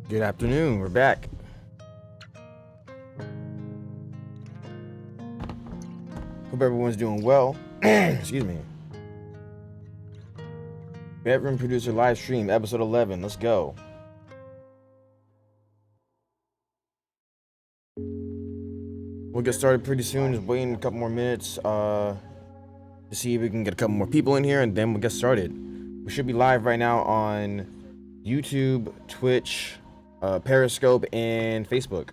Good afternoon. We're back. Hope everyone's doing well. Excuse me. Bedroom Producer live stream, episode 11. Let's go. We'll get started pretty soon. Just waiting a couple more minutes to see if we can get a couple more people in here, and then we'll get started. We should be live right now on YouTube, Twitch, Periscope, and Facebook.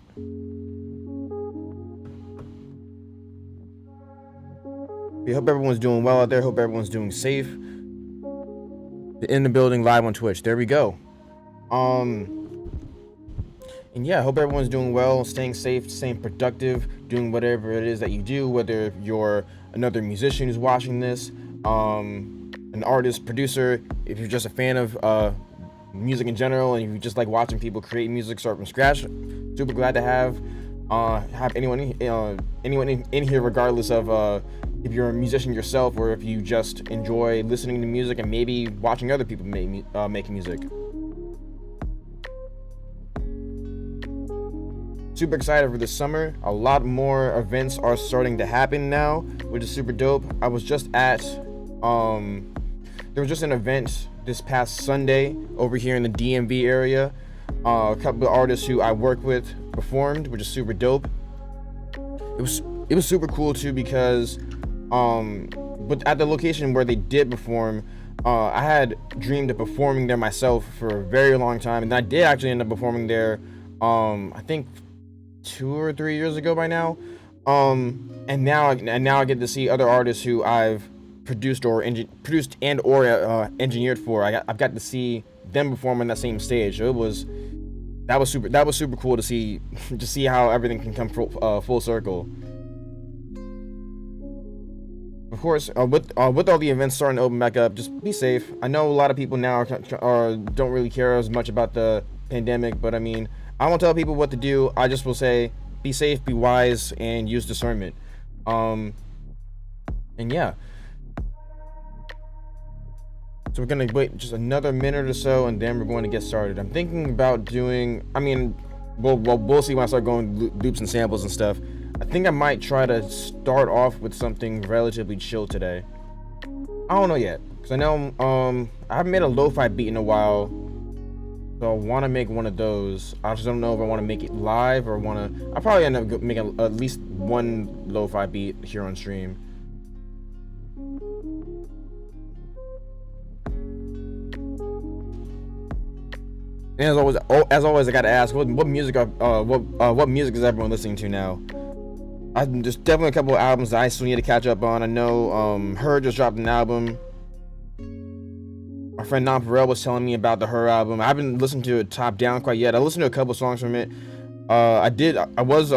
We hope everyone's doing well out there. Hope everyone's doing safe. In the building, live on Twitch. There we go. And yeah, I hope everyone's doing well, staying safe, staying productive, doing whatever it is that you do, whether you're another musician who's watching this, an artist, producer, if you're just a fan of music in general, and if you just like watching people create music, start from scratch. Super glad to have anyone in here, regardless of if you're a musician yourself or if you just enjoy listening to music and maybe watching other people make music. Super excited for this summer. A lot more events are starting to happen now, which is super dope. I was just at there was just an event this past Sunday over here in the DMV area. A couple of artists who I work with performed, which is super dope. It was super cool too because but at the location where they did perform, I had dreamed of performing there myself for a very long time, and I did actually end up performing there I think 2 or 3 years ago by now. And now I get to see other artists who I've produced and or engineered for. I've got to see them perform on that same stage. So that was super cool to see how everything can come full circle. Of course, with all the events starting to open back up, just be safe. I know a lot of people now don't really care as much about the pandemic, but I mean, I won't tell people what to do. I just will say, be safe, be wise, and use discernment. And yeah. So we're gonna wait just another minute or so, and then we're going to get started. I'm thinking about doing. I mean, we'll see when I start going loops and samples and stuff. I think I might try to start off with something relatively chill today. I don't know yet, because I know I haven't made a lo-fi beat in a while. So I want to make one of those. I just don't know if I want to make it live or want to. I'll probably end up making at least one lo-fi beat here on stream. And as always, I gotta ask, what music is everyone listening to now? There's definitely a couple of albums that I still need to catch up on. I know Her just dropped an album. My friend Nonpareil was telling me about the Her album. I haven't listened to it top down quite yet. I listened to a couple songs from it. I was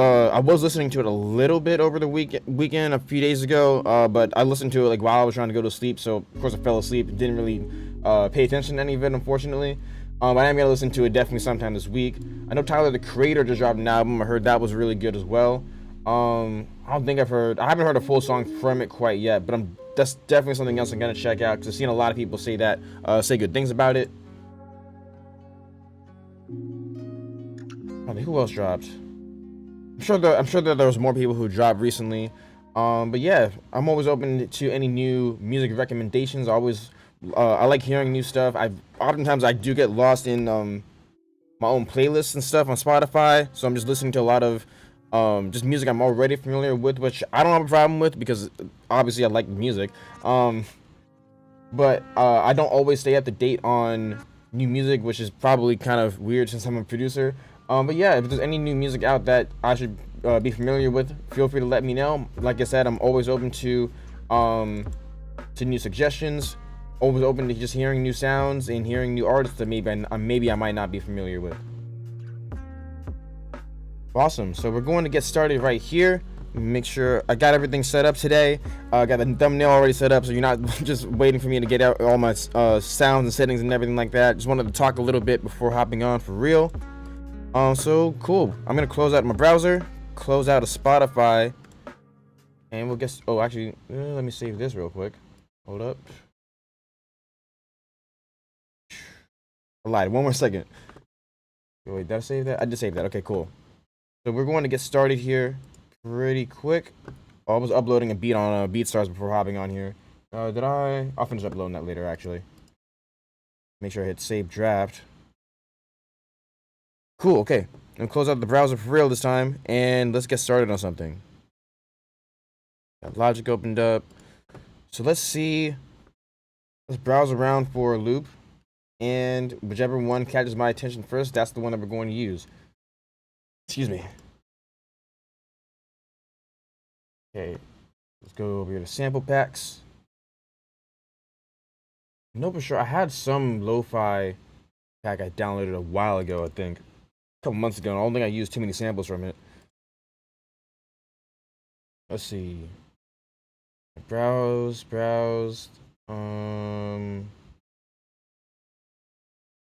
listening to it a little bit over the weekend a few days ago, but I listened to it like while I was trying to go to sleep. So of course I fell asleep and didn't really pay attention to any of it, unfortunately. I am gonna listen to it definitely sometime this week. I know Tyler the Creator just dropped an album. I heard that was really good as well. I haven't heard a full song from it quite yet, but that's definitely something else I'm gonna check out because I've seen a lot of people say good things about it. I mean, who else dropped? I'm sure that there was more people who dropped recently. But yeah, I'm always open to any new music recommendations. I like hearing new stuff. Oftentimes I do get lost in my own playlists and stuff on Spotify, so I'm just listening to a lot of just music I'm already familiar with, which I don't have a problem with because obviously I like music. But I don't always stay up to date on new music, which is probably kind of weird since I'm a producer. But yeah, if there's any new music out that I should be familiar with, feel free to let me know. Like I said, I'm always open to new suggestions. Always open to just hearing new sounds and hearing new artists that maybe I might not be familiar with. Awesome. So we're going to get started right here. Make sure I got everything set up today. I got the thumbnail already set up, so you're not just waiting for me to get out all my sounds and settings and everything like that. Just wanted to talk a little bit before hopping on for real. So cool. I'm gonna close out my browser, close out of Spotify, and we'll get. Oh, actually, let me save this real quick. Hold up. I lied. One more second. Wait, did I save that? I did save that. Okay, cool. So we're going to get started here pretty quick. I was uploading a beat on BeatStars before hopping on here. Did I? I'll finish uploading that later, actually. Make sure I hit save draft. Cool, okay. I'm gonna close out the browser for real this time, and let's get started on something. Got Logic opened up. So let's see. Let's browse around for a loop, and whichever one catches my attention first, that's the one that we're going to use. Excuse me. Okay, let's go over here to sample packs. No, for sure. I had some lo-fi pack I downloaded a while ago, I think. A couple months ago, and I don't think I used too many samples from it. Let's see. Browse.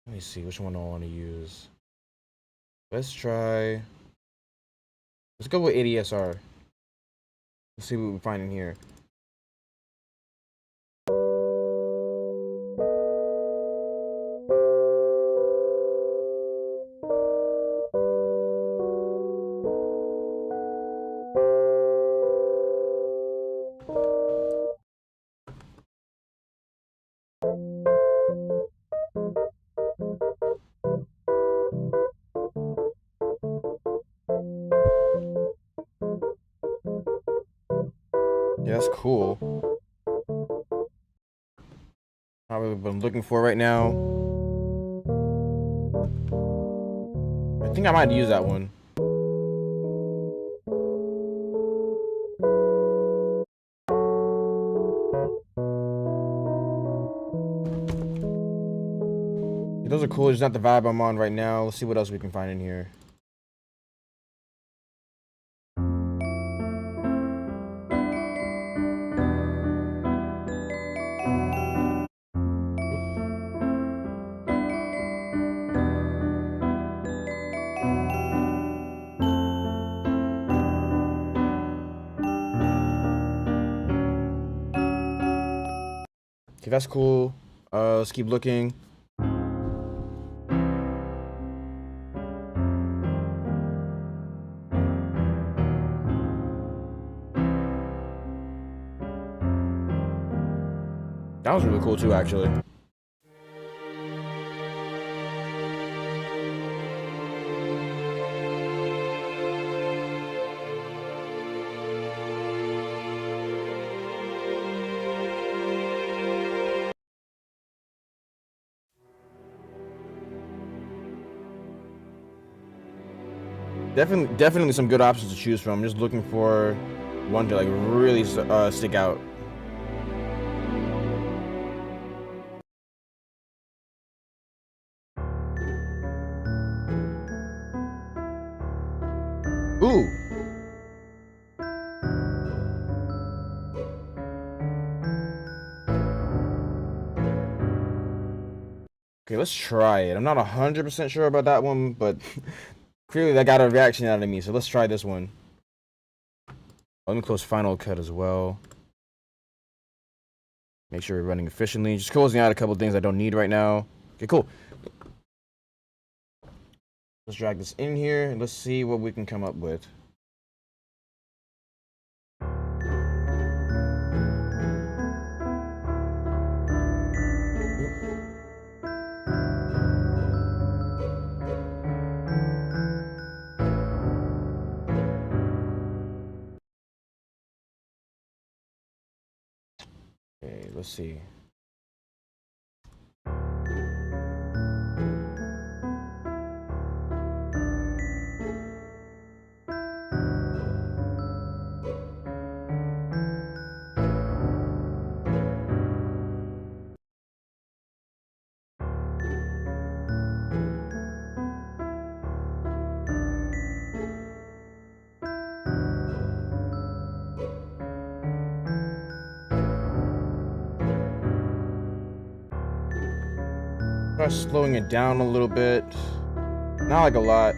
Let me see which one I want to use. Let's try. Let's go with ADSR. Let's see what we find in here. Yeah, that's cool. Probably what I'm looking for right now. I think I might use that one. Yeah, those are cool. It's not the vibe I'm on right now. Let's see what else we can find in here. Okay, that's cool. Let's keep looking. That was really cool too, actually. Definitely some good options to choose from. Just looking for one to like really stick out. Ooh. Okay, let's try it. I'm not 100% sure about that one, but clearly that got a reaction out of me. So let's try this one. Let me close Final Cut as well. Make sure we're running efficiently. Just closing out a couple things I don't need right now. Okay, cool. Let's drag this in here and let's see what we can come up with. Okay, let's see. Try slowing it down a little bit. Not like a lot.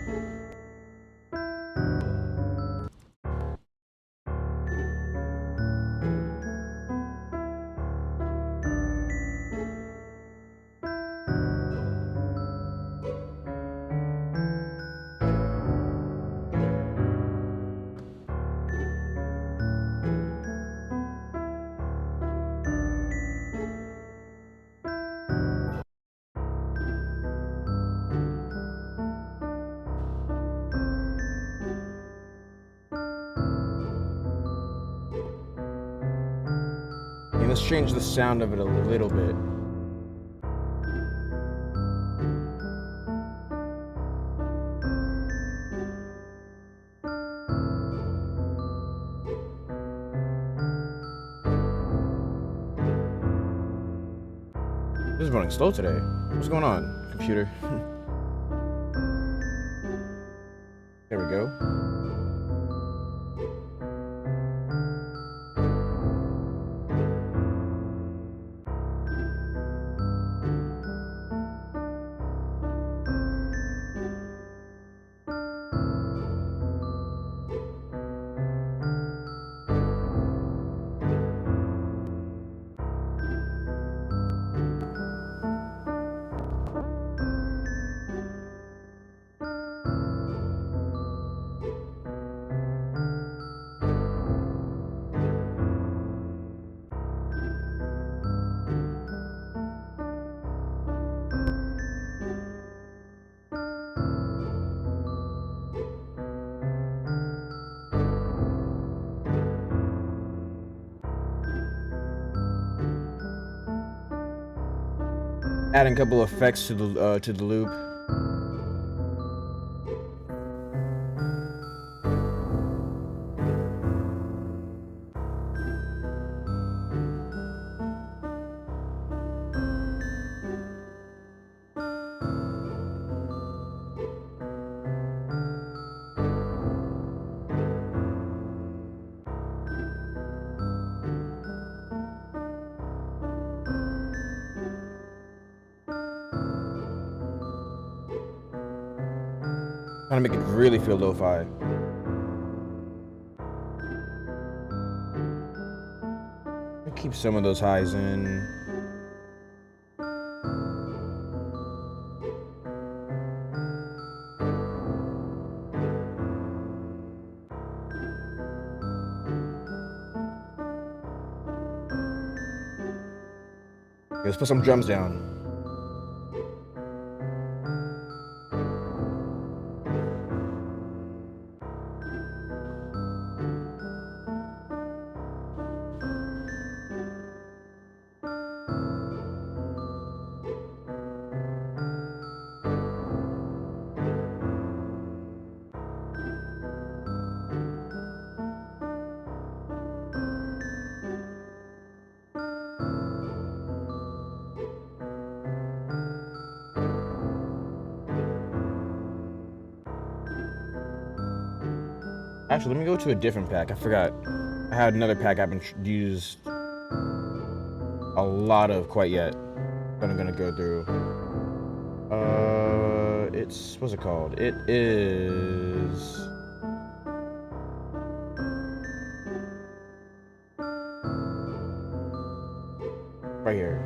let's change the sound of it a little bit. This is running slow today. What's going on, computer? There we go. Adding a couple effects to the loop. Trying to make it really feel lo-fi. Keep some of those highs in. Okay, let's put some drums down. Actually, let me go to a different pack. I forgot. I had another pack I haven't used a lot of quite yet. But I'm gonna go through. What's it called? It is right here.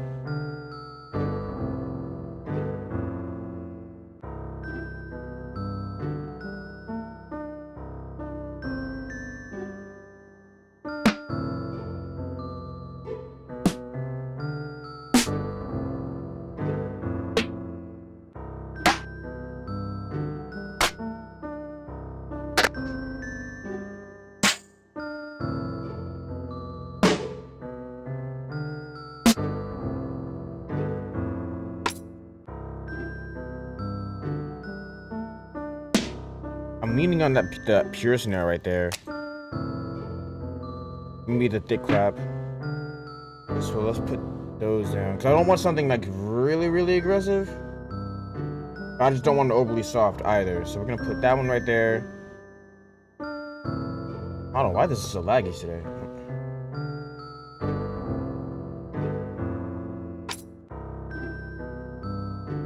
I'm leaning on that pure snare right there. Maybe the thick clap. So let's put those down. Cause I don't want something like really, really aggressive. I just don't want it overly soft either. So we're gonna put that one right there. I don't know why this is so laggy today.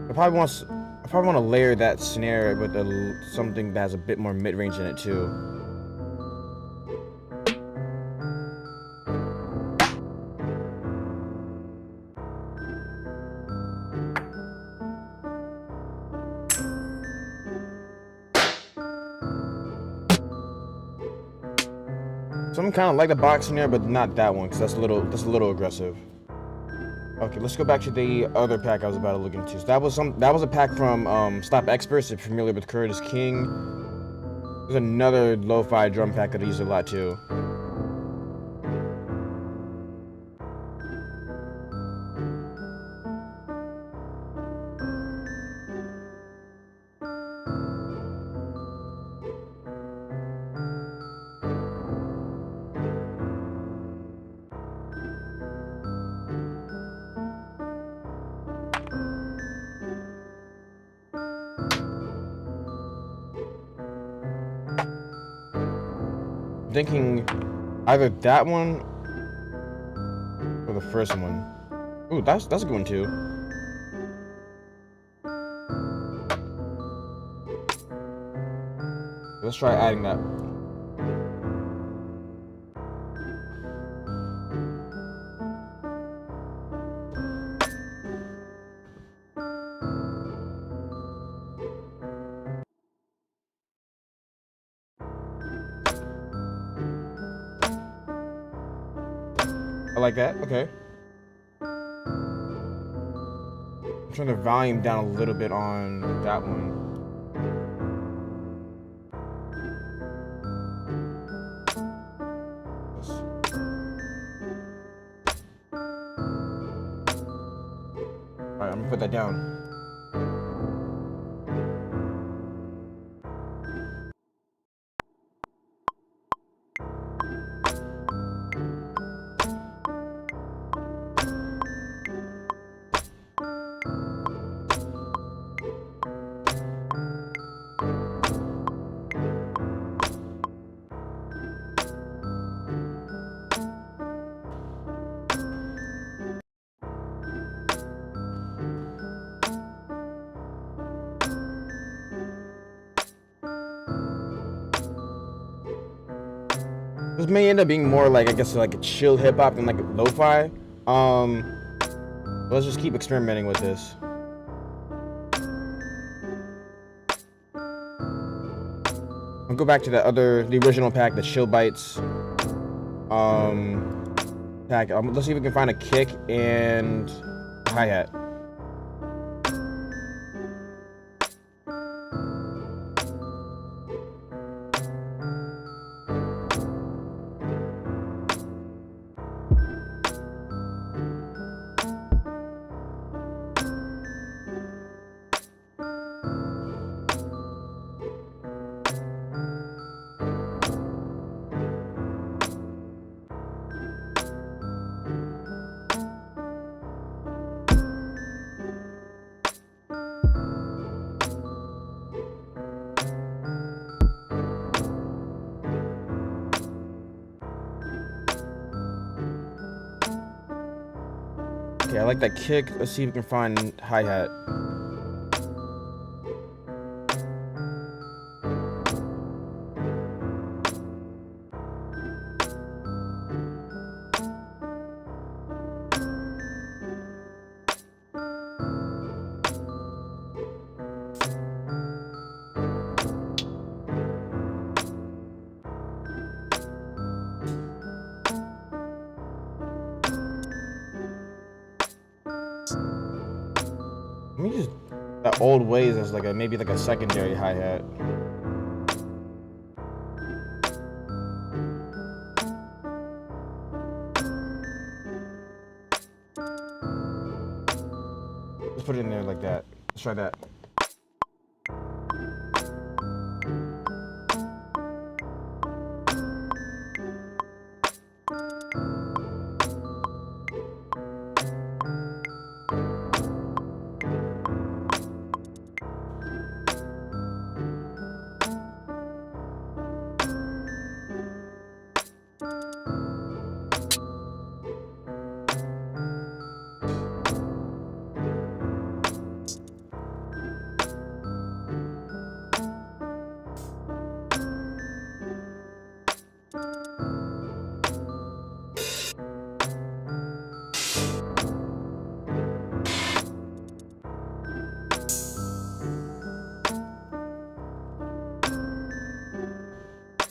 I probably want to layer that snare with something that has a bit more mid-range in it too. Something kind of like the box snare, but not that one, because that's a little aggressive. Okay, let's go back to the other pack I was about to look into. So that was a pack from Slap Experts. If you're familiar with Curtis King. There's another lo-fi drum pack that I use a lot too. thinking either that one or the first one. Ooh, that's a good one too. Let's try adding that. I like that. Okay. I'm turning the volume down a little bit on that one. Alright, I'm gonna put that down. This may end up being more like, I guess, like a chill hip hop than like lo-fi. Let's just keep experimenting with this. I'll go back to the original pack, the Chill Bites pack. Let's see if we can find a kick and hi-hat. Okay, I like that kick. Let's see if we can find hi-hat. Let me use that old ways as like maybe like a secondary hi-hat. Let's put it in there like that. Let's try that.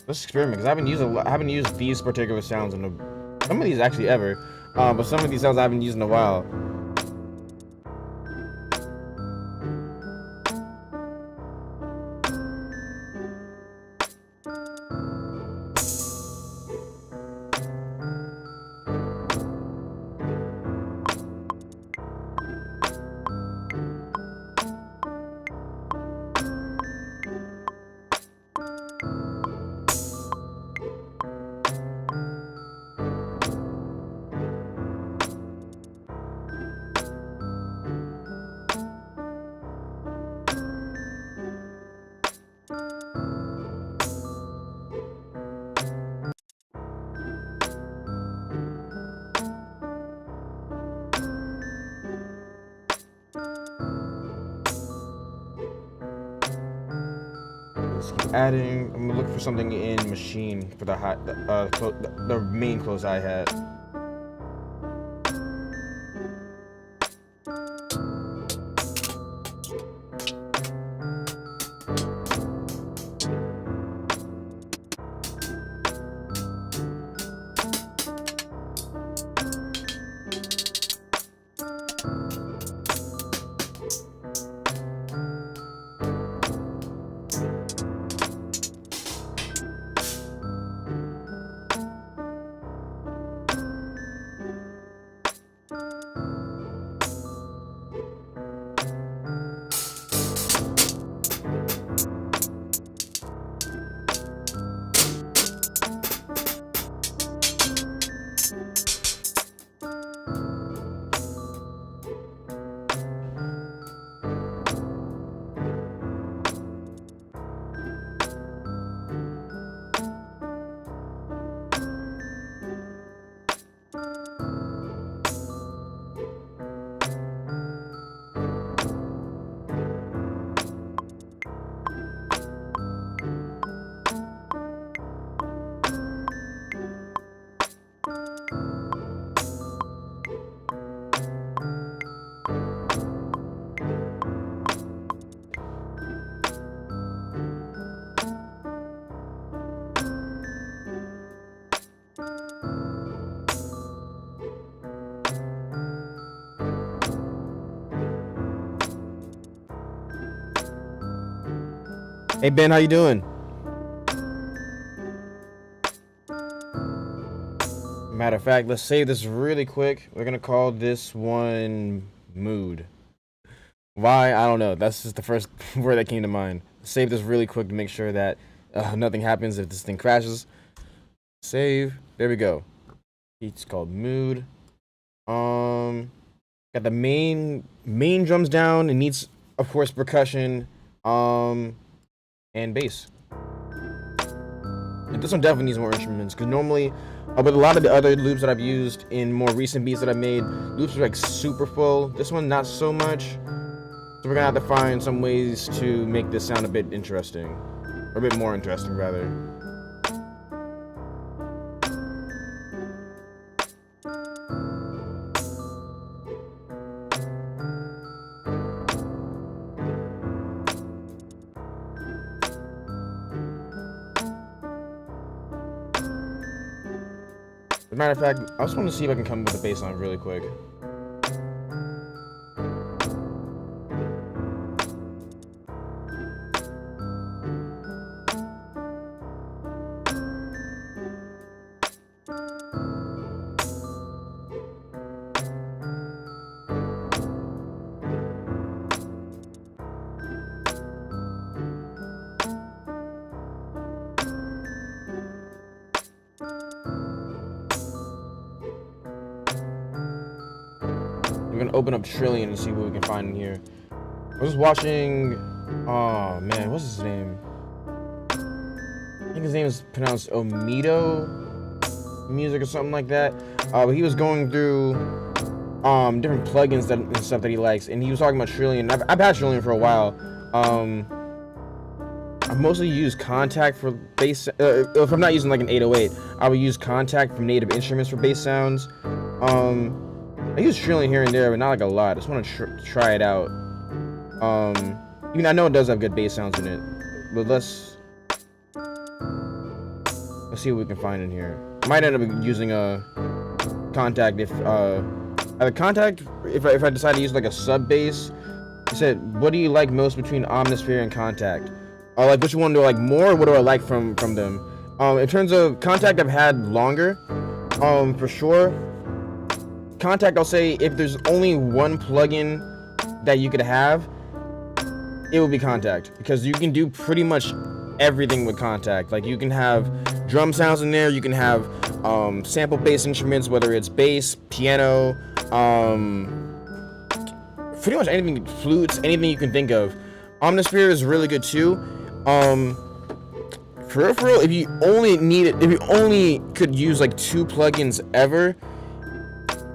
Let's experiment because I haven't used these particular sounds in some of these actually ever, but some of these sounds I haven't used in a while. adding. I'm gonna look for something in machine for the main close hi-hat. Hey Ben, how you doing? Matter of fact, let's save this really quick. We're gonna call this one Mood. Why? I don't know. That's just the first word that came to mind. Save this really quick to make sure that nothing happens if this thing crashes. Save. There we go. It's called Mood. Got the main drums down. It needs, of course, percussion. And bass. And this one definitely needs more instruments, because normally, with a lot of the other loops that I've used in more recent beats that I've made, loops are like super full. This one, not so much. So we're gonna have to find some ways to make this sound a bit interesting. Or a bit more interesting, rather. As a matter of fact, I just want to see if I can come up with a bass line really quick. We're gonna open up Trillion and see what we can find in here. I was watching, oh man, what's his name? I think his name is pronounced Omido Music or something like that. But he was going through different plugins and stuff that he likes, and he was talking about Trillion. I've had Trillion for a while. I mostly use Kontakt for bass. If I'm not using like an 808, I would use Kontakt from Native Instruments for bass sounds. I use Trillion here and there, but not like a lot. I just want to try it out. Even I know it does have good bass sounds in it, but let's see what we can find in here. I might end up using a Kontakt if either Kontakt if I decide to use like a sub bass. He said, "What do you like most between Omnisphere and Kontakt? Like which one do I like more? Or what do I like from them?" In terms of Kontakt, I've had longer. For sure. Kontakt, I'll say if there's only one plugin that you could have, it would be Kontakt, because you can do pretty much everything with Kontakt. Like you can have drum sounds in there, you can have sample bass instruments, whether it's bass, piano, pretty much anything, flutes, anything you can think of. Omnisphere is really good too. For real, if you only could use like 2 plugins ever,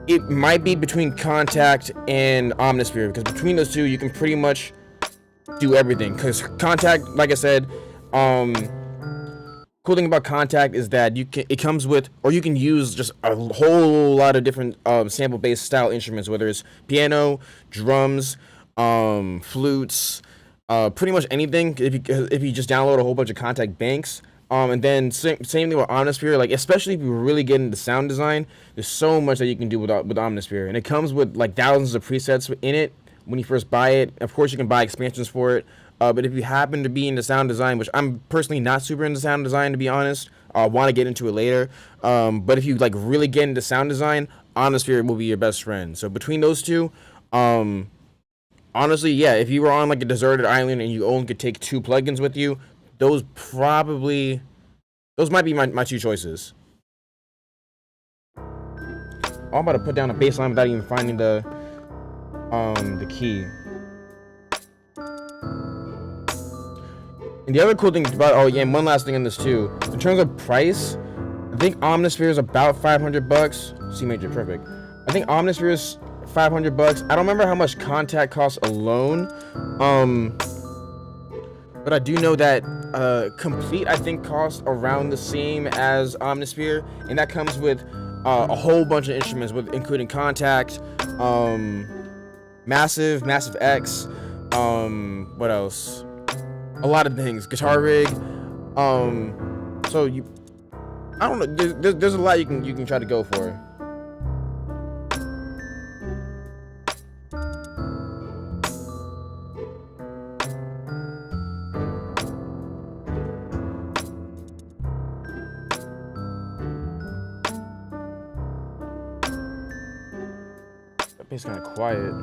it might be between Kontakt and Omnisphere, because between those two you can pretty much do everything. Because Kontakt, like I said, Um, cool thing about Contact is that it comes with, or you can use just a whole lot of different sample based style instruments, whether it's piano, drums, flutes, pretty much anything. If you just download a whole bunch of Contact banks. And then same thing with Omnisphere. Like, especially if you really get into sound design, there's so much that you can do with Omnisphere, and it comes with like thousands of presets in it when you first buy it. Of course, you can buy expansions for it. But if you happen to be into sound design, which I'm personally not super into sound design, to be honest, I want to get into it later. But if you like really get into sound design, Omnisphere will be your best friend. So between those two, honestly, yeah, if you were on like a deserted island and you only could take two plugins with you, those probably those might be my two choices. Oh, I'm about to put down a bass line without even finding the key. And the other cool thing about, oh yeah, and one last thing on this too, in terms of price, I think Omnisphere is about $500. C major, perfect. I think Omnisphere is $500. I don't remember how much Contact costs alone. But I do know that Complete, I think, costs around the same as Omnisphere, and that comes with a whole bunch of instruments, including Contact, Massive X, what else? A lot of things, Guitar Rig. So I don't know. There's a lot you can try to go for. It's kind of quiet.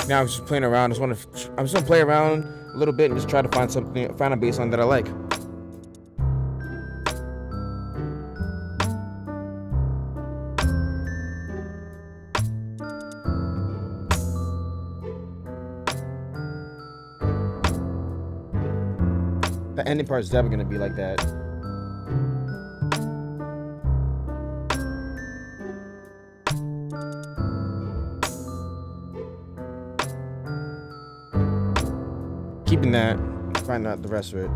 Now I'm just playing around. I'm just gonna play around a little bit and just try to find a bass line that I like. The ending part is definitely gonna be like that. Keeping that, find out the rest of it.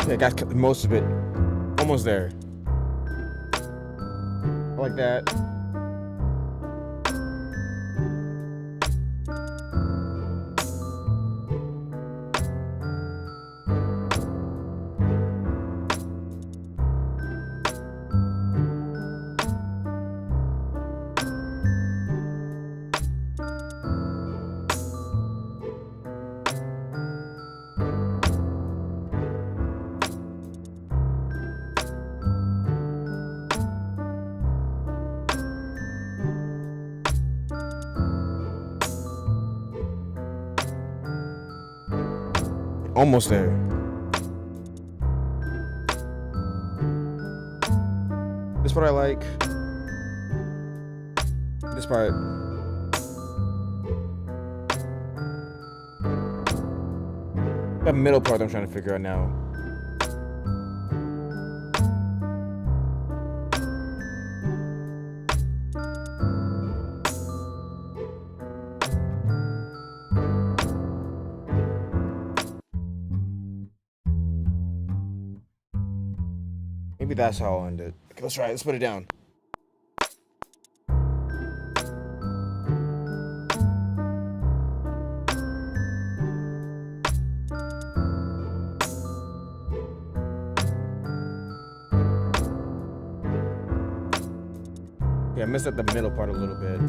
Yeah, I got most of it. Almost there. Like that. Almost there. This part I like. This part. The middle part I'm trying to figure out now. Maybe that's how I'll end it. Okay, let's try it. Let's put it down. Yeah, I messed up the middle part a little bit.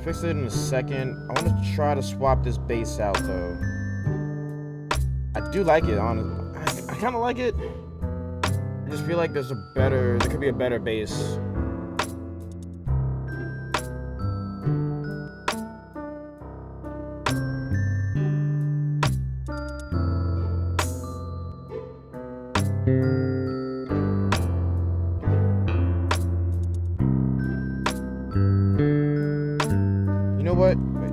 Fix it in a second. I want to try to swap this bass out though. I do like it, honestly. I kind of like it. I just feel like there could be a better bass. You know what? Wait.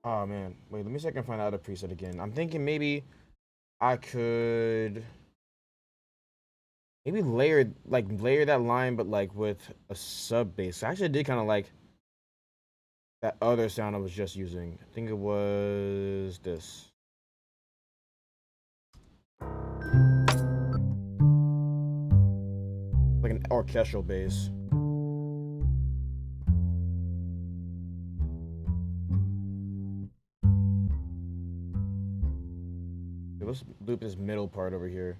Oh man, wait. Let me see if I can find out a preset again. I'm thinking maybe I could maybe layer that line, but like with a sub bass. I actually did kind of like that other sound I was just using. I think it was this. Like an orchestral bass. Okay, let's loop this middle part over here.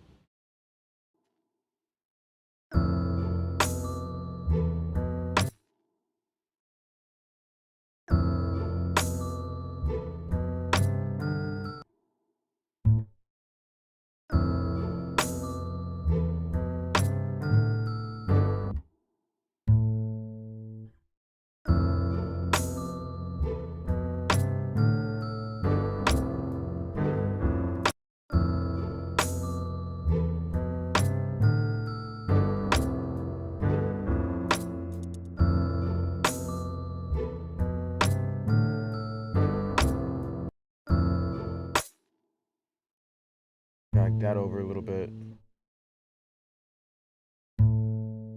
Drag that over a little bit.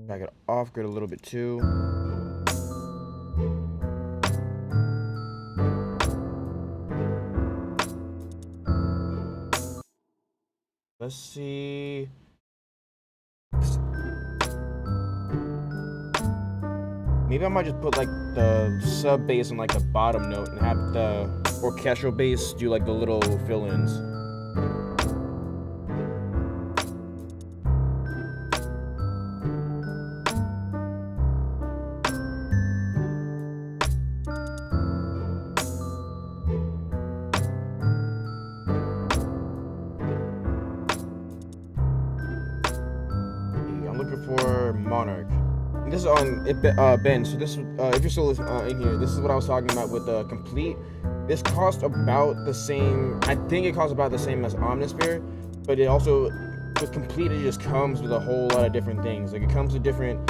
Drag it off grid a little bit too. Let's see. Maybe I might just put like the sub bass on like the bottom note and have the orchestral bass do like the little fill-ins. I'm looking for Monarch. This is on Ben. So this, if you're still in here, this is what I was talking about with Complete. This costs about the same. I think it costs about the same as Omnisphere, but it also with Complete it just comes with a whole lot of different things. Like it comes with different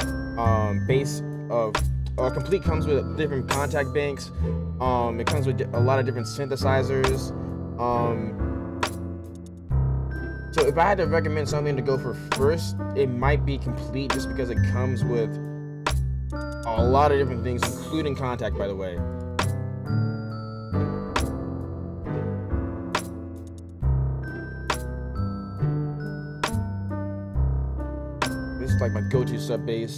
bass of. Complete comes with different contact banks. It comes with a lot of different synthesizers. So if I had to recommend something to go for first, it might be Complete, just because it comes with a lot of different things, including Contact, by the way. This is like my go-to sub bass.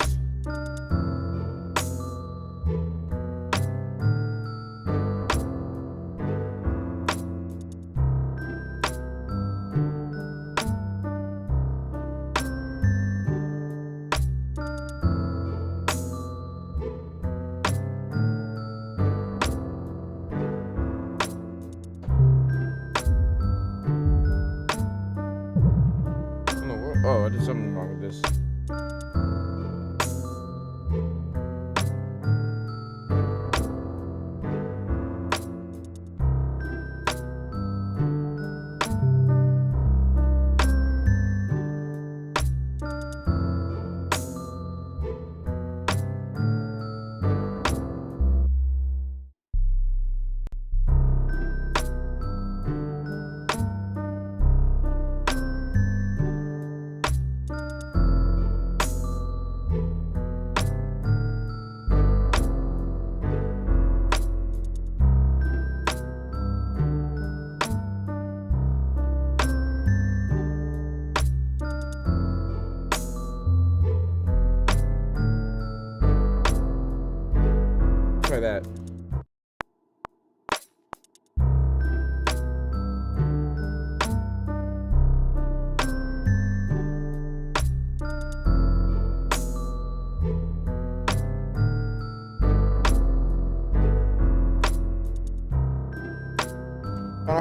Oh, I did something wrong with this.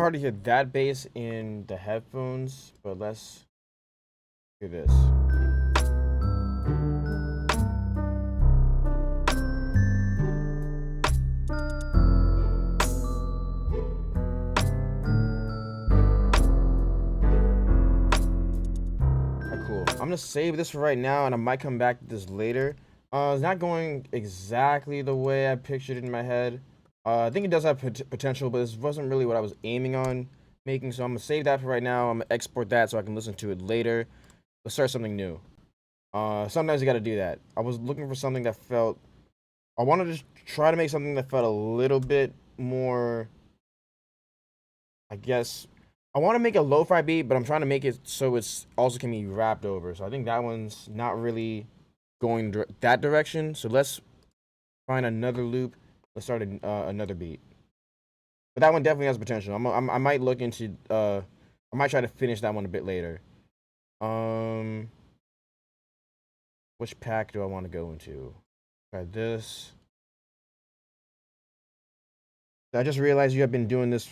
hard to hear that bass in the headphones, but let's hear this. Cool. I'm gonna save this for right now, and I might come back to this later. It's not going exactly the way I pictured it in my head. I think it does have potential, but this wasn't really what I was aiming on making, so I'm gonna save that for right now. I'm gonna export that so I can listen to it later. Let's start something new. Sometimes you gotta do that. I was looking for something that felt... I wanted to try to make something that felt a little bit more... I guess... I want to make a lo-fi beat, but I'm trying to make it so it's also can be rapped over. So I think that one's not really going that direction. So let's find another loop. Let's start another beat. But that one definitely has potential. I might look into I might try to finish that one a bit later. Which pack do I want to go into? Try this. I just realized you have been doing this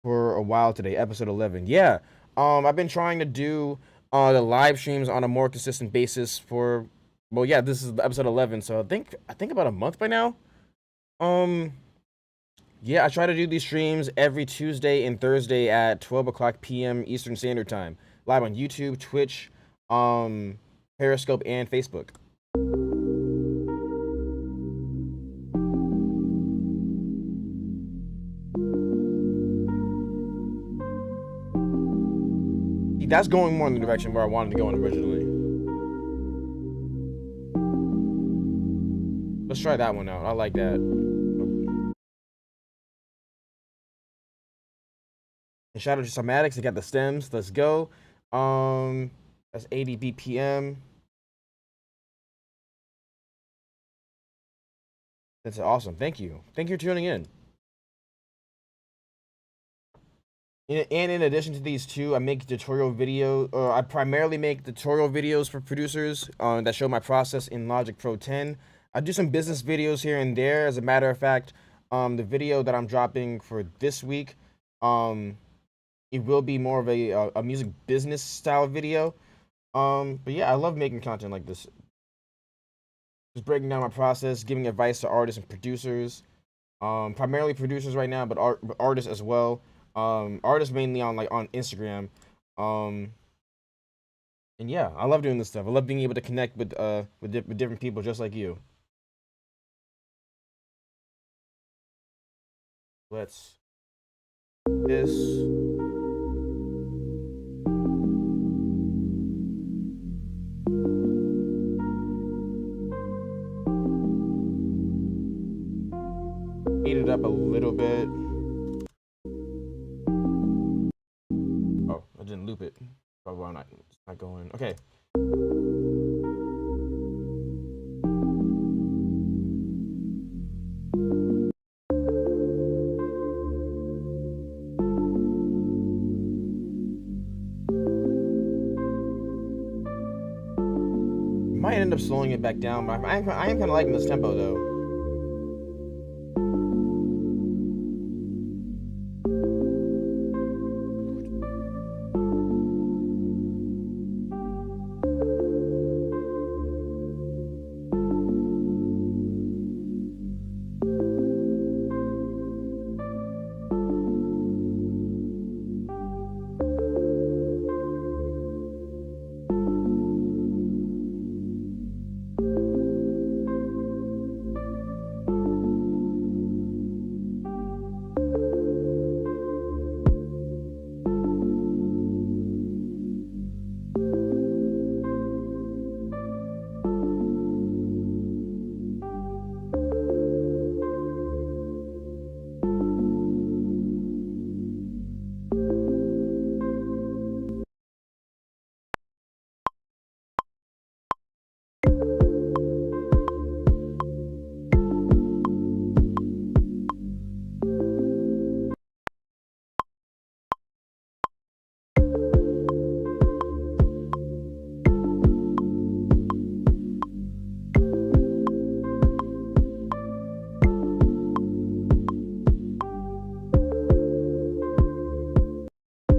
for a while today, episode 11. Yeah, I've been trying to do the live streams on a more consistent basis for, well, yeah, this is episode 11, so I think about a month by now. Yeah, I try to do these streams every Tuesday and Thursday at 12 o'clock p.m. Eastern Standard Time, live on YouTube, Twitch, Periscope, and Facebook. That's going more in the direction where I wanted to go in originally. Let's try that one out. I like that. And shout out to Somatics. They got the stems. Let's go. That's 80 BPM. That's awesome. Thank you. Thank you for tuning in. And in addition to these two, I make tutorial video, or I primarily make tutorial videos for producers that show my process in Logic Pro 10. I do some business videos here and there. As a matter of fact, the video that I'm dropping for this week, it will be more of a music business style video. But yeah, I love making content like this. Just breaking down my process, giving advice to artists and producers. Primarily producers right now, but artists as well. Artists mainly on Instagram. And yeah, I love doing this stuff. I love being able to connect with different people just like you. Let's this. Speed it up a little bit. Oh, I didn't loop it. Probably why it's not going. Okay. Might end up slowing it back down, but I am kind of liking this tempo though.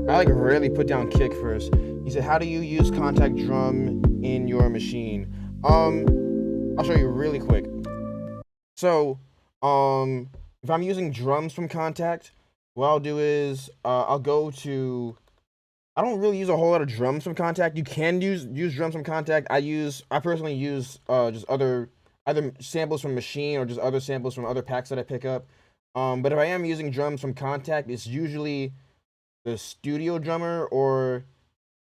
I like rarely put down kick first. He said, "How do you use Kontakt drum in your machine?" I'll show you really quick. So, if I'm using drums from Kontakt, what I'll do is I'll go to. I don't really use a whole lot of drums from Kontakt. You can use drums from Kontakt. I personally use just either samples from Machine or just other samples from other packs that I pick up. But if I am using drums from Kontakt, it's usually the Studio Drummer or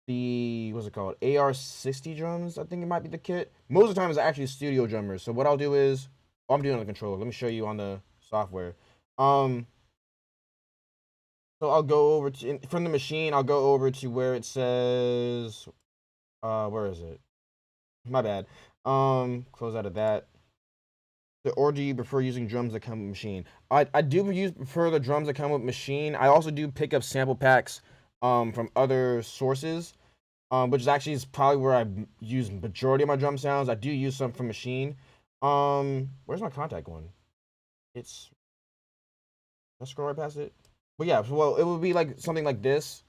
the what's it called, AR60 drums. I think it might be the kit. Most of the time it's actually Studio Drummers. So what I'll do is, I'm doing on the controller. Let me show you on the software. Um, so I'll go over to from the machine. I'll go over to where it says, where is it? My bad. Close out of that. Or do you prefer using drums that come with machine? I do prefer the drums that come with machine. I also do pick up sample packs from other sources, which is actually probably where I use majority of my drum sounds. I do use some from machine. Where's my Kontakt one? It's, let's scroll right past it. But yeah, well, it would be like something like this,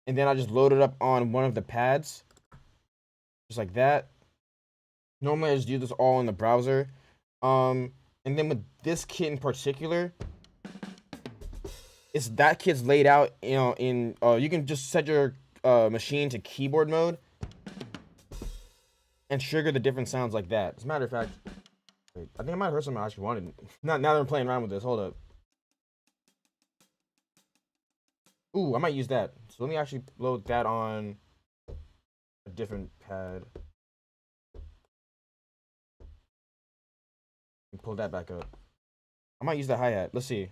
and then I just load it up on one of the pads, just like that. Normally I just do this all in the browser. And then with this kit in particular, it's that kit's laid out, you know, in you can just set your machine to keyboard mode and trigger the different sounds like that. As a matter of fact, wait, I think I might have heard something I actually wanted. Now that I'm playing around with this, hold up. Ooh, I might use that. So let me actually load that on a different pad. And pull that back up. I might use the hi-hat. Let's see.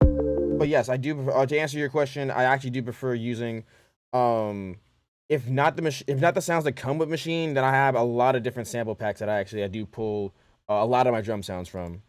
But yes, I do prefer, to answer your question, I actually do prefer using if not the sounds that come with machine, then I have a lot of different sample packs that I do pull a lot of my drum sounds from.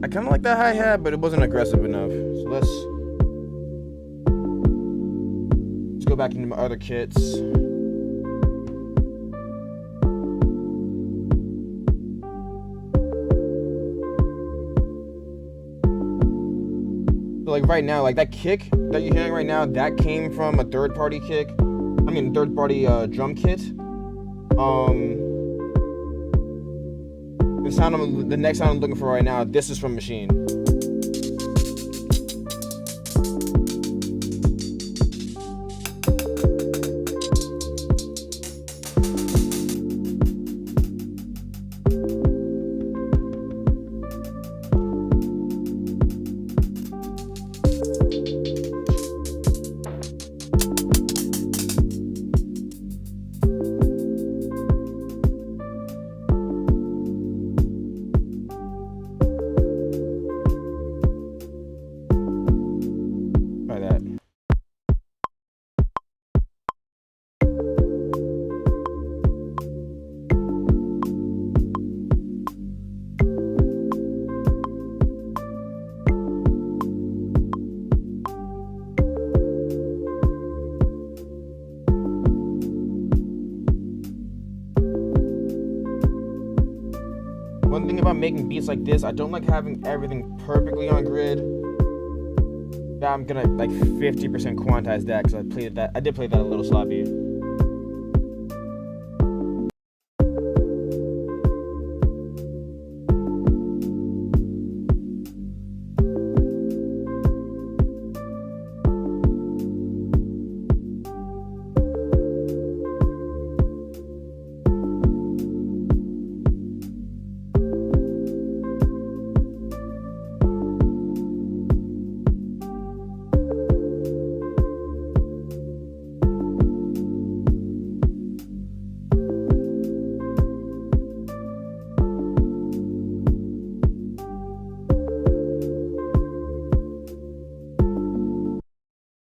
I kind of like that hi-hat, but it wasn't aggressive enough. So let's go back into my other kits. So like right now, like that kick that you're hearing right now, that came from a third-party kick. I mean, third-party drum kit. The next sound I'm looking for right now, this is from Machine. One thing about making beats like this, I don't like having everything perfectly on grid. Yeah, I'm gonna like 50% quantize that because I did play that a little sloppy.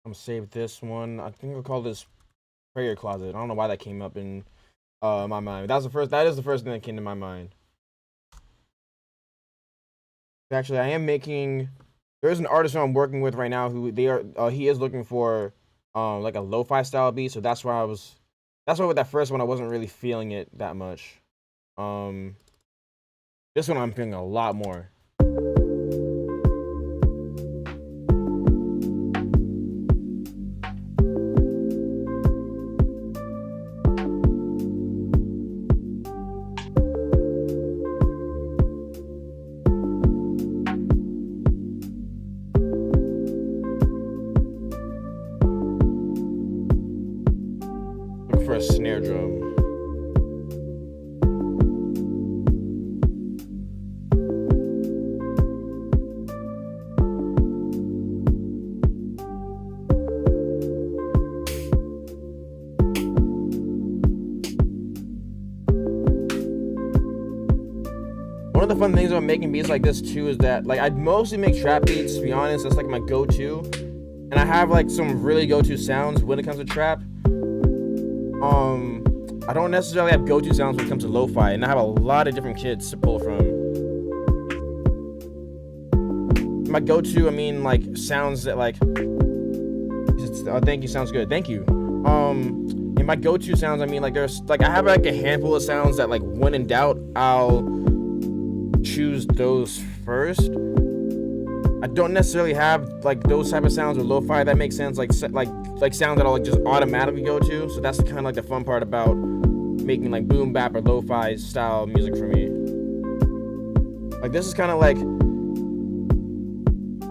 I'm gonna save this one. I think I'll call this prayer closet. I don't know why that came up in my mind. That is the first thing that came to my mind. Actually, I am making. There's an artist who I'm working with right now who they are. He is looking for, like a lo-fi style beat. So that's why I was. That's why with that first one I wasn't really feeling it that much. Um, this one I'm feeling a lot more. Look for a snare drum. One of the fun things about making beats like this too is that like I mostly make trap beats, to be honest. That's like my go-to. And I have like some really go-to sounds when it comes to trap. I don't necessarily have go-to sounds when it comes to lo-fi, and I have a lot of different kits to pull from. My go-to, I mean, like sounds that like. Thank you, sounds good. Thank you. In my go-to sounds, I mean, like there's like I have like a handful of sounds that like when in doubt, I'll choose those first. I don't necessarily have like those type of sounds with lo-fi that makes sense, like sounds that I'll like just automatically go to. So that's kind of like the fun part about making like boom bap or lo-fi style music for me. Like this is kind of like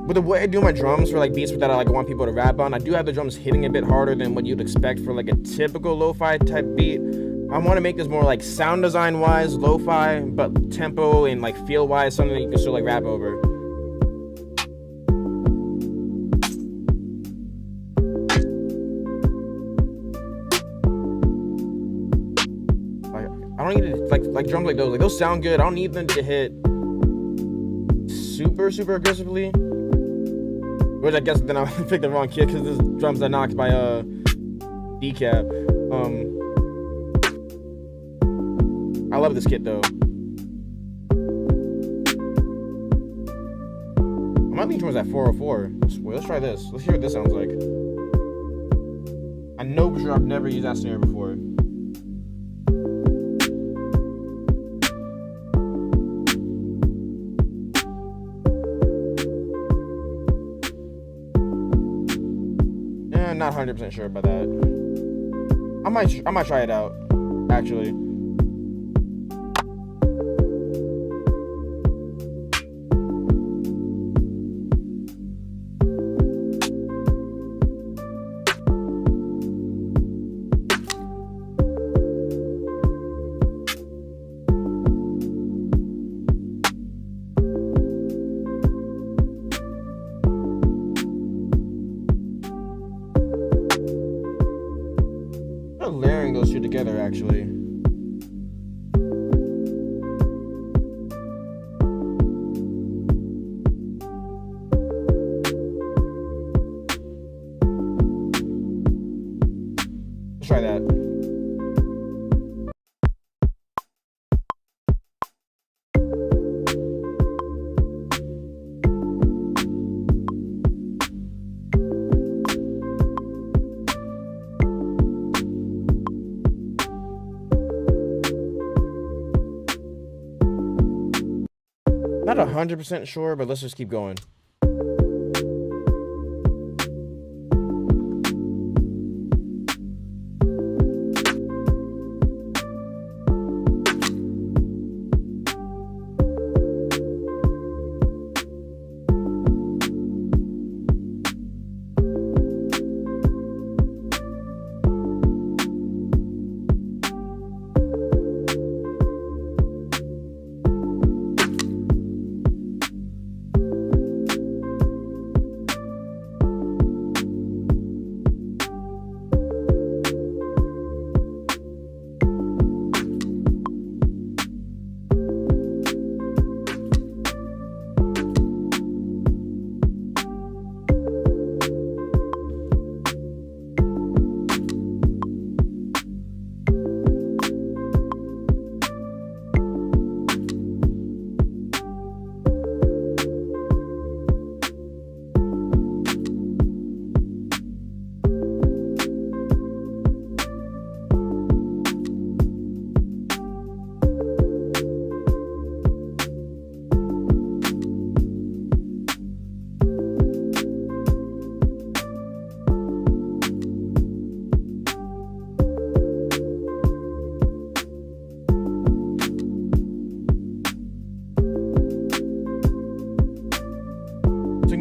with the way I do my drums for like beats that I like want people to rap on. I do have the drums hitting a bit harder than what you'd expect for like a typical lo-fi type beat. I want to make this more like sound design wise lo-fi, but tempo and like feel wise something that you can still like rap over. I don't need to like drums like those. Like those sound good. I don't need them to hit super aggressively. Which I guess then I picked the wrong kit because this drums are knocked by Decap. I love this kit though. I might lean towards that 404. Let's try this. Let's hear what this sounds like. I know for sure I've never used that snare before. I'm not 100% sure about that. I might try it out, actually. Layering those two together, actually. Let's try that. Not 100% sure, but let's just keep going.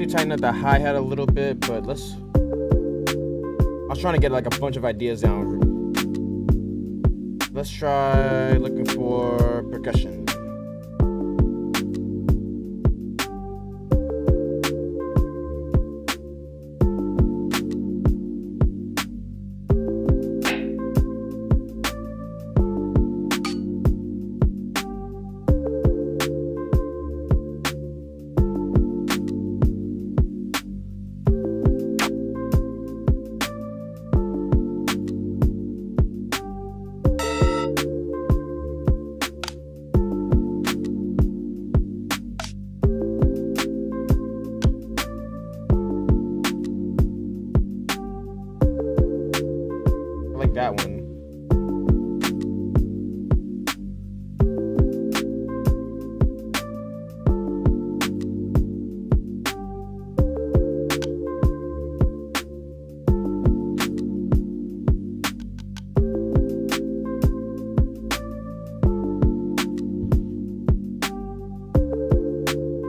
need to tighten up the hi-hat a little bit, but let's... I was trying to get like a bunch of ideas down. Let's try looking for percussion. That one.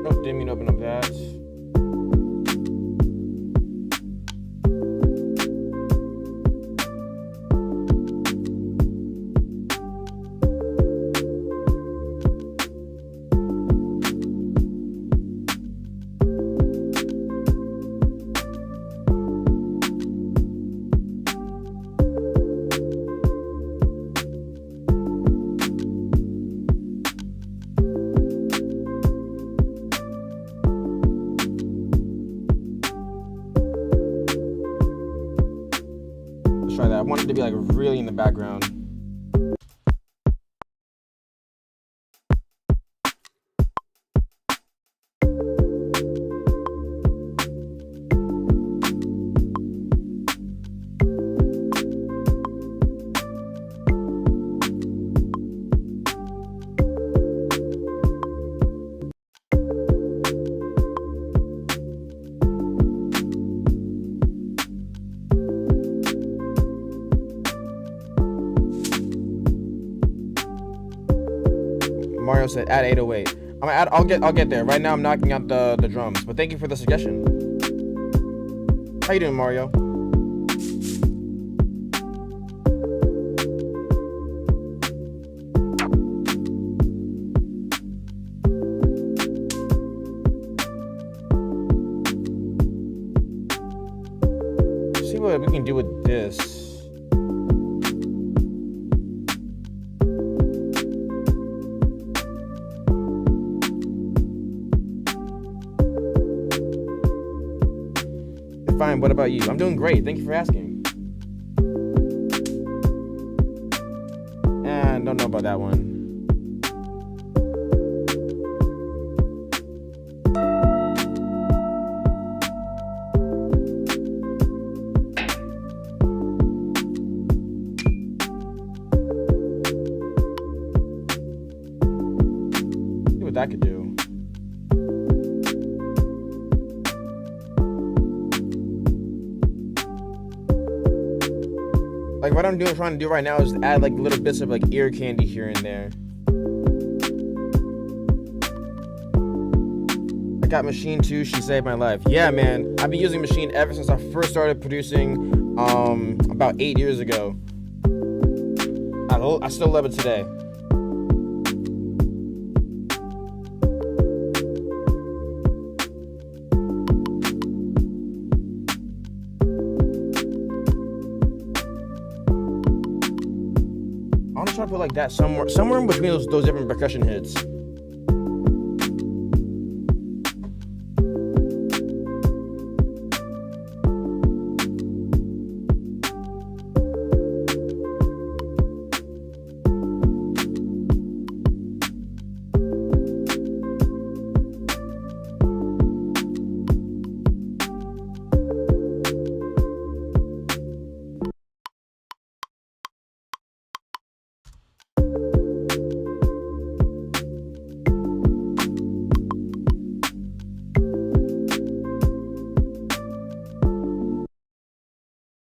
Nope, didn't mean to open up that. Try that. I want it to be like really in the background. Mario said add 808. I'm gonna add. I'll get there. Right now I'm knocking out the drums. But thank you for the suggestion. How you doing, Mario? Let's see what we can do with this. Fine, what about you? I'm doing great. Thank you for asking. And don't know about that one. See what that could do. Like what I'm trying to do right now is add like little bits of like ear candy here and there. I got Machine 2, she saved my life. Yeah, man, I've been using Machine ever since I first started producing about 8 years ago. I still love it today. I want to try to put like that somewhere in between those different percussion hits.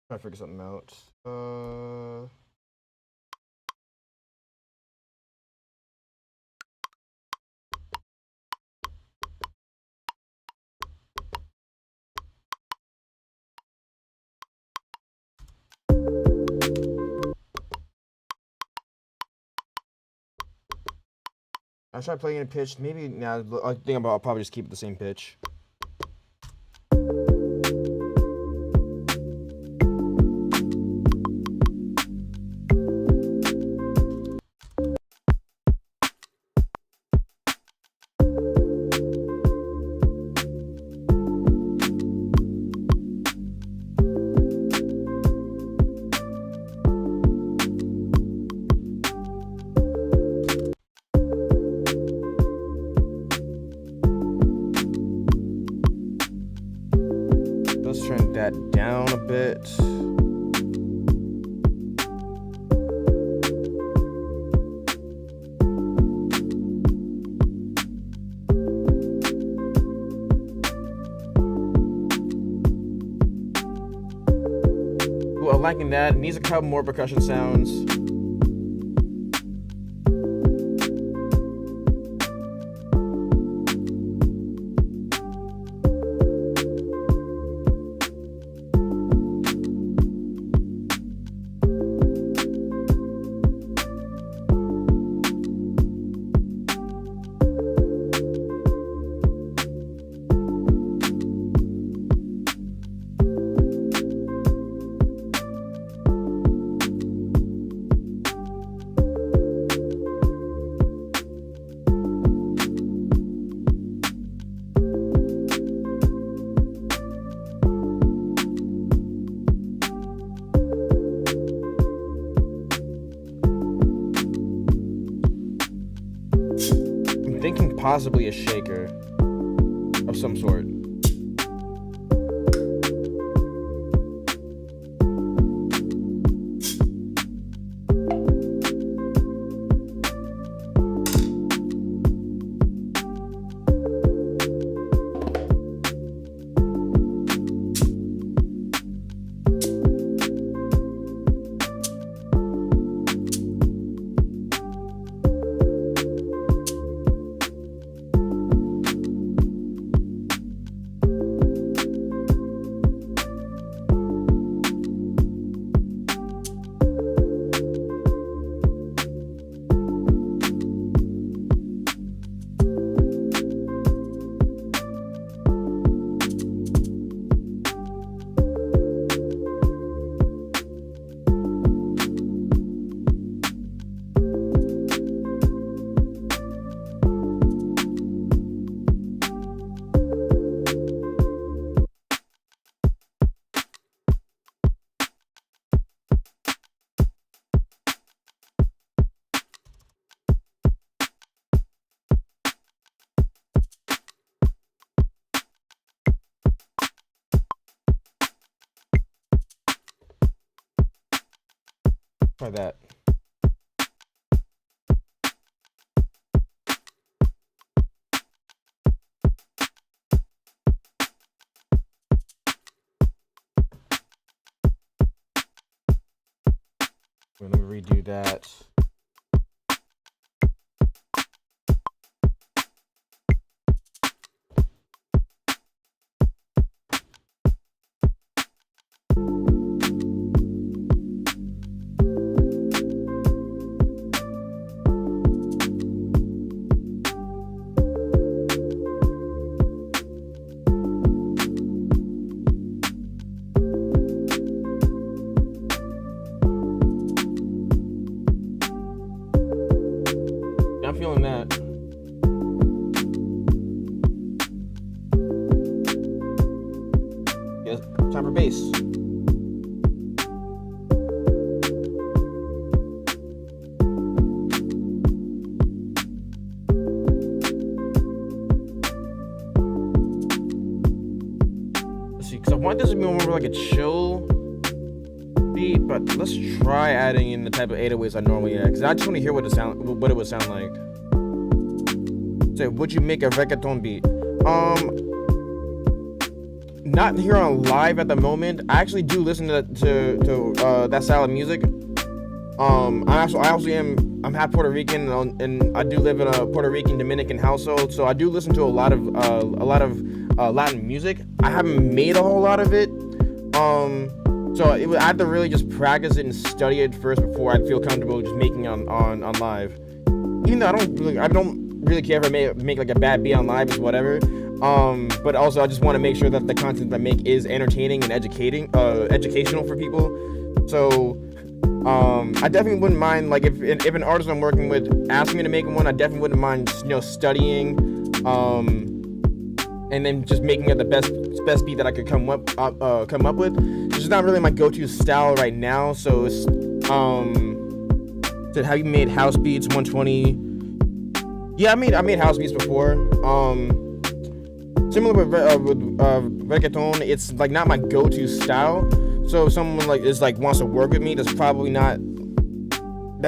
Trying to figure something out. I tried playing it pitched. Maybe now I think I'll probably just keep it the same pitch. Let's turn that down a bit. Ooh, I'm liking that. It needs a couple more percussion sounds. Thinking possibly a shaker of some sort. Try that. Let me redo that. I'm feeling that. Yes, time for bass. Let's see, because I want this to be more like a chill beat, but let's try adding in the type of 808s I normally add, because I just want to hear what it would sound like. Say, would you make a reggaeton beat? Not here on live at the moment. I actually do listen to that style of music. I'm half Puerto Rican, and I do live in a Puerto Rican Dominican household, so I do listen to a lot of Latin music. I haven't made a whole lot of it. So I had to really just practice it and study it first before I'd feel comfortable just making on live. Even though I don't really care if I make like a bad beat on live, is whatever. But also I just want to make sure that the content that I make is entertaining and educational for people. So I definitely wouldn't mind, like, if an artist I'm working with asks me to make one, I definitely wouldn't mind, studying, and then just making it the best beat that I could come up with. It's just not really my go-to style right now. So it's so have you made house beats 120? Yeah, I made house beats before. Similar with reggaeton, it's like not my go-to style. So if someone wants to work with me, that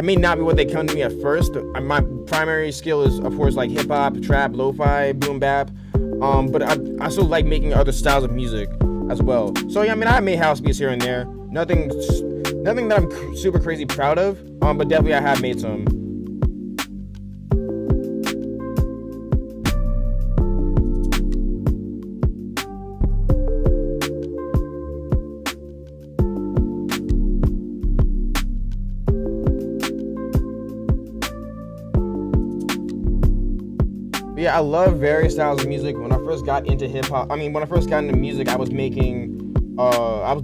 may not be what they come to me at first. My primary skill is, of course, like hip hop, trap, lo-fi, boom bap. But I also like making other styles of music as well. So yeah, I made house beats here and there. Nothing that I'm super crazy proud of. But definitely I have made some. Yeah, I love various styles of music. When I first got into music, I was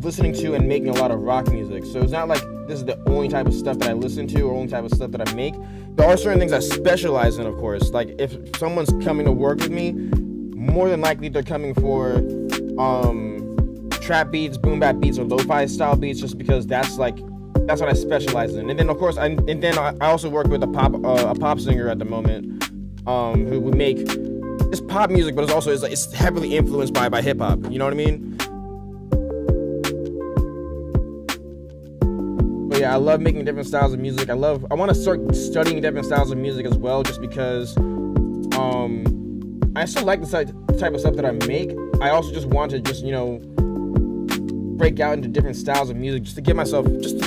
listening to and making a lot of rock music. So it's not like this is the only type of stuff that I listen to or only type of stuff that I make. There are certain things I specialize in, of course. Like if someone's coming to work with me, more than likely they're coming for trap beats, boom bap beats, or lo-fi style beats, just because that's what I specialize in. And then of course, I also work with a pop singer at the moment. Who would make it's pop music, but it's heavily influenced by hip hop. You know what I mean? But yeah, I love making different styles of music. I want to start studying different styles of music as well, just because I still like the type of stuff that I make. I also just want to break out into different styles of music, just to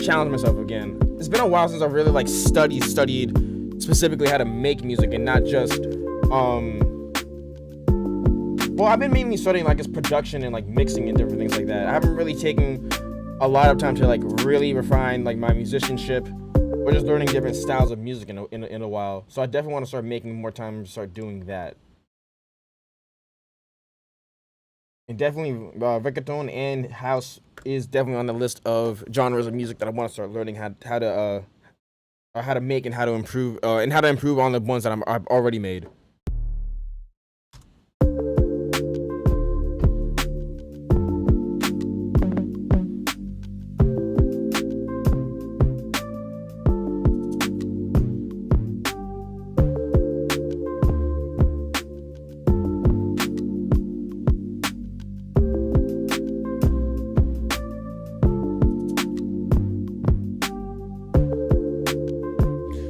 challenge myself again. It's been a while since I've really studied specifically how to make music, and not just I've been mainly studying its production and mixing and different things like that. I haven't really taken a lot of time to really refine my musicianship or just learning different styles of music in a while. So I definitely want to start making more time to start doing that. And definitely reggaeton and house is definitely on the list of genres of music that I want to start learning how to make and how to improve on the ones that I've already made.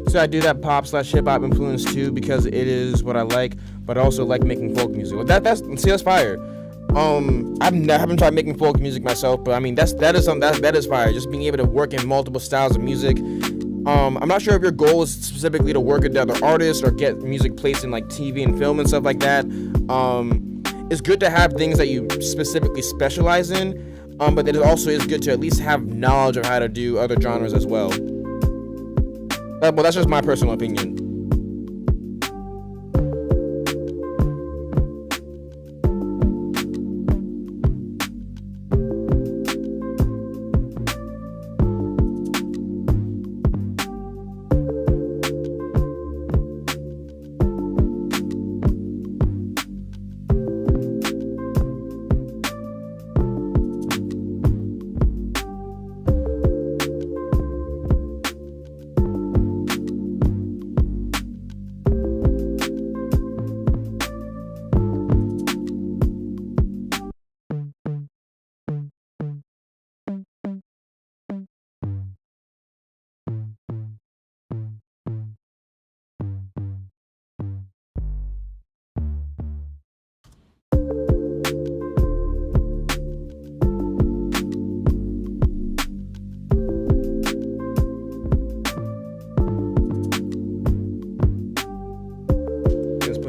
So I do that pop/hip hop influence too, because it is what I like, but I also like making folk music. Well, that's fire. I haven't tried making folk music myself, but that is fire. Just being able to work in multiple styles of music. I'm not sure if your goal is specifically to work with other artists or get music placed in TV and film and stuff like that. It's good to have things that you specifically specialize in, but it also is good to at least have knowledge of how to do other genres as well. Well, that's just my personal opinion.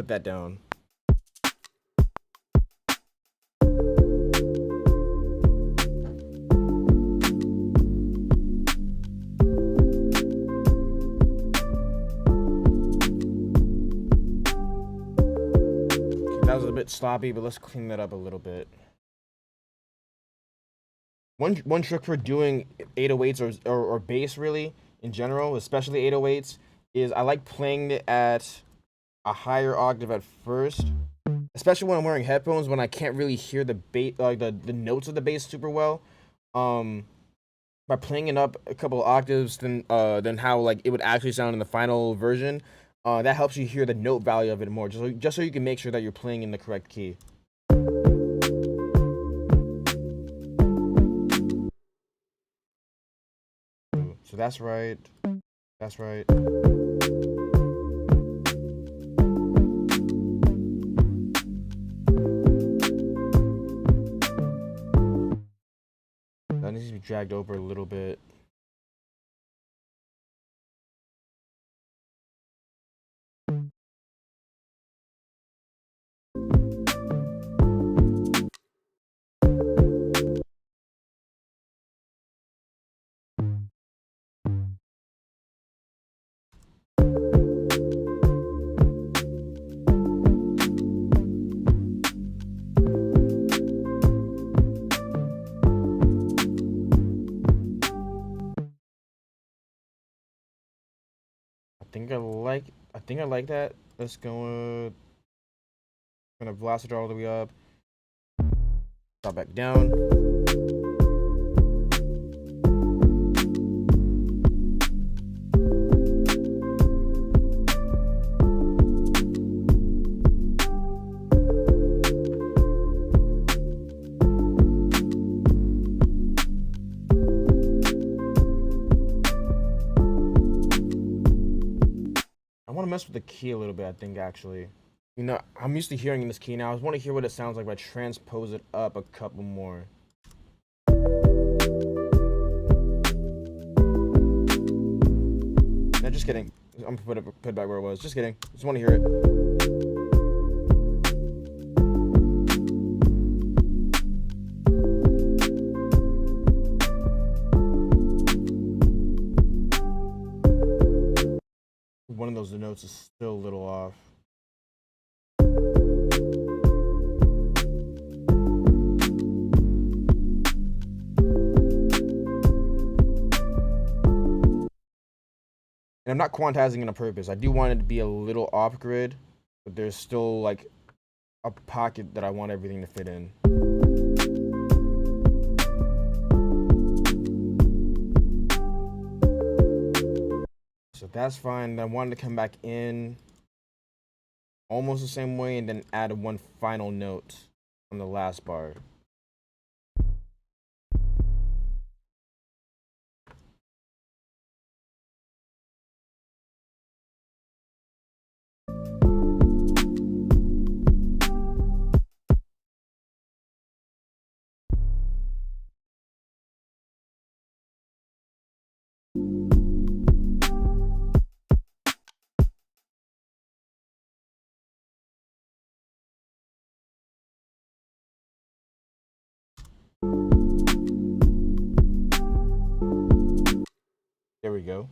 That down. That was a bit sloppy, but let's clean that up a little bit. One trick for doing 808s or bass really in general, especially 808s, is I like playing it at a higher octave at first, especially when I'm wearing headphones when I can't really hear the bass, like the notes of the bass super well. By playing it up a couple of octaves than how like it would actually sound in the final version, that helps you hear the note value of it more, just so you can make sure that you're playing in the correct key. So that's right. That's right. That needs to be dragged over a little bit. I think I like that. Let's go. Gonna blast it all the way up. Drop back down. I want to mess with the key a little bit, I think, actually. You know, I'm used to hearing this key now. I want to hear what it sounds like if I transpose it up a couple more. No, just kidding. I'm gonna put it back where it was. Just kidding. Just want to hear it. One of those notes is still a little off. And I'm not quantizing it on purpose. I do want it to be a little off grid, but there's still like a pocket that I want everything to fit in. So that's fine. I wanted to come back in almost the same way and then add one final note on the last bar. There we go.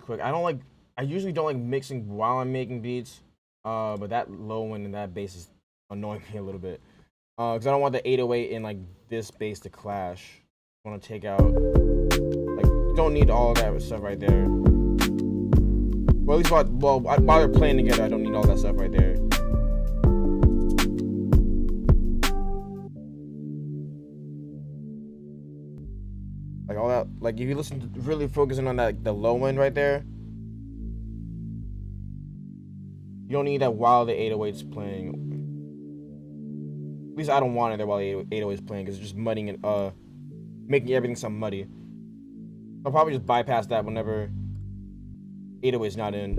Quick. I usually don't like mixing while I'm making beats. But that low one and that bass is annoying me a little bit. Cause I don't want the 808 and like this bass to clash. I want to take out, like, don't need all that stuff right there. Well, at least while they're playing together, I don't need all that stuff right there. Like all that, like if you listen to really focusing on that, the low end right there. You don't need that while the 808's playing. At least I don't want it there while the 808's playing, because it's just muddying it, making everything sound muddy. I'll probably just bypass that whenever 808's not in.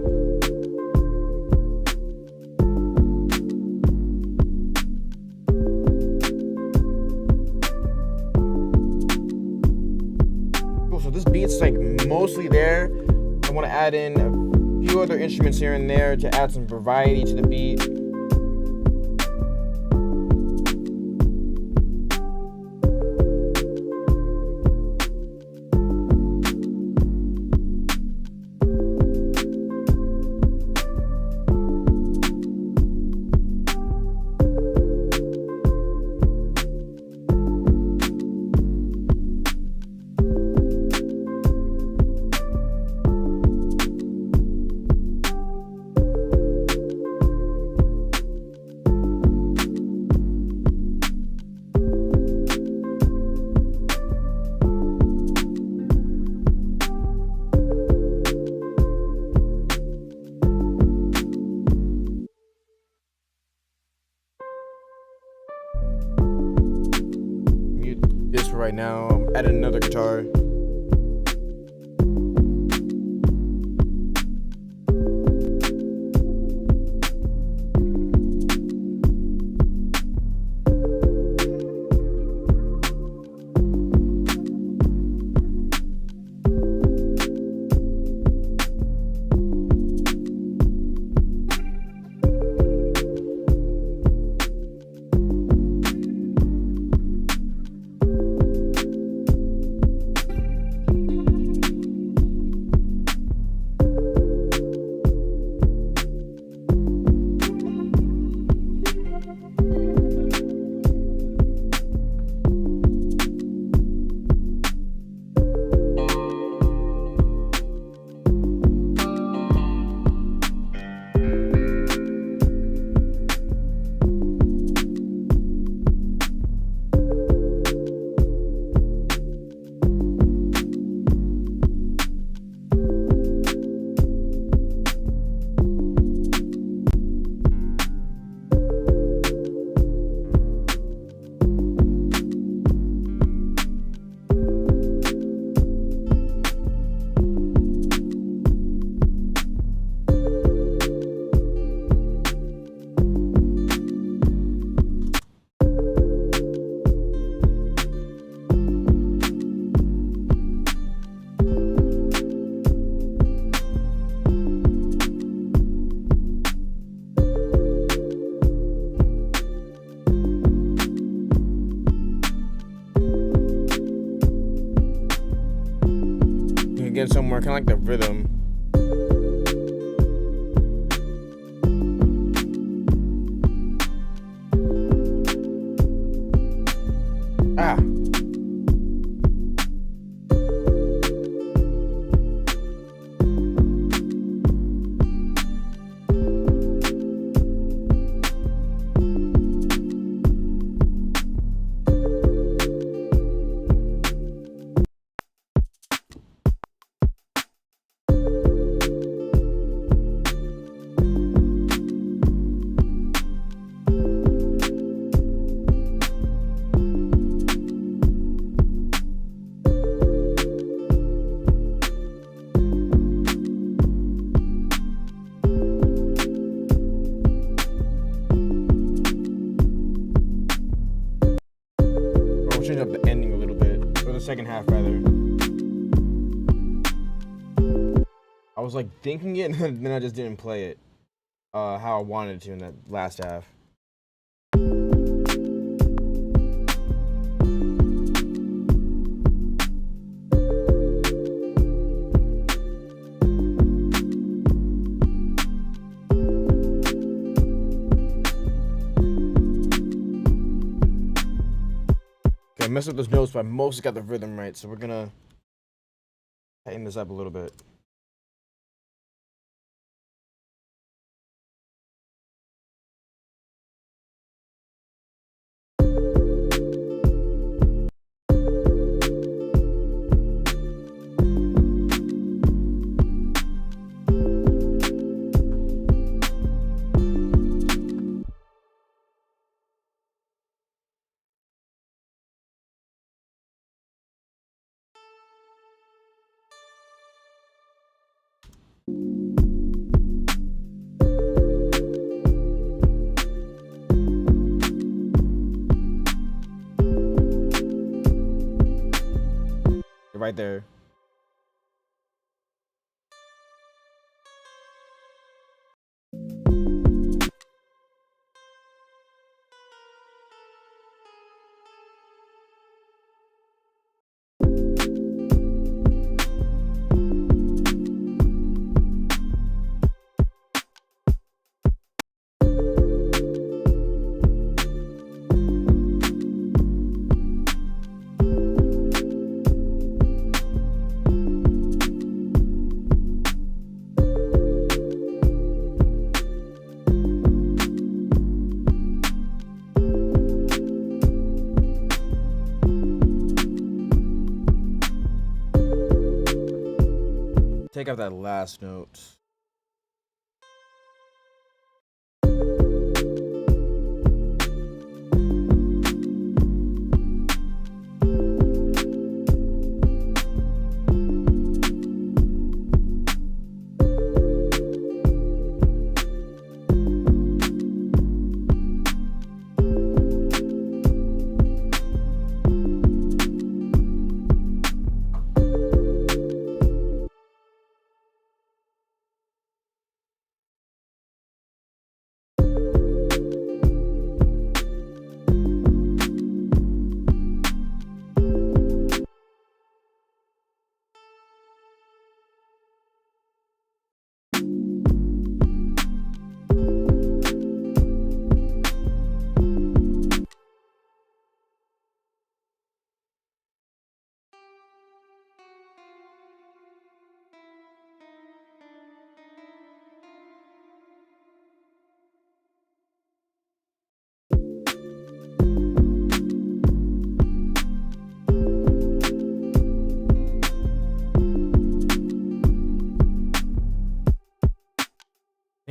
Cool, so this beat's like mostly there. I want to add in a few other instruments here and there to add some variety to the beat. Right now, I'm adding another guitar. Get somewhere, kind of like the rhythm. Ah. Change up the ending a little bit, or the second half rather. I was like thinking it, and then I just didn't play it how I wanted to in that last half. I messed up those notes, but I mostly got the rhythm right, so we're gonna tighten this up a little bit. right there. Take out that last note.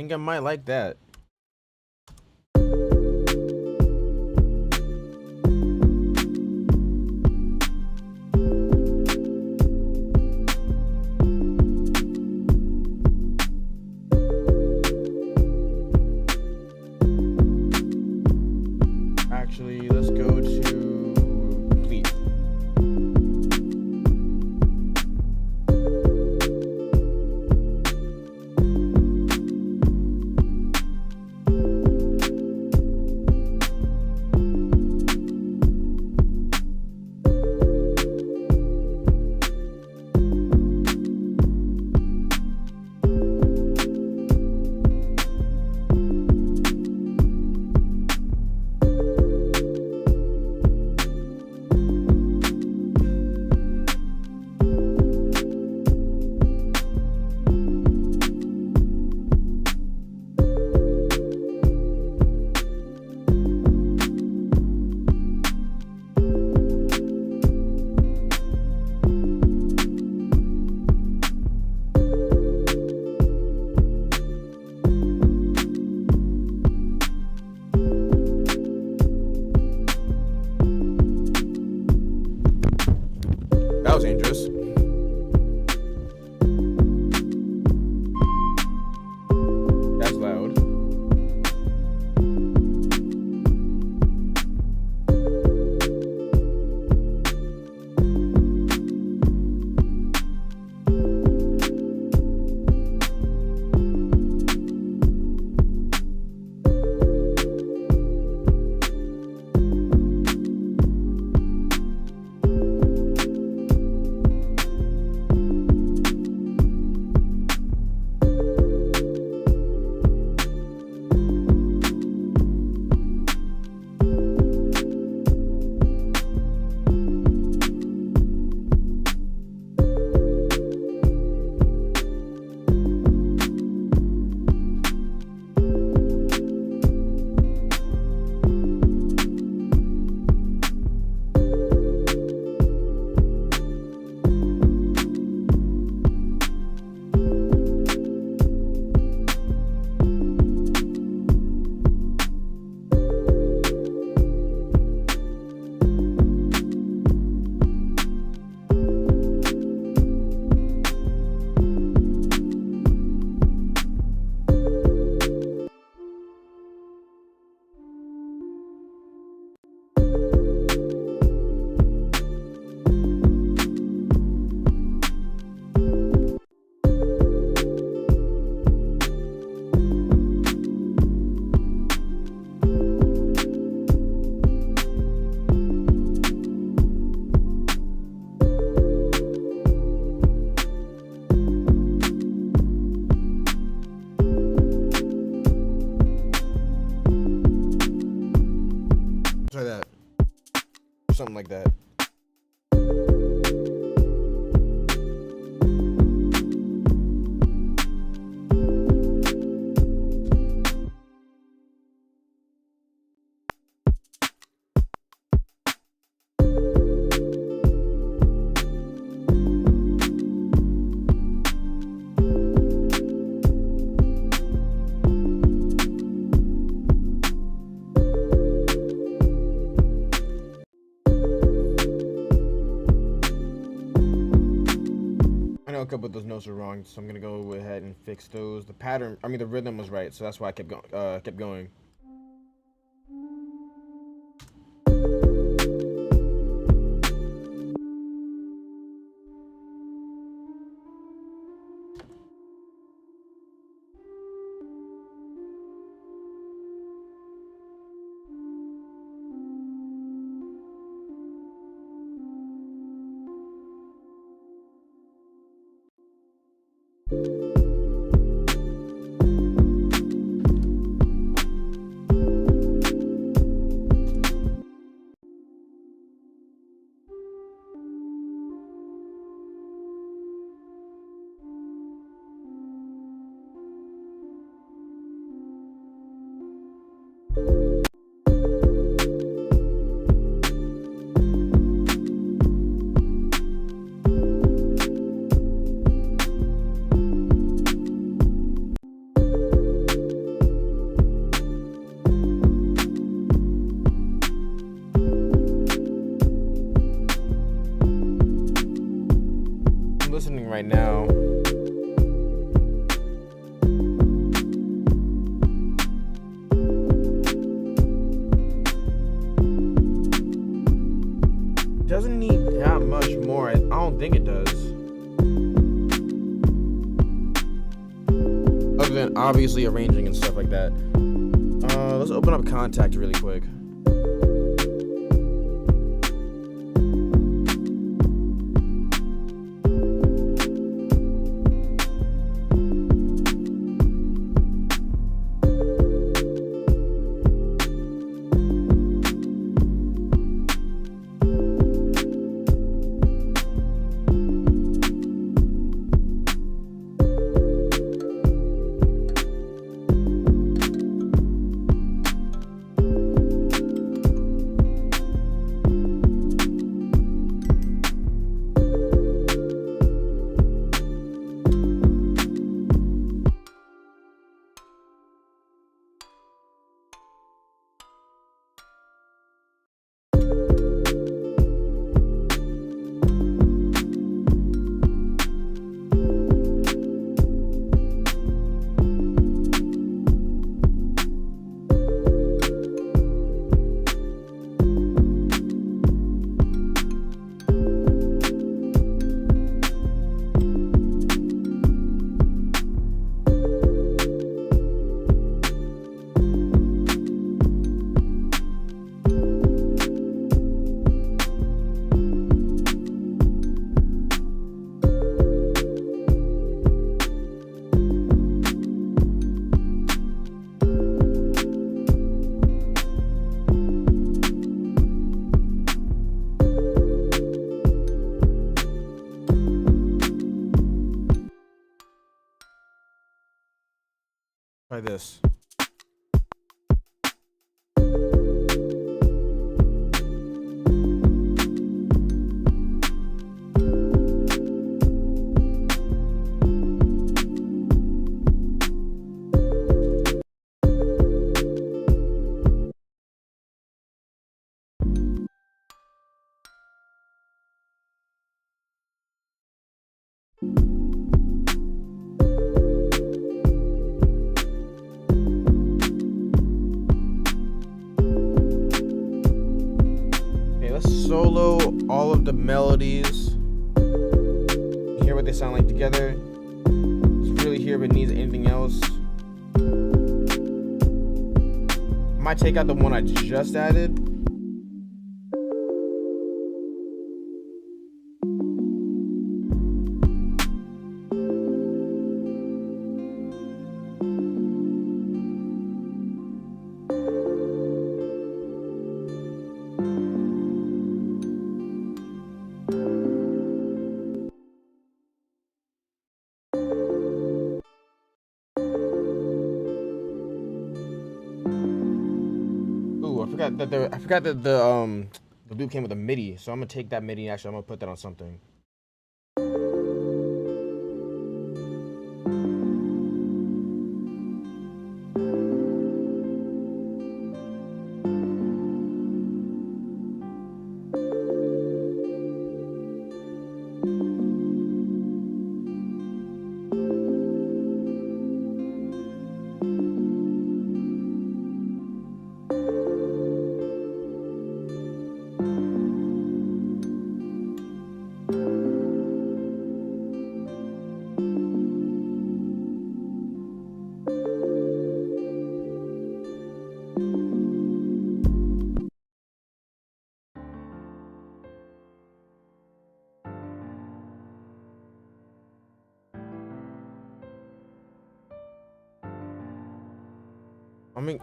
I think I might like that. Actually, let's go to complete. something like that. I know a couple of those notes are wrong, so I'm gonna go ahead and fix those. The pattern, I mean, the rhythm was right, so that's why I kept going. Kept going. I'm listening right now. Doesn't need that much more. I don't think it does. Other than obviously arranging and stuff like that. Let's open up Contact really quick. Try this. Solo all of the melodies, hear what they sound like together. Just really hear if it needs anything else. Might take out the one I just added. I forgot that the loop came with a MIDI, so I'm gonna take that MIDI. Actually, I'm gonna put that on something.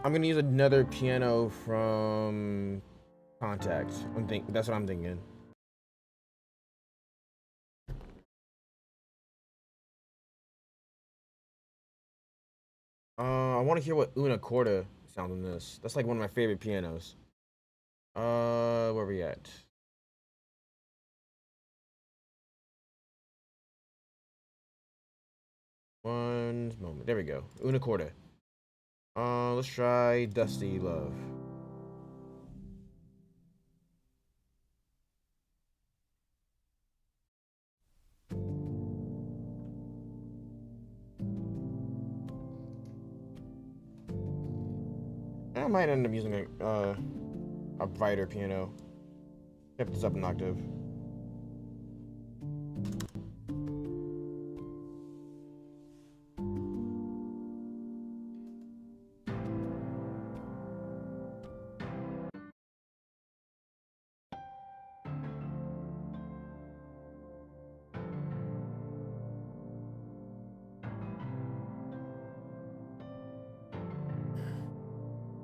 I'm gonna use another piano from Contact. That's what I'm thinking. I want to hear what Una Corda sounds in this. That's like one of my favorite pianos. Where we at? One moment. There we go. Una Corda. Let's try Dusty Love. I might end up using a brighter piano. Step this up an octave.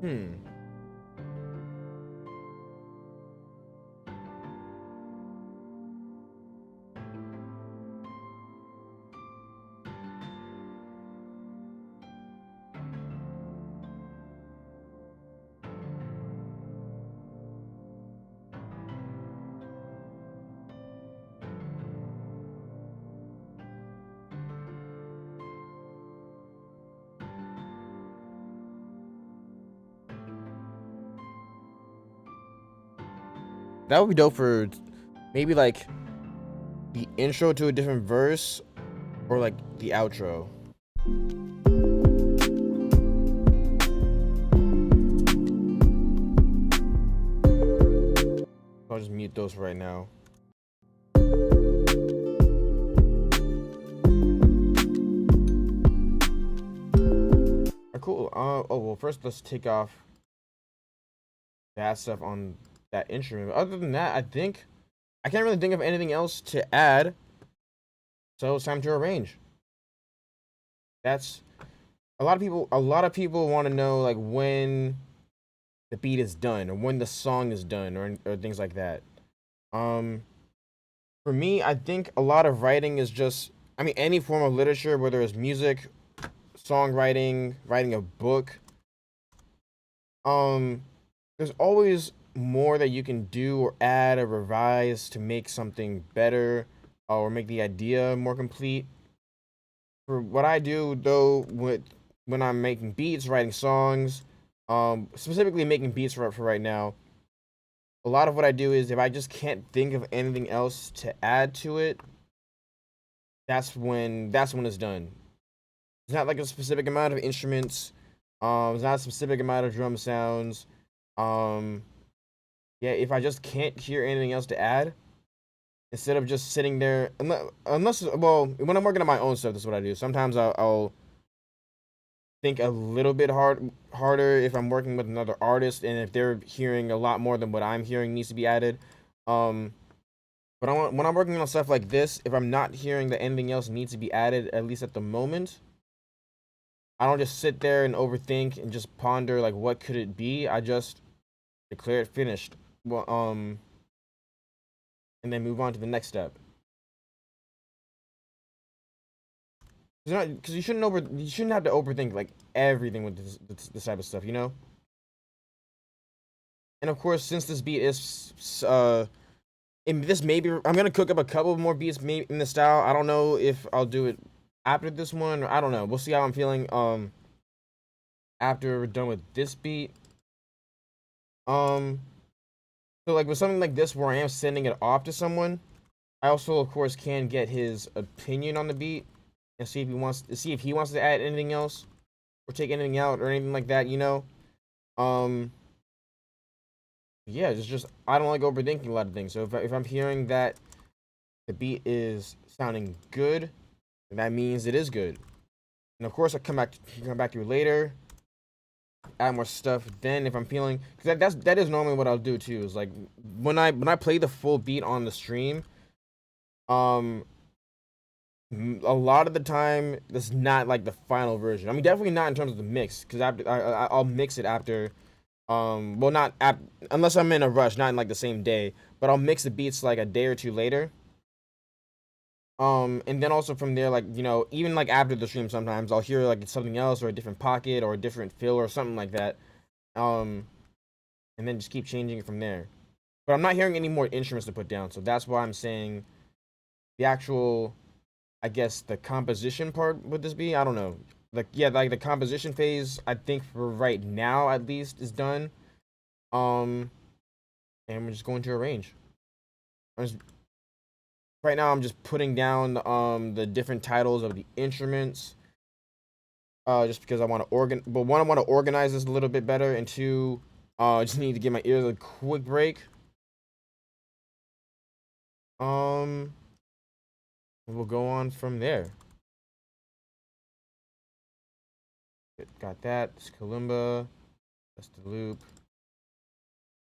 Hmm. That would be dope for maybe like the intro to a different verse or like the outro. I'll just mute those right now. Cool. Oh well, first let's take off that stuff on that instrument. Other than that, I think I can't really think of anything else to add. So it's time to arrange. That's a lot of people. A lot of people want to know like when the beat is done or when the song is done or things like that. Um, for me, I think a lot of writing is just. I mean, any form of literature, whether it's music, songwriting, writing a book. Um, there's always more that you can do or add or revise to make something better or make the idea more complete. For what I do though, with when I'm making beats, writing songs, specifically making beats for right now, a lot of what I do is if I just can't think of anything else to add to it, that's when it's done. It's not like a specific amount of instruments. It's not a specific amount of drum sounds. Um, yeah, if I just can't hear anything else to add, instead of just sitting there, well, when I'm working on my own stuff, that's what I do. Sometimes I'll think a little bit harder if I'm working with another artist, and if they're hearing a lot more than what I'm hearing needs to be added. Um, but when I'm working on stuff like this, if I'm not hearing that anything else needs to be added, at least at the moment, I don't just sit there and overthink and just ponder like what could it be. I just declare it finished. Well, and then move on to the next step. Because you shouldn't have to overthink like everything with this type of stuff, you know. And of course, since this beat is and this maybe I'm gonna cook up a couple more beats maybe in the style. I don't know if I'll do it after this one, or I don't know. We'll see how I'm feeling after we're done with this beat. So like with something like this where I am sending it off to someone, I also of course can get his opinion on the beat and see if he wants to add anything else or take anything out or anything like that, you know. Yeah, it's just I don't like overthinking a lot of things. So if I'm hearing that the beat is sounding good, that means it is good. And of course, I come back to you later, add more stuff. Then if I'm feeling, because that is normally what I'll do too. Is like when I play the full beat on the stream, a lot of the time that's not like the final version. I mean, definitely not in terms of the mix, because I'll mix it after. Well, not unless I'm in a rush, not in like the same day, but I'll mix the beats like a day or two later. And then also from there, like, you know, even like after the stream, sometimes I'll hear like something else or a different pocket or a different fill or something like that. And then just keep changing it from there. But I'm not hearing any more instruments to put down, so that's why I'm saying the actual, I guess, the composition part would this be? I don't know. Like, yeah, like the composition phase, I think for right now at least is done. And we're just going to arrange. Right now I'm just putting down the different titles of the instruments. Just because I want to but one, I want to organize this a little bit better, and two, I just need to give my ears a quick break. We'll go on from there. Got that. It's kalimba. That's the loop.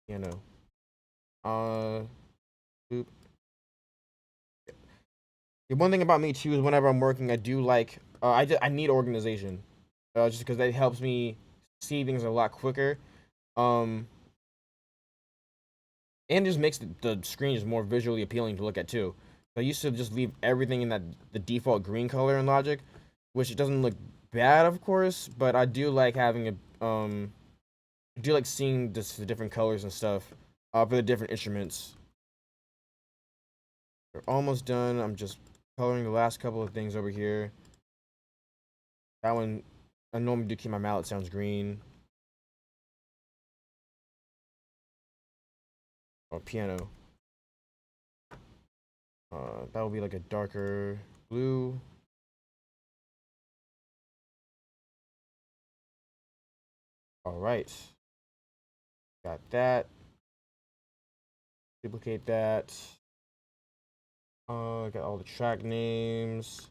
Piano. Loop. The one thing about me too is whenever I'm working, I do like I need organization, just because that helps me see things a lot quicker, and just makes the screen just more visually appealing to look at too. I used to just leave everything in the default green color in Logic, which it doesn't look bad, of course, but I do like having I do like seeing the different colors and stuff for the different instruments. We're almost done. I'm just coloring the last couple of things over here. That one, I normally do keep my mallet sounds green. Or piano. That will be like a darker blue. All right. Got that. Duplicate that. Got all the track names.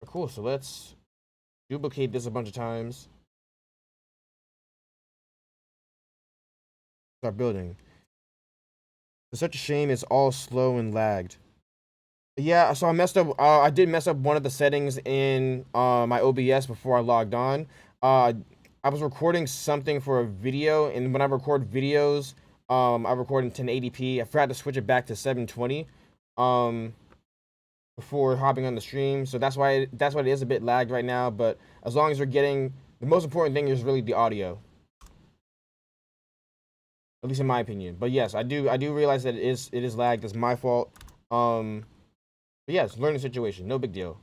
Cool, so let's duplicate this a bunch of times. Start building. It's such a shame it's all slow and lagged. Yeah, so I messed up. I did mess up one of the settings in my OBS before I logged on. I was recording something for a video, and when I record videos, I record in 1080p. I forgot to switch it back to 720 before hopping on the stream, so that's why it is a bit lagged right now. But as long as we're getting, the most important thing is really the audio, at least in my opinion. But yes, I do realize that it is lagged. It's my fault. But yes, learning situation, no big deal.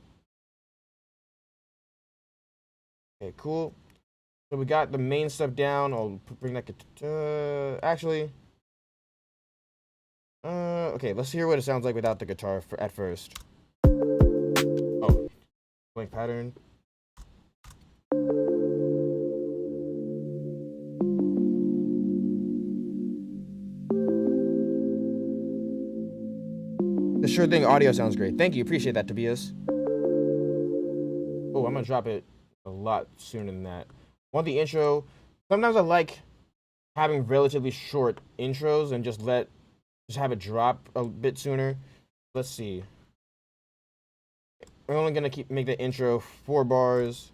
Okay, cool. So we got the main stuff down. I'll bring that actually. Okay, let's hear what it sounds like without the guitar at first. Oh, blank pattern. The sure thing audio sounds great. Thank you, appreciate that, Tobias. Oh, I'm gonna drop it a lot sooner than that. Want the intro. Sometimes I like having relatively short intros and just have it drop a bit sooner. Let's see. We're only gonna make the intro 4 bars,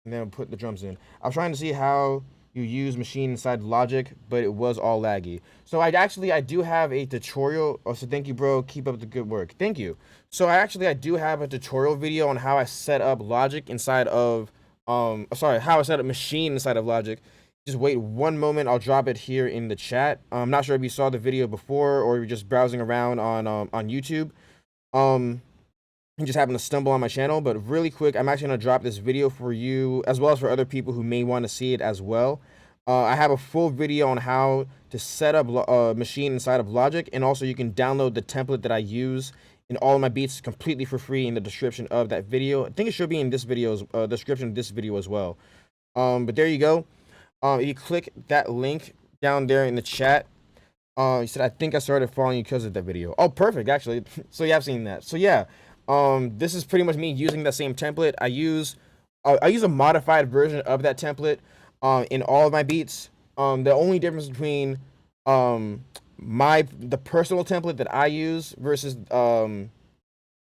and then we'll put the drums in. I was trying to see how you use Maschine inside Logic, but it was all laggy. So I do have a tutorial. Oh, so thank you, bro. Keep up the good work. Thank you. So I do have a tutorial video on how I set up Logic inside of sorry, how I set up Maschine inside of Logic. Just wait one moment. I'll drop it here in the chat. I'm not sure if you saw the video before or you're just browsing around on YouTube. You just happen to stumble on my channel, but really quick, I'm actually going to drop this video for you as well as for other people who may want to see it as well. I have a full video on how to set up Maschine inside of Logic, and also you can download the template that I use in all of my beats completely for free in the description of that video. I think it should be in this video's description of this video as well. But there you go. If you click that link down there in the chat, you said, I think I started following you because of that video. Oh, perfect, actually. So you have seen that. So yeah, this is pretty much me using that same template. I use a modified version of that template in all of my beats. The only difference between the personal template that I use versus the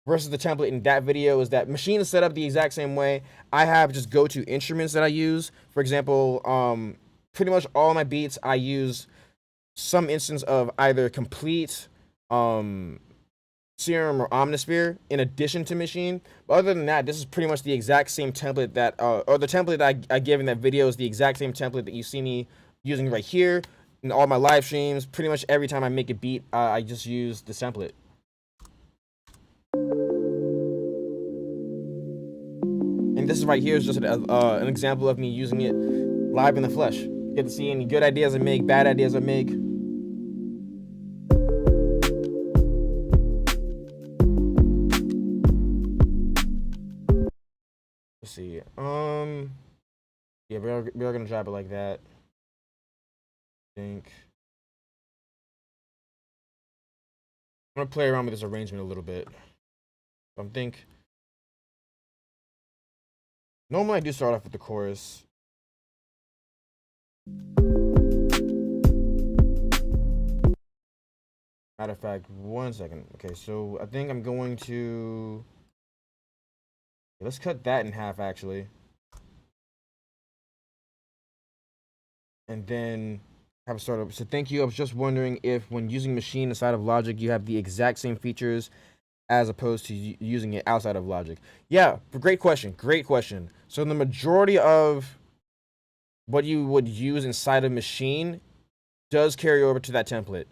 template in that video is that Maschine is set up the exact same way. I have just go-to instruments that I use. For example, pretty much all my beats I use some instance of either Complete, Serum, or Omnisphere in addition to Maschine. But other than that, this is pretty much the exact same template that or the template that I give in that video is the exact same template that you see me using right here in all my live streams. Pretty much every time I make a beat, I just use the template. And this is right here is just an example of me using it live in the flesh. You get to see any good ideas I make, bad ideas I make. Let's see. Yeah, we're gonna drop it like that. I think I'm gonna play around with this arrangement a little bit. I think normally I do start off with the chorus. Matter of fact, 1 second. Okay, so I think I'm going to let's cut that in half actually, and then have a start up. So thank you. I was just wondering if when using Maschine inside of Logic, you have the exact same features as opposed to using it outside of Logic. Yeah, great question. Great question. So the majority of what you would use inside of Maschine does carry over to that template,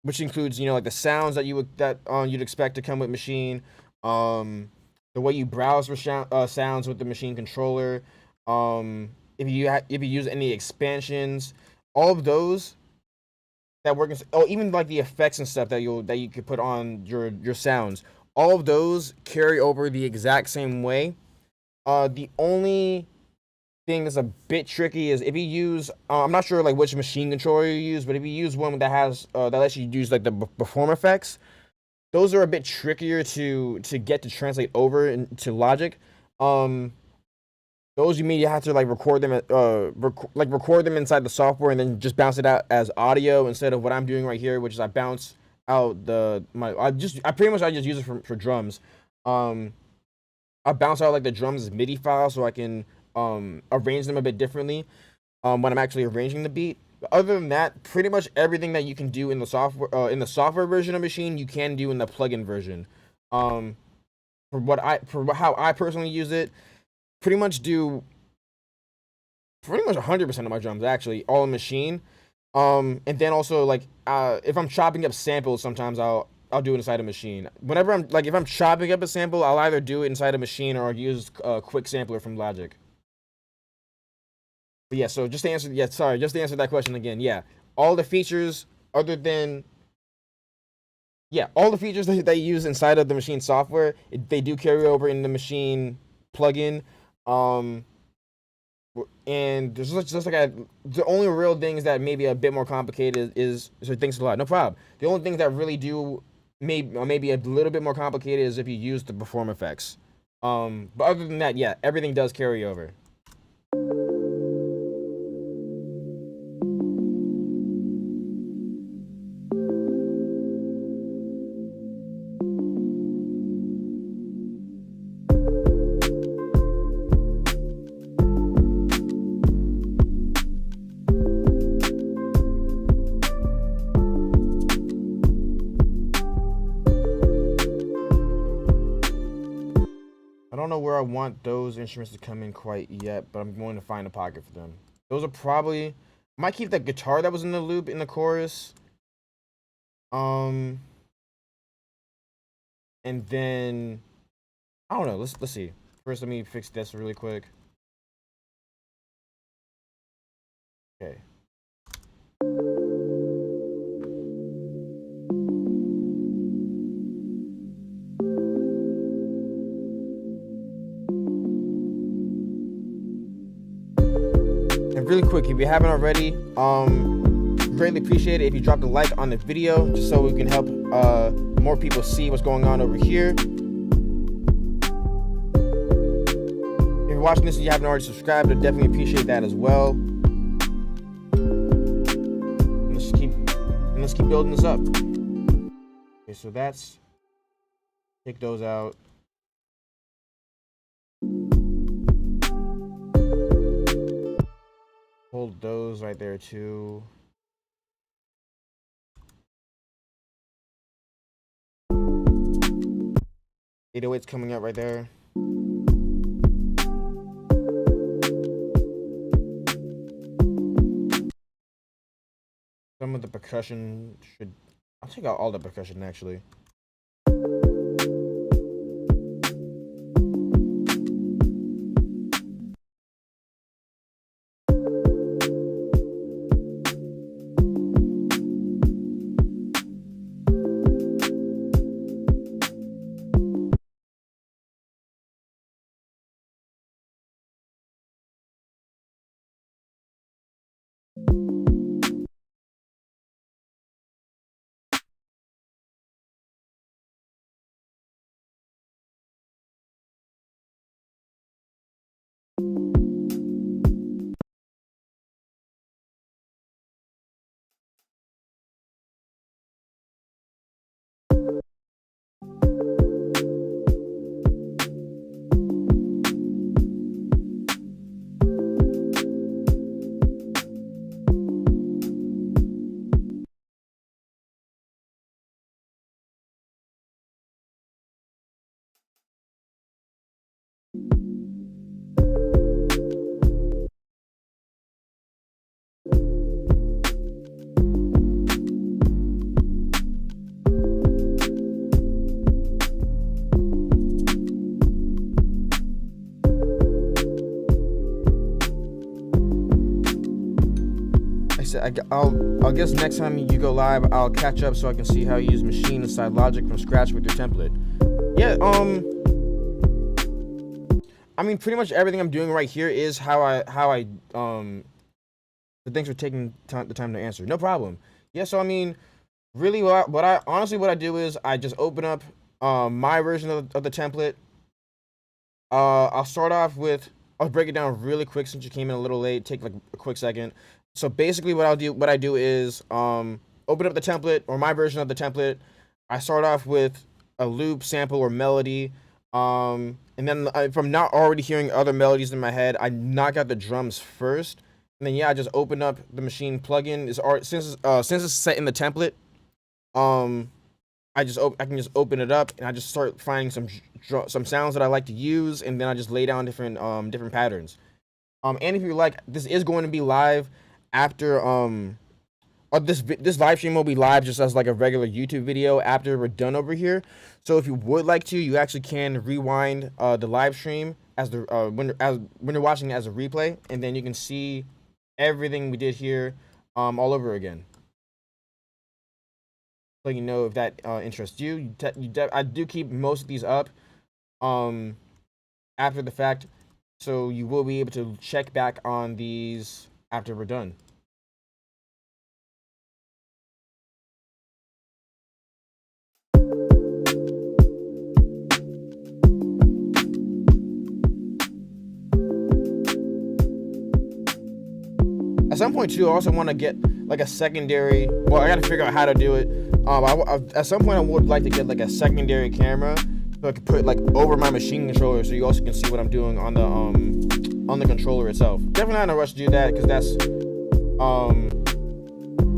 which includes, you know, like the sounds that you'd expect to come with Maschine, the way you browse for sounds with the Maschine controller, if you use any expansions, all of those that work. Even like the effects and stuff that you could put on your sounds. All of those carry over the exact same way. The only thing that's a bit tricky is if you use I'm not sure like which Maschine controller you use, but if you use one that has that lets you use like the perform effects, those are a bit trickier to get to translate over into Logic. Those you may have to like record them record them inside the software and then just bounce it out as audio instead of what I'm doing right here, which is I bounce out I just use it for drums. I bounce out like the drums as MIDI files so I can arrange them a bit differently when I'm actually arranging the beat. But other than that, pretty much everything that you can do in the software version of Maschine, you can do in the plugin version. For how I personally use it, pretty much 100% of my drums actually all in Maschine. And then also like if I'm chopping up samples, sometimes I'll do it inside a Maschine. Whenever if I'm chopping up a sample, I'll either do it inside a Maschine or I'll use a quick sampler from Logic. But yeah, so just to answer that question again, yeah, all the features other than all the features that they use inside of the Maschine software, they do carry over in the Maschine plugin. And there's just like the only real things that may be a bit more complicated is so thanks a lot, no problem. The only things that really do maybe a little bit more complicated is if you use the perform effects. But other than that, yeah, everything does carry over. I don't know where I want those instruments to come in quite yet, but I'm going to find a pocket for them. Those are probably, might keep that guitar that was in the loop in the chorus. And then I don't know. Let's see. First, let me fix this really quick. Okay. And really quick, if you haven't already, greatly appreciate it if you drop a like on the video, just so we can help more people see what's going on over here. If you're watching this and you haven't already subscribed, I definitely appreciate that as well. And let's keep building this up. Okay, so that's, take those out. Hold those right there too. 808's coming up right there. Some of the percussion should, I'll take out all the percussion actually. I guess next time you go live, I'll catch up so I can see how you use Maschine inside Logic from scratch with your template. Yeah, I mean, pretty much everything I'm doing right here is how I thanks for taking the time to answer. No problem. Yeah, so I mean, really, what I do is I just open up my version of the template. I'll start off with, I'll break it down really quick since you came in a little late. Take like a quick second. So basically what I do is open up the template, or my version of the template. I start off with a loop, sample, or melody. And then if I'm not already hearing other melodies in my head, I knock out the drums first. And then yeah, I just open up the Maschine plugin. Since it's set in the template, I can just open it up and I just start finding some sounds that I like to use, and then I just lay down different patterns. And if you like, this is going to be live after this live stream will be live just as like a regular YouTube video after we're done over here. So if you would like to, you actually can rewind the live stream as when you're watching it as a replay, and then you can see everything we did here all over again. So you know if that interests you. I do keep most of these up after the fact, so you will be able to check back on these after we're done. At some point too, I also want to get like a secondary, well, I got to figure out how to do it. At some point I would like to get like a secondary camera so I could put like over my Maschine controller, so you also can see what I'm doing on the controller itself. Definitely not in a rush to do that, because that's I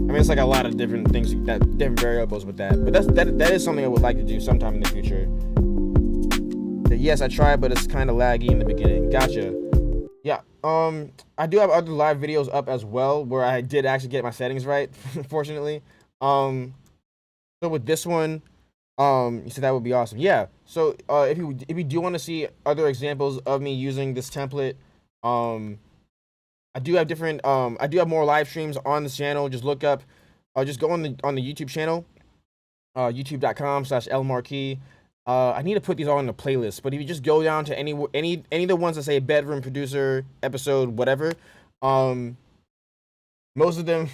mean, it's like a lot of different things, different variables with that. But that is something I would like to do sometime in the future. But Yes, I tried, but it's kind of laggy in the beginning. Gotcha. Yeah. I do have other live videos up as well where I did actually get my settings right, fortunately. So with this one, you said that would be awesome. Yeah. So if you do want to see other examples of me using this template, I do have different I do have more live streams on this channel. Just look up, just go on the YouTube channel, youtube.com/lmarquis. I need to put these all in the playlist, but if you just go down to any of the ones that say bedroom producer episode whatever, most of them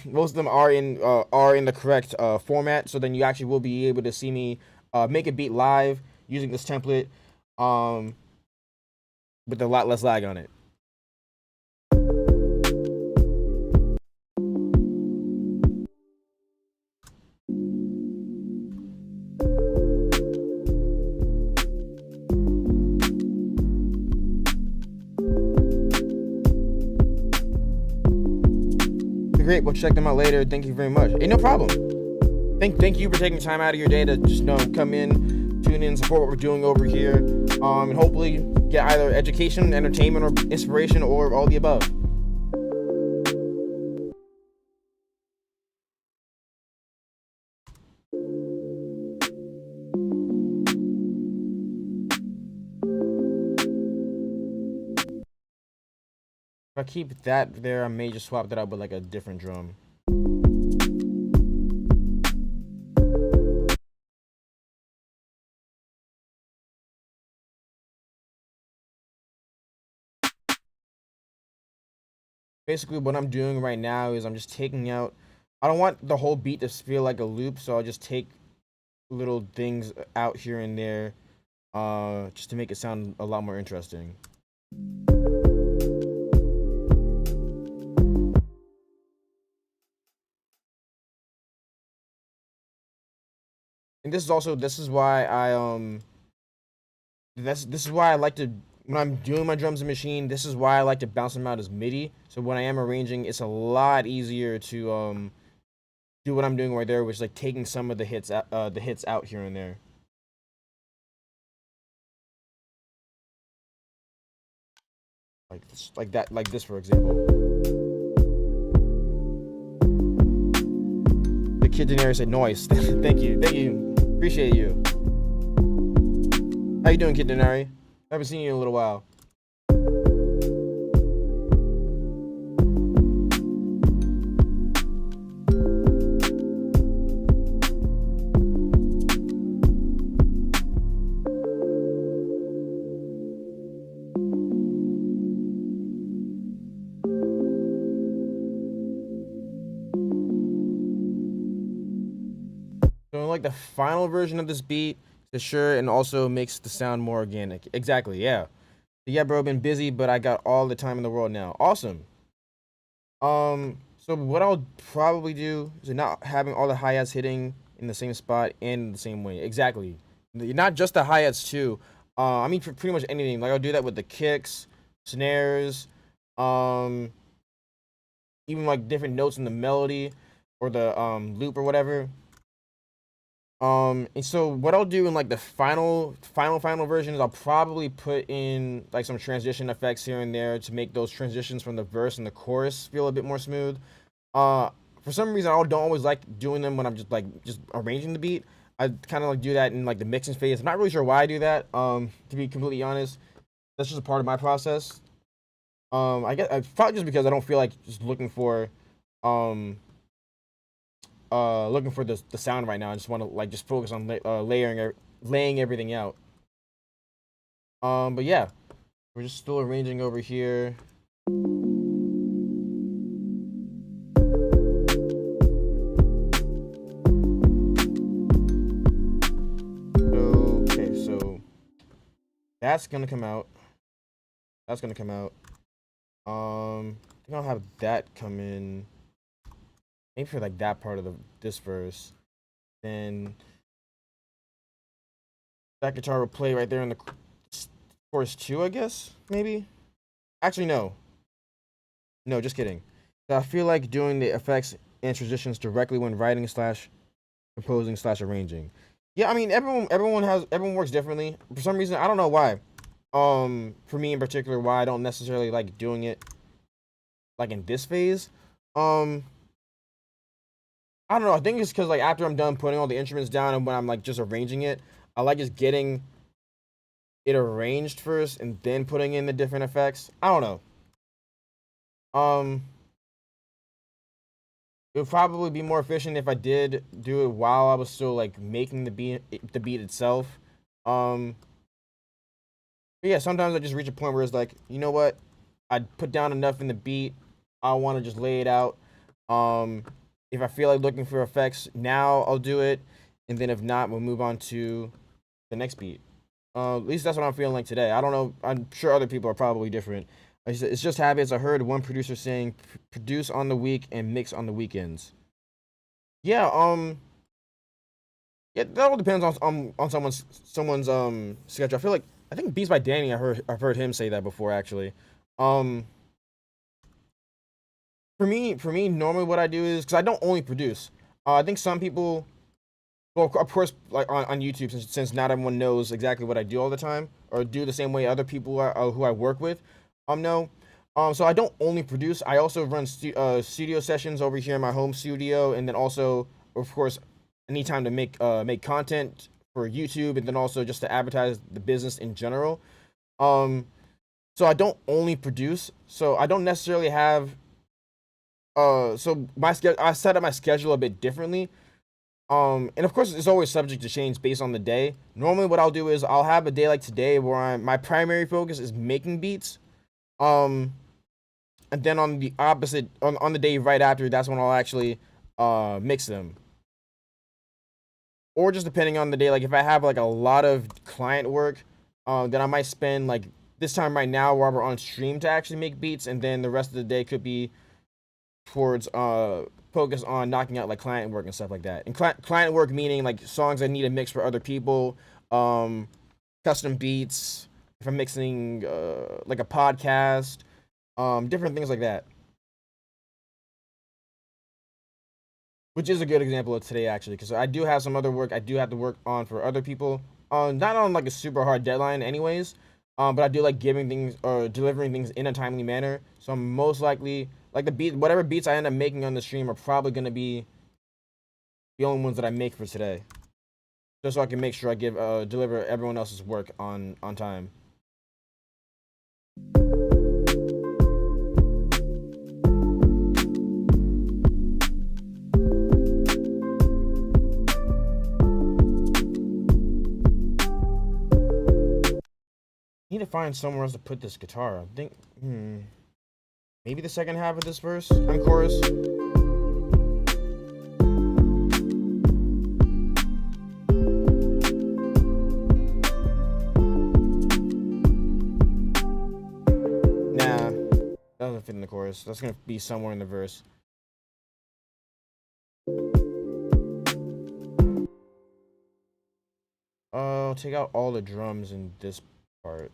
are in the correct format. So then you actually will be able to see me make a beat live using this template, with a lot less lag on it. Great, we'll check them out later. Thank you very much. Hey, no problem. Thank you for taking time out of your day to just come in, tune in, support what we're doing over here, and hopefully get either education, entertainment, or inspiration, or all the above. If I keep that there, I may just swap that out with like a different drum. Basically, what I'm doing right now is I'm just taking out, I don't want the whole beat to feel like a loop, so I'll just take little things out here and there, just to make it sound a lot more interesting. And this is why this is why I like to, when I'm doing my drums and machine, this is why I like to bounce them out as MIDI. So when I am arranging, it's a lot easier to do what I'm doing right there, which is like taking some of the hits out here and there. Like this for example. The Kid Daenerys said noise. Thank you. Appreciate you. How you doing, Kid Daenerys? Haven't seen you in a little while. So like the final version of this beat, to sure, and also makes the sound more organic. Exactly, yeah. Yeah, bro, been busy, but I got all the time in the world now. Awesome. So what I'll probably do is not having all the hi-hats hitting in the same spot and in the same way. Exactly. Not just the hi-hats too. I mean for pretty much anything. Like I'll do that with the kicks, snares, even like different notes in the melody or the loop or whatever. And so what I'll do in like the final version is I'll probably put in like some transition effects here and there to make those transitions from the verse and the chorus feel a bit more smooth. For some reason I don't always like doing them when I'm just arranging the beat. I kind of like do that in like the mixing phase. I'm not really sure why I do that. To be completely honest, that's just a part of my process. I guess probably just because I don't feel like just looking for the sound right now. I just want to like just focus on laying everything out. But yeah, we're just still arranging over here. Okay, so that's gonna come out. I think I'll have that come in. Maybe for like that part of this verse, then that guitar will play right there in the chorus 2, I guess. Maybe. Actually, no. No, just kidding. So I feel like doing the effects and transitions directly when writing / composing / arranging. Yeah, I mean everyone works differently. For some reason, I don't know why. For me in particular, why I don't necessarily like doing it like in this phase. Um, I don't know. I think it's because like after I'm done putting all the instruments down and when I'm like just arranging it, I like just getting it arranged first and then putting in the different effects. I don't know. Um, it would probably be more efficient if I did do it while I was still like making the beat itself. Um, but yeah, sometimes I just reach a point where it's like, you know what? I put down enough in the beat. I want to just lay it out. Um, if I feel like looking for effects now, I'll do it, and then if not, we'll move on to the next beat. At least that's what I'm feeling like today. I don't know. I'm sure other people are probably different. It's just habits. I heard one producer saying, "Produce on the week and mix on the weekends." Yeah. Yeah. That all depends on someone's schedule. I think Beats by Danny. I've heard him say that before actually. Um, for me, normally what I do is because I don't only produce. I think some people, well, of course, like on YouTube, since not everyone knows exactly what I do all the time or do the same way other people are, who I work with, know. So I don't only produce. I also run studio sessions over here in my home studio, and then also, of course, anytime to make content for YouTube, and then also just to advertise the business in general. Um, so I don't only produce. So I don't necessarily have so my schedule, I set up my schedule a bit differently. And of course, it's always subject to change based on the day. Normally, what I'll do is I'll have a day like today where my primary focus is making beats. Um, and then on the opposite, on the day right after, that's when I'll actually mix them. Or just depending on the day, like if I have like a lot of client work, then I might spend like this time right now while we're on stream to actually make beats, and then the rest of the day could be towards focus on knocking out like client work and stuff like that. And client work meaning like songs I need to mix for other people, um, custom beats. If I'm mixing like a podcast, different things like that. Which is a good example of today actually, because I do have some other work I do have to work on for other people. Not on like a super hard deadline, anyways. But I do like giving things or delivering things in a timely manner. So I'm most likely like whatever beats I end up making on the stream are probably gonna be the only ones that I make for today, just so I can make sure I deliver everyone else's work on time. Need to find somewhere else to put this guitar. I think maybe the second half of this verse and chorus. Nah, that doesn't fit in the chorus. That's gonna be somewhere in the verse. I'll take out all the drums in this part.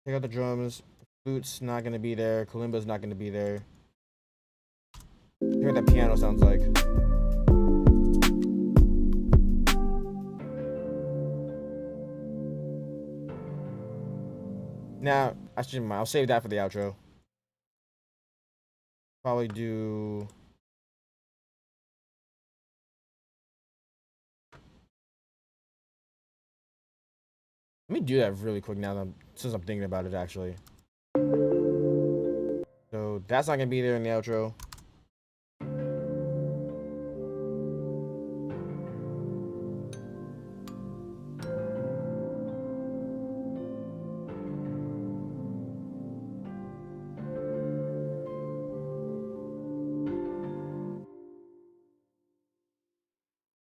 Take out the drums. Flute's not gonna be there. Kalimba's not gonna be there. Hear what that piano sounds like. Now, I'll save that for the outro. Probably do. Let me do that really quick now since I'm thinking about it actually. So that's not gonna be there in the outro.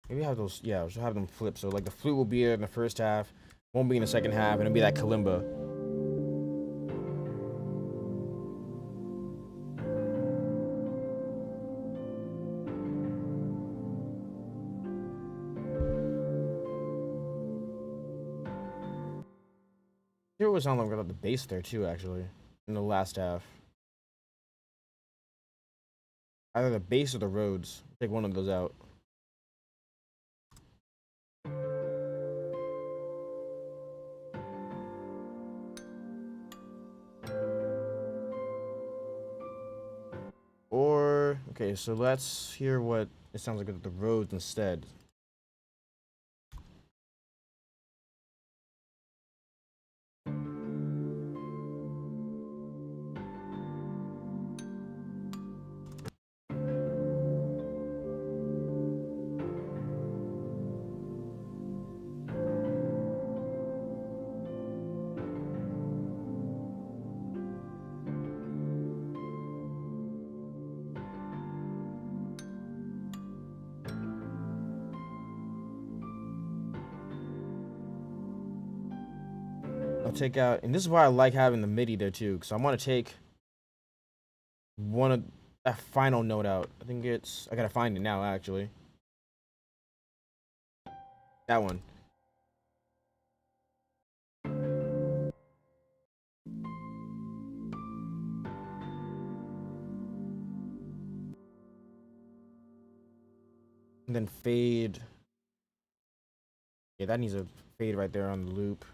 Maybe have those. Yeah, I'll just have them flip. So like the flute will be in the first half, won't be in the second half, and it'll be that kalimba. It would sound like without the bass there too, actually, in the last half. Either the bass or the Rhodes. Take one of those out. Or, okay, so let's hear what it sounds like with the Rhodes instead. I'll take out, and this is why I like having the MIDI there too, because I want to take one of that final note out. I think it's, I gotta find it now actually. That one. And then fade. Yeah, that needs a fade right there on the loop.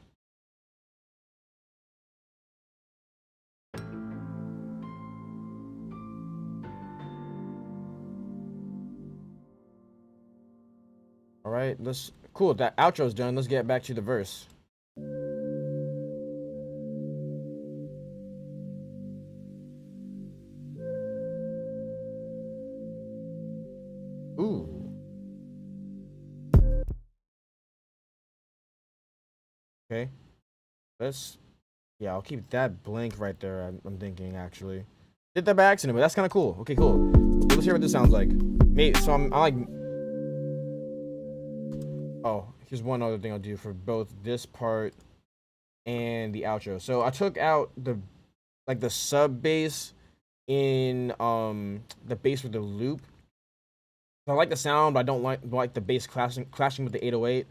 All right, let's, cool, that outro's done. Let's get back to the verse. Ooh. Okay. Let's, yeah, I'll keep that blank right there. I'm thinking actually. Did that by accident, but that's kind of cool. Okay, cool. Let's hear what this sounds like. Maybe, so I like, oh, here's one other thing I'll do for both this part and the outro. So I took out the, like the sub bass in the bass with the loop. I like the sound, but I don't like the bass clashing with the 808.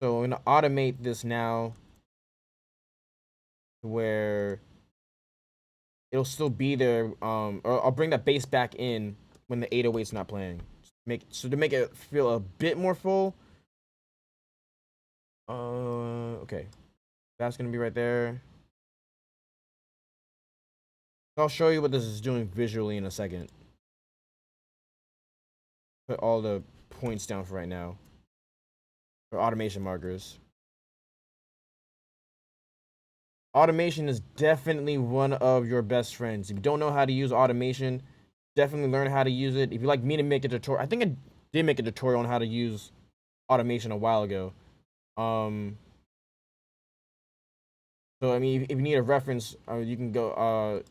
So I'm gonna automate this now where it'll still be there. Or I'll bring that bass back in when the 808's not playing. So to make it feel a bit more full. Okay, that's gonna be right there. I'll show you what this is doing visually in a second. Put all the points down for right now. For automation markers. Automation is definitely one of your best friends. If you don't know how to use automation, definitely learn how to use it. If you'd like me to make a tutorial, I think I did make a tutorial on how to use automation a while ago. So I mean, if you need a reference, you can go.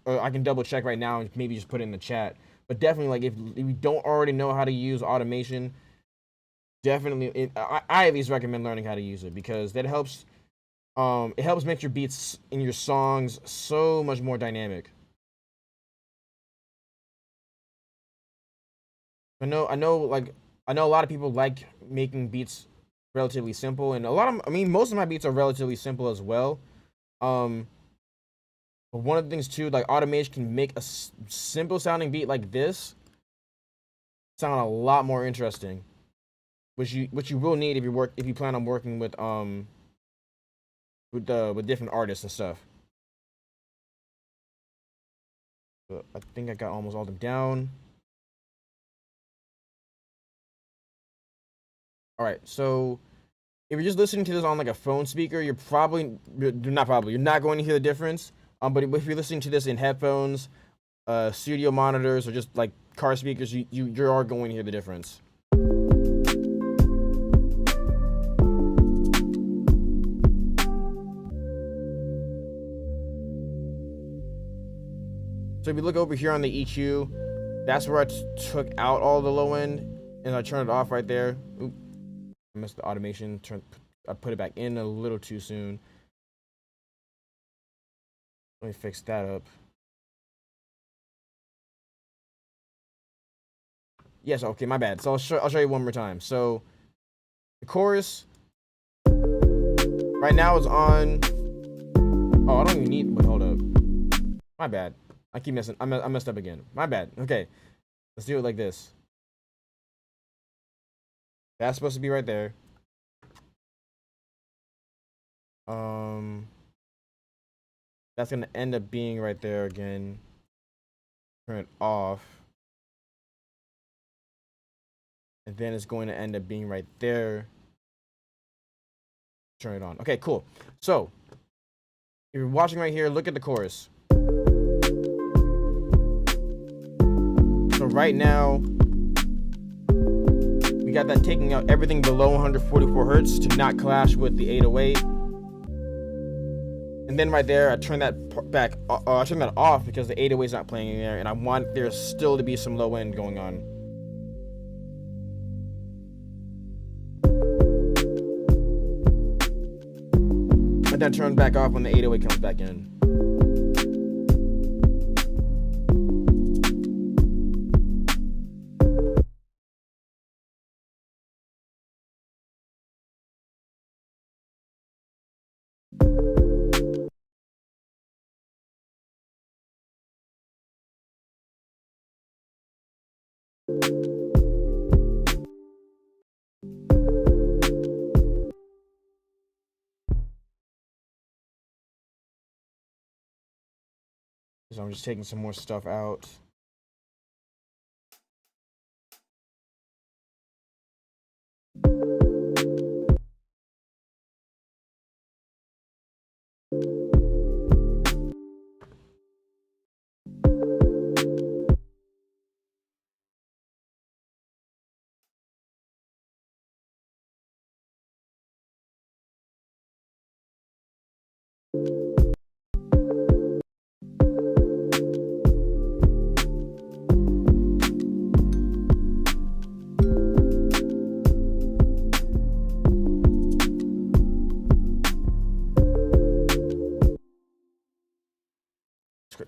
I can double check right now and maybe just put it in the chat. But definitely, like if you don't already know how to use automation, definitely, I at least recommend learning how to use it because that helps. It helps make your beats in your songs so much more dynamic. I know a lot of people like making beats relatively simple, and I mean, most of my beats are relatively simple as well. But one of the things too, like automation can make a simple sounding beat like this sound a lot more interesting, which you will need if you plan on working with different artists and stuff. But I think I got almost all of them down. All right, so if you're just listening to this on like a phone speaker, you're not going to hear the difference. But if you're listening to this in headphones, studio monitors, or just like car speakers, you are going to hear the difference. So if you look over here on the EQ, that's where I took out all the low end, and I turned it off right there. Oop, I missed the automation. I put it back in a little too soon. Let me fix that up. Yes, okay, my bad. So I'll show you one more time. So the chorus right now is on. Oh, I don't even need. Wait, hold up. My bad. I keep messing. I messed up again. My bad. Okay, let's do it like this. That's supposed to be right there. That's gonna end up being right there again. Turn it off. And then it's going to end up being right there. Turn it on. Okay, cool. So, if you're watching right here, look at the chorus. So right now, we got that taking out everything below 144 hertz to not clash with the 808. And then right there, I turn that back. I turn that off because the 808 is not playing in there, and I want there still to be some low end going on. And then turn back off when the 808 comes back in. So I'm just taking some more stuff out.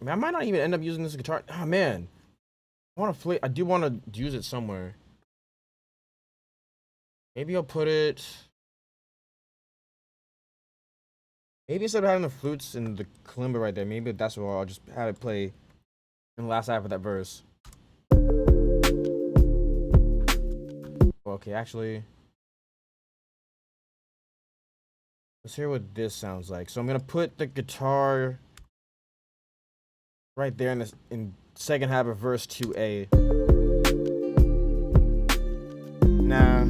I might not even end up using this guitar. Oh man, I want to play. I do want to use it somewhere. Maybe I'll put it. Maybe instead of having the flutes and the kalimba right there, maybe that's where I'll just have it play in the last half of that verse. Okay, actually, let's hear what this sounds like. So I'm gonna put the guitar right there in the second half of verse 2A. Nah.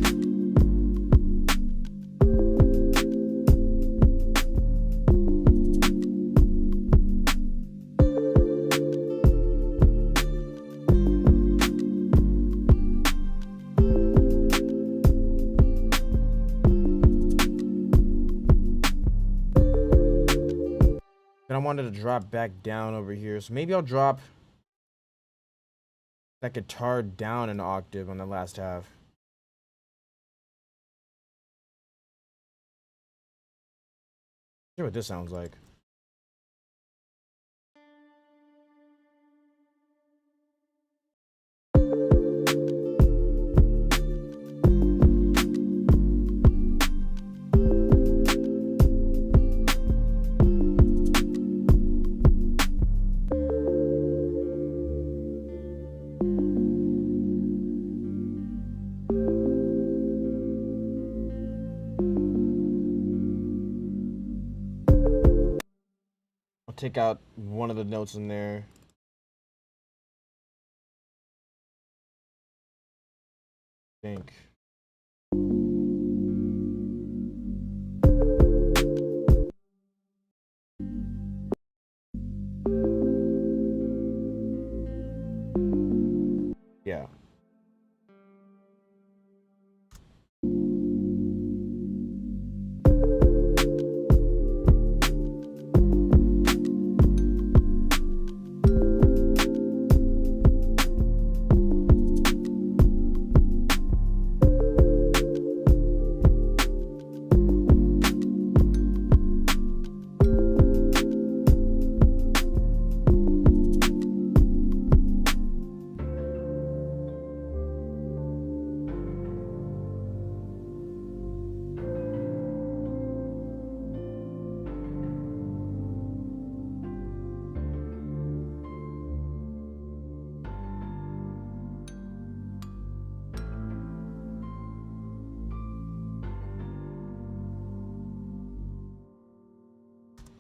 I wanted to drop back down over here, so maybe I'll drop that guitar down an octave on the last half. See what this sounds like. Take out one of the notes in there. I think. Yeah.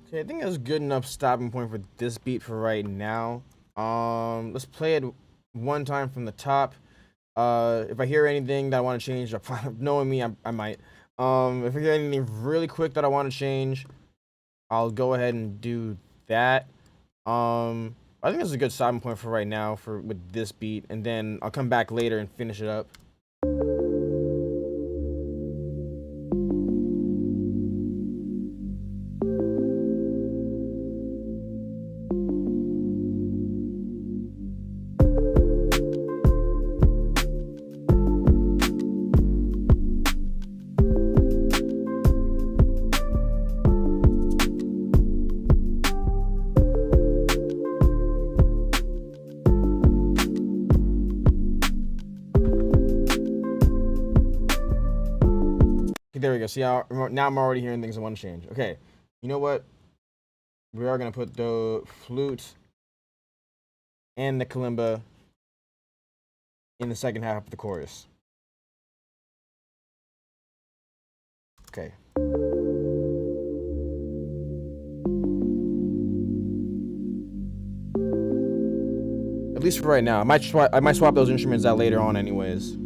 Okay, I think that's a good enough stopping point for this beat for right now. Let's play it one time from the top. If I hear anything that I want to change, knowing me, I might. If I hear anything really quick that I want to change, I'll go ahead and do that. I think this is a good stopping point for right now for with this beat, and then I'll come back later and finish it up. Okay, there we go. See how now I'm already hearing things I want to change. Okay, you know what? We are gonna put the flute and the kalimba in the second half of the chorus. Okay. At least for right now. I might swap those instruments out later on anyways.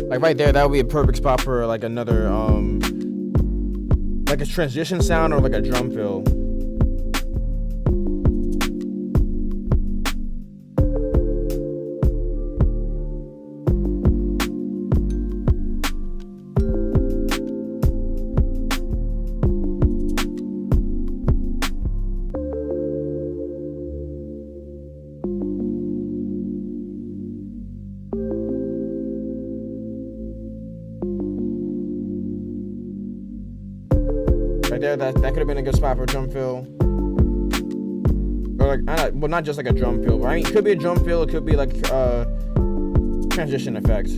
Like right there, that would be a perfect spot for like another like a transition sound or like a drum fill. Right there, that could have been a good spot for a drum fill. Or like, well, not just like a drum fill, but I mean, it could be a drum fill, it could be like transition effect.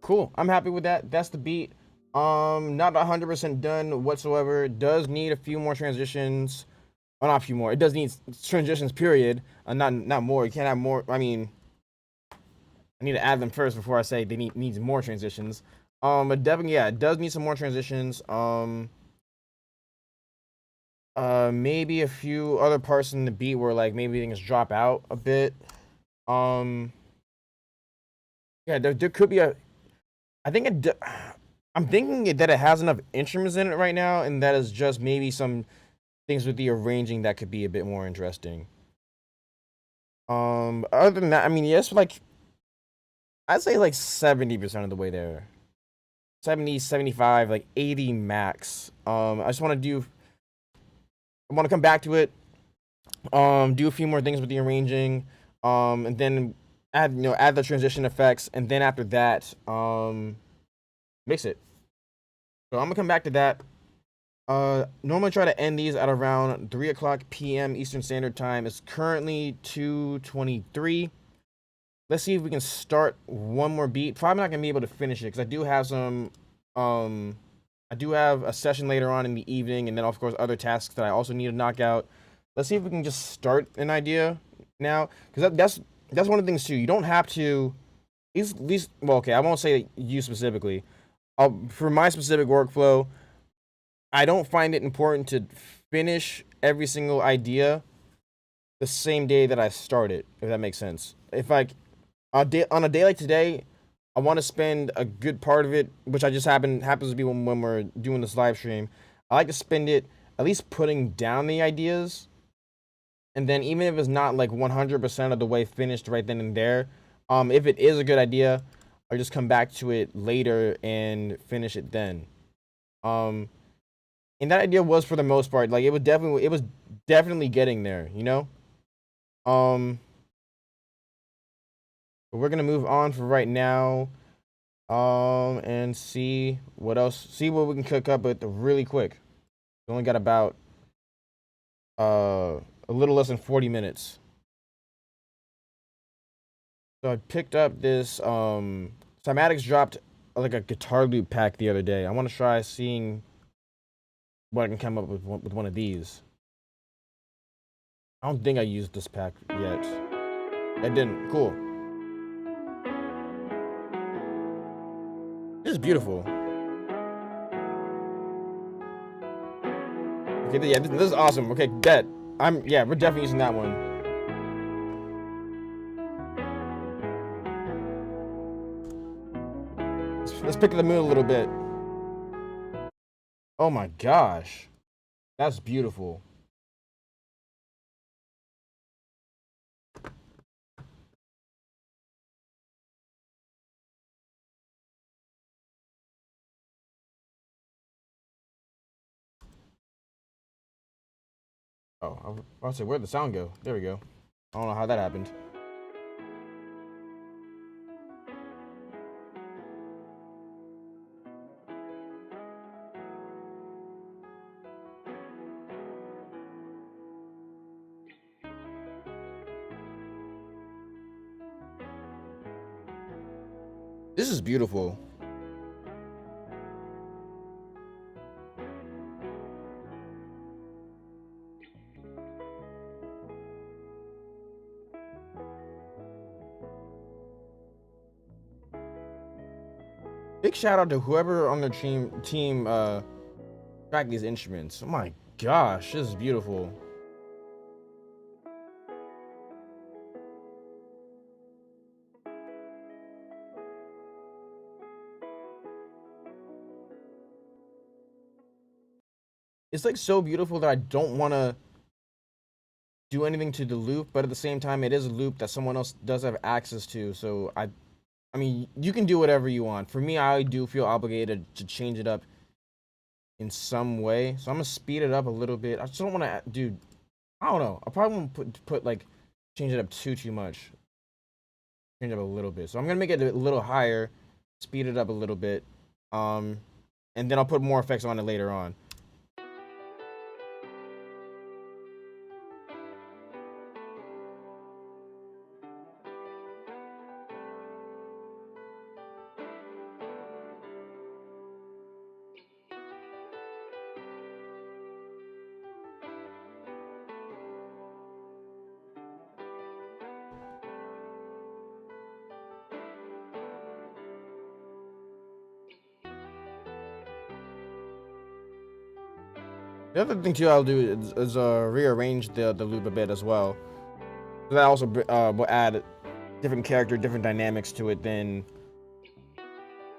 Cool. I'm happy with that. That's the beat. Not 100% done whatsoever. It does need a few more transitions. Well, not a few more. It does need transitions. Period. Not more. You can't have more. I mean, I need to add them first before I say they needs more transitions. But definitely, yeah, it does need some more transitions. Maybe a few other parts in the beat where like maybe things drop out a bit. Um, Yeah, there could be a. I think I'm thinking that it has enough instruments in it right now, and that is just maybe some things with the arranging that could be a bit more interesting. Other than that, I mean, yes, like I'd say like 70% of the way there. 70, 75, like 80 max. I just want to do. I want to come back to it. Do a few more things with the arranging. And then add the transition effects, and then after that, mix it. So I'm gonna come back to that. Normally try to end these at around 3 o'clock p.m. Eastern Standard Time. It's currently 2:23. Let's see if we can start one more beat. Probably not gonna be able to finish it because I do have some. I do have a session later on in the evening, and then of course other tasks that I also need to knock out. Let's see if we can just start an idea now, because that's one of the things too. You don't have to. At least, well, okay, I won't say you specifically. For my specific workflow, I don't find it important to finish every single idea the same day that I start it, if that makes sense. If like on a day like today, I want to spend a good part of it, which I just happens to be when we're doing this live stream. I like to spend it at least putting down the ideas, and then even if it's not like 100% of the way finished right then and there, if it is a good idea, I'll just come back to it later and finish it then. And that idea was for the most part like it was definitely getting there, you know. But we're gonna move on for right now, and see what else, see what we can cook up with really quick. We only got about a little less than 40 minutes. So I picked up this Cymatics dropped like a guitar loop pack the other day. I want to try seeing what I can come up with one of these. I don't think I used this pack yet. I didn't. Cool. This is beautiful. Okay, yeah, this is awesome. Okay, bet. We're definitely using that one. Let's pick the mood a little bit. Oh my gosh. That's beautiful. Oh, I'll say, where'd the sound go? There we go. I don't know how that happened. This is beautiful. Big shout out to whoever on their team track these instruments. Oh my gosh, this is beautiful. It's like so beautiful that I don't want to do anything to the loop, but at the same time it is a loop that someone else does have access to, so I mean, you can do whatever you want. For me, I do feel obligated to change it up in some way, so I'm gonna speed it up a little bit. I just don't want to do, I don't know, I probably won't put like change it up too much. Change it up a little bit, so I'm gonna make it a little higher, speed it up a little bit, and then I'll put more effects on it later on. The other thing too I'll do is rearrange the loop a bit as well. So that also will add different character, different dynamics to it than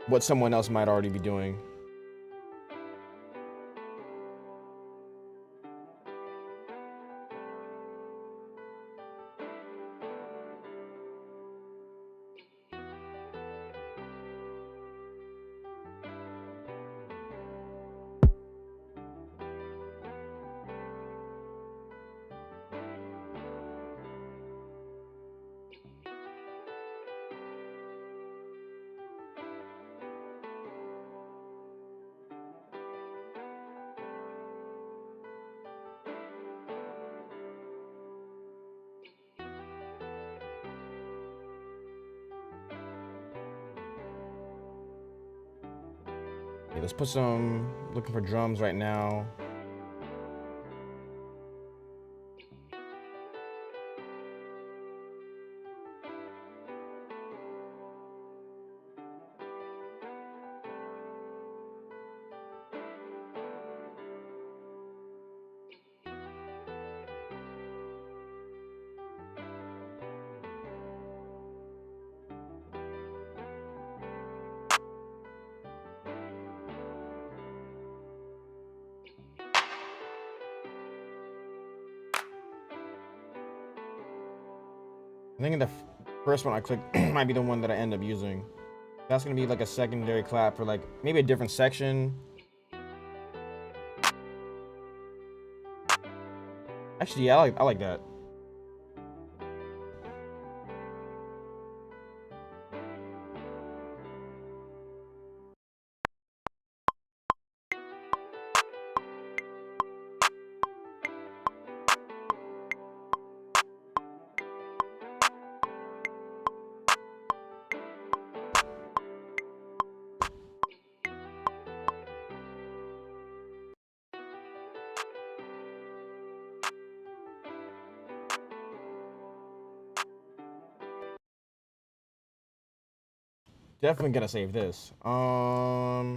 what someone else might already be doing. Okay, let's put some, looking for drums right now. I think the first one I clicked might be the one that I end up using. That's gonna be like a secondary clap for like maybe a different section. Actually, yeah, I like that. Definitely gonna save this. What are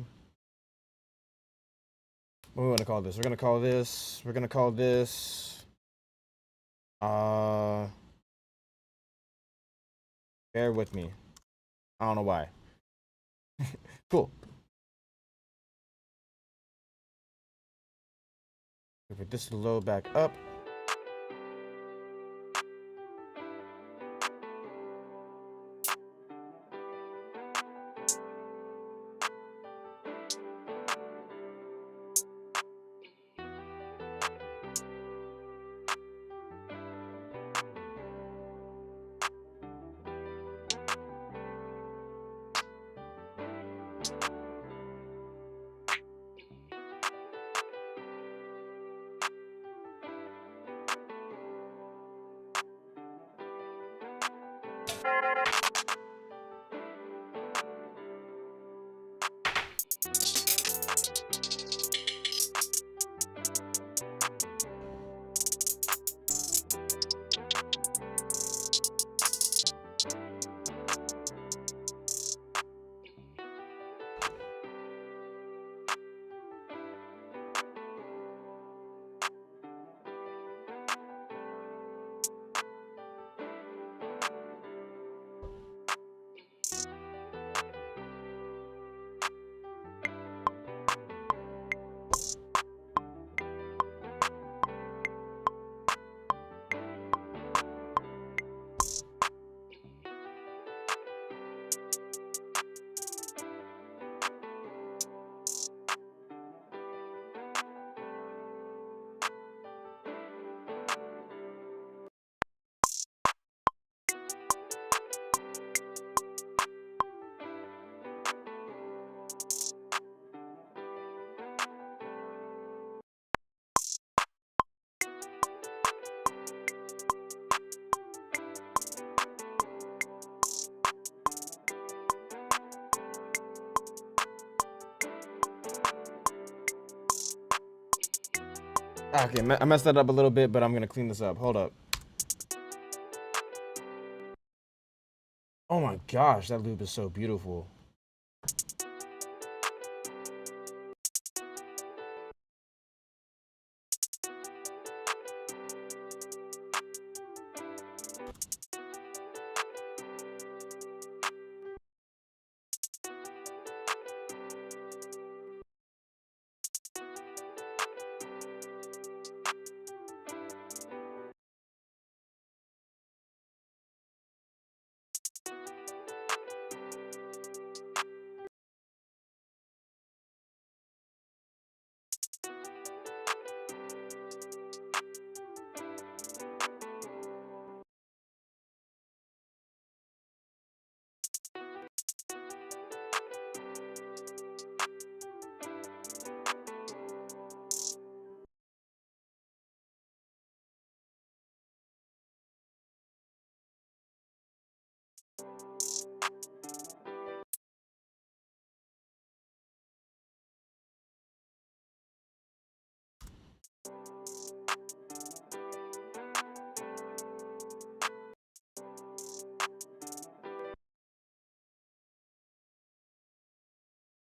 we gonna call this? We're gonna call this. We're gonna call this. Uh, Bear with me. I don't know why. Cool. Put this to load back up. Okay, I messed that up a little bit, but I'm gonna clean this up. Hold up. Oh my gosh, that loop is so beautiful.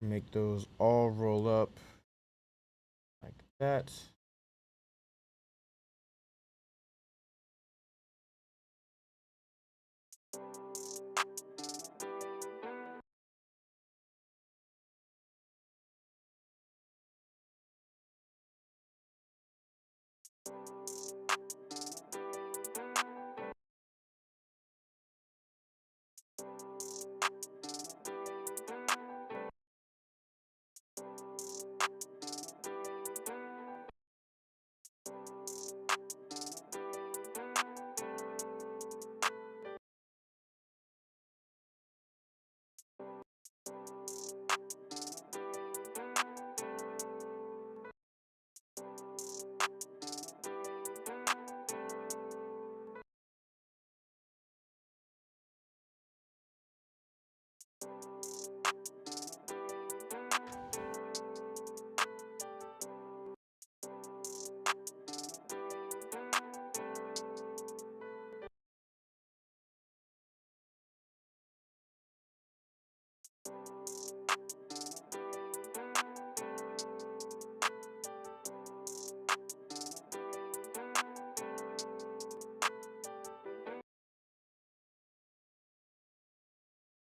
Make those all roll up like that.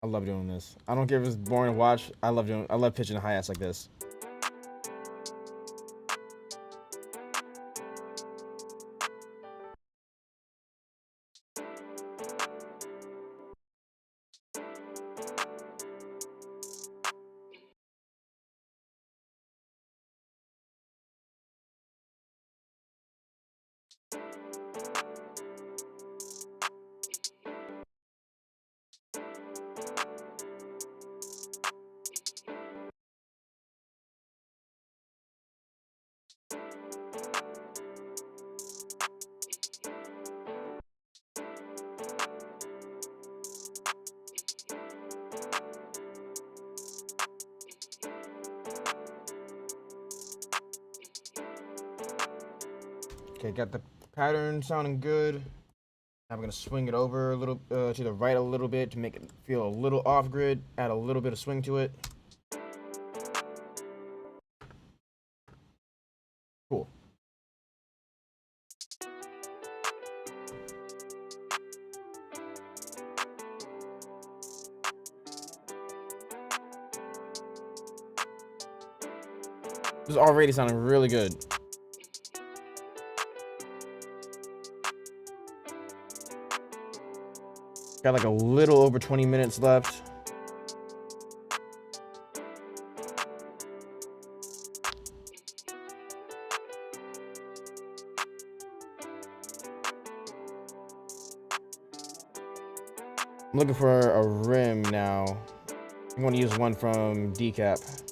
I love doing this. I don't care if it's boring to watch. I love pitching hi-hats like this. Okay, got the pattern sounding good. Now we're gonna swing it over a little to the right a little bit to make it feel a little off grid. Add a little bit of swing to it. Cool. This is already sounding really good. Got like a little over 20 minutes left. I'm looking for a rim now. I'm going to use one from Decap.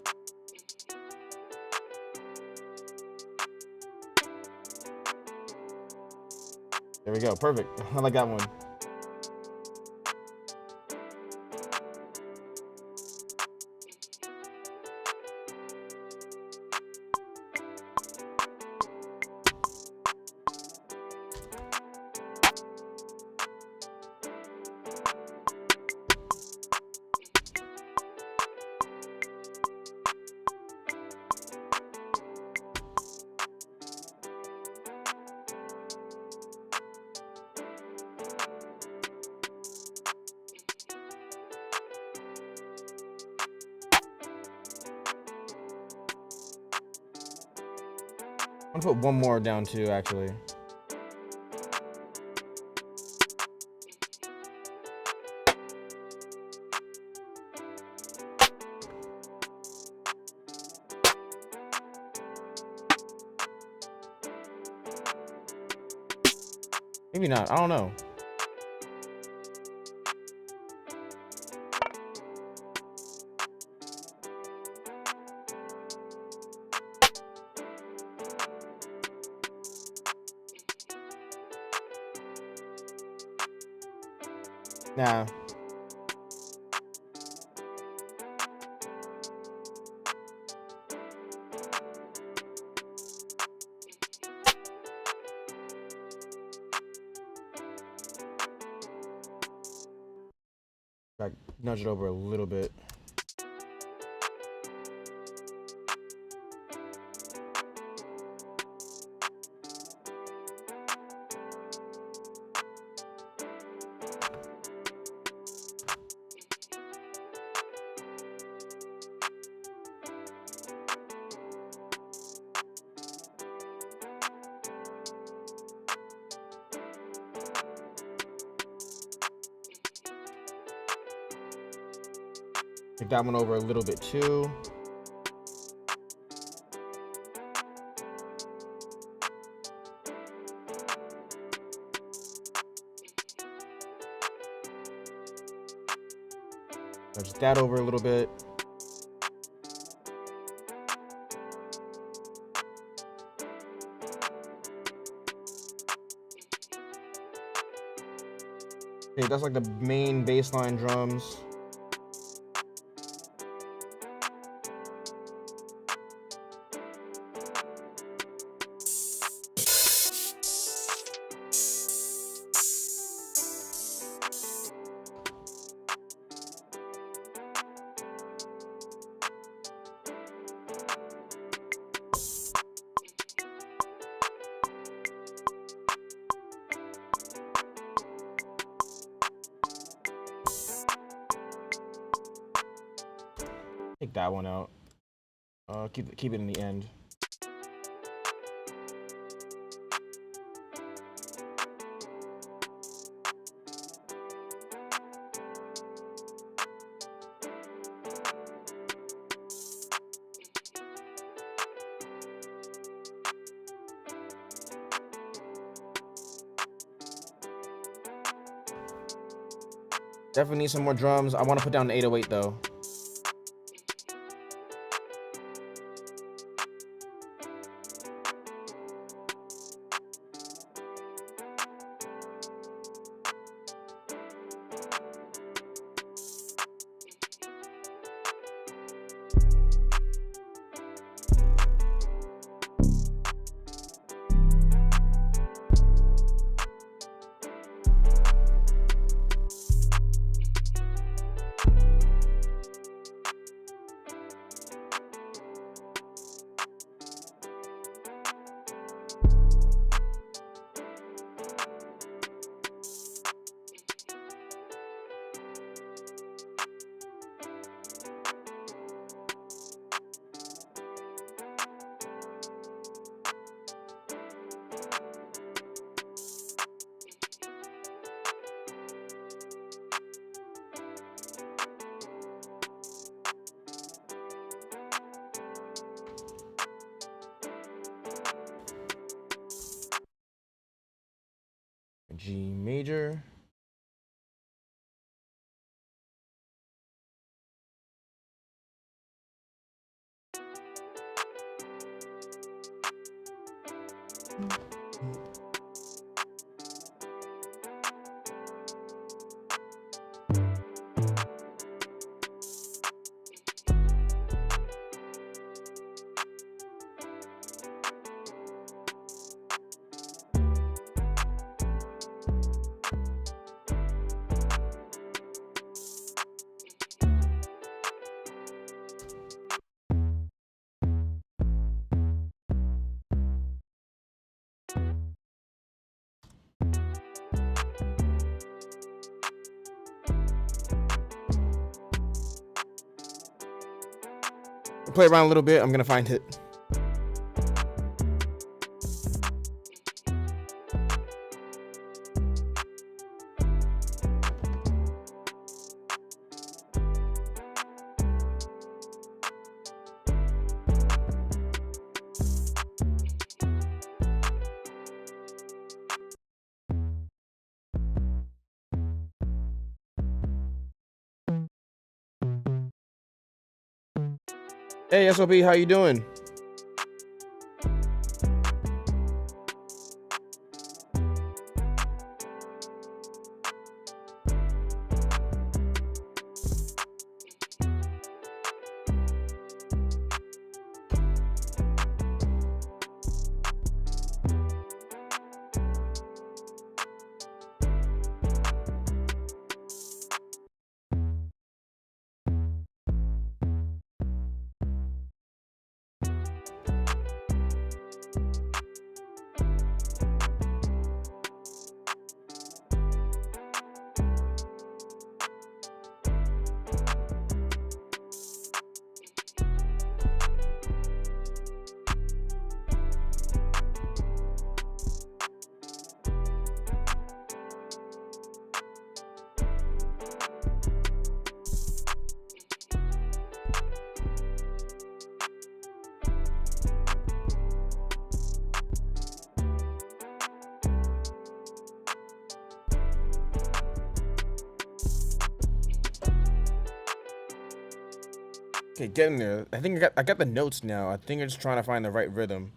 There we go. Perfect. I like that one. I'm gonna put one more down too, actually. Maybe not. I don't know. Nah. Like, nudge it over a little bit. Take that one over a little bit too. Nudge that over a little bit. Okay, that's like the main baseline drums. Take that one out. Keep it in the end. Definitely need some more drums. I want to put down the 808 though. G major. Play around a little bit. I'm gonna find it. Hey SOP, how you doing? Okay, getting there. I think I got the notes now. I think I'm just trying to find the right rhythm.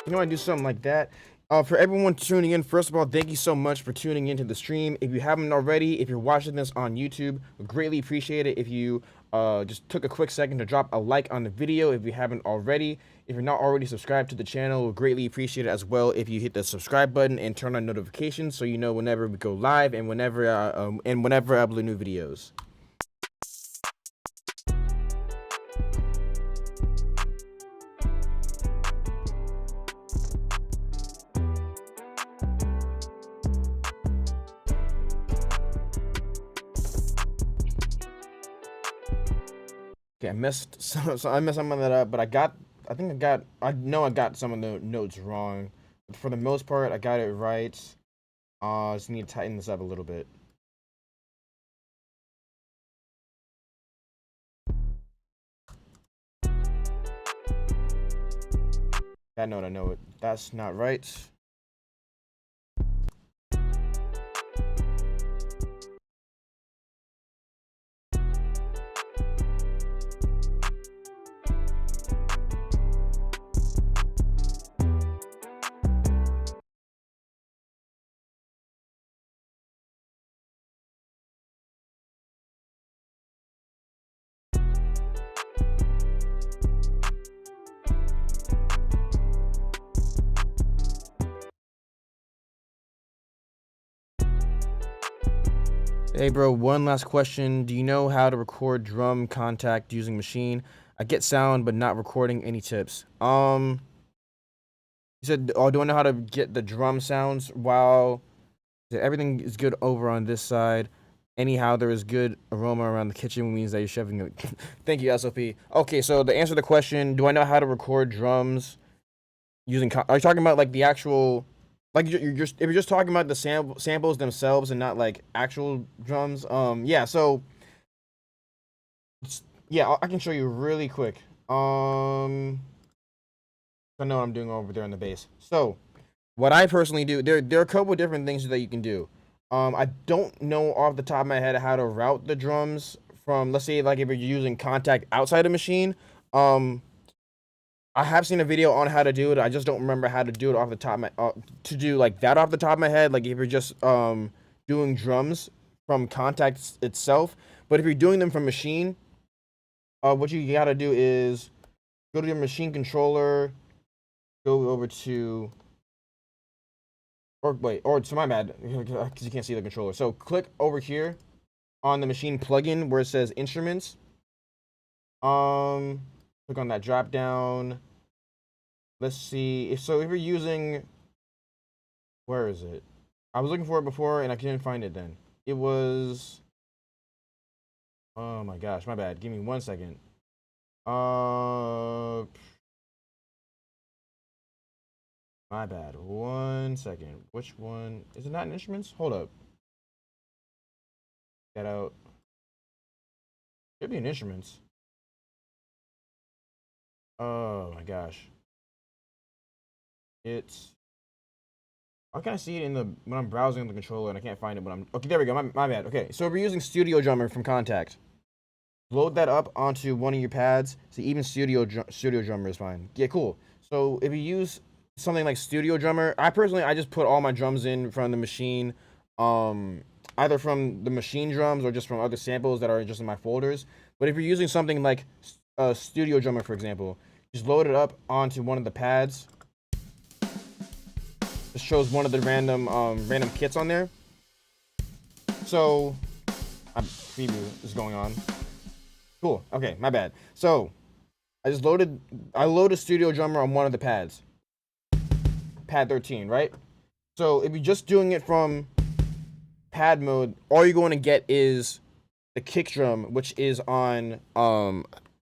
You know, I do something like that. For everyone tuning in, first of all, thank you so much for tuning into the stream. If you haven't already, if you're watching this on YouTube, we greatly appreciate it if you just took a quick second to drop a like on the video if you haven't already. If you're not already subscribed to the channel, we greatly appreciate it as well if you hit the subscribe button and turn on notifications so you know whenever we go live and whenever I upload new videos. Okay, I messed some of that up, but I know I got some of the notes wrong. But for the most part, I got it right. Just need to tighten this up a little bit. That note, I know it. That's not right. Hey bro, one last question. Do you know how to record drum contact using machine? I get sound but not recording. Any tips? You said, oh, do I know how to get the drum sounds while everything is good over on this side? Anyhow, there is good aroma around the kitchen, means that you're shoving it. Thank you, SOP. Okay, so to answer the question, do I know how to record drums using? Are you talking about like the actual? Like you're just if you're just talking about the samples themselves and not like actual drums, yeah. So yeah, I can show you really quick. I know what I'm doing over there on the bass. So what I personally do, there are a couple of different things that you can do. I don't know off the top of my head how to route the drums from, let's say, like if you're using contact outside a machine. I have seen a video on how to do it. I just don't remember how to do it off the top of my to do like that off the top of my head. Like if you're just doing drums from contact itself, but if you're doing them from machine, what you gotta do is go to your machine controller, go over to, or wait, or it's my bad because you can't see the controller. So click over here on the machine plugin where it says instruments. Click on that drop down. Let's see. If you're using, where is it? I was looking for it before and I couldn't find it then. It was, oh my gosh, my bad. Give me 1 second. My bad. 1 second. Which one? Is it not in instruments? Hold up. Get out. Should be in instruments. Oh my gosh. It's, I can't see it in the when I'm browsing the controller and I can't find it when I'm, okay, there we go. My bad. Okay, so we're using Studio Drummer from Kontakt. Load that up onto one of your pads. So even Studio Drummer is fine. Yeah, cool. So if you use something like Studio Drummer, I just put all my drums in from the machine, um, either from the machine drums or just from other samples that are just in my folders. But if you're using something like Studio Drummer, for example, just load it up onto one of the pads. It shows one of the random kits on there. So, preview is going on. Cool. Okay, my bad. So, I loaded Studio Drummer on one of the pads. Pad 13, right? So, if you're just doing it from pad mode, all you're going to get is the kick drum, which is on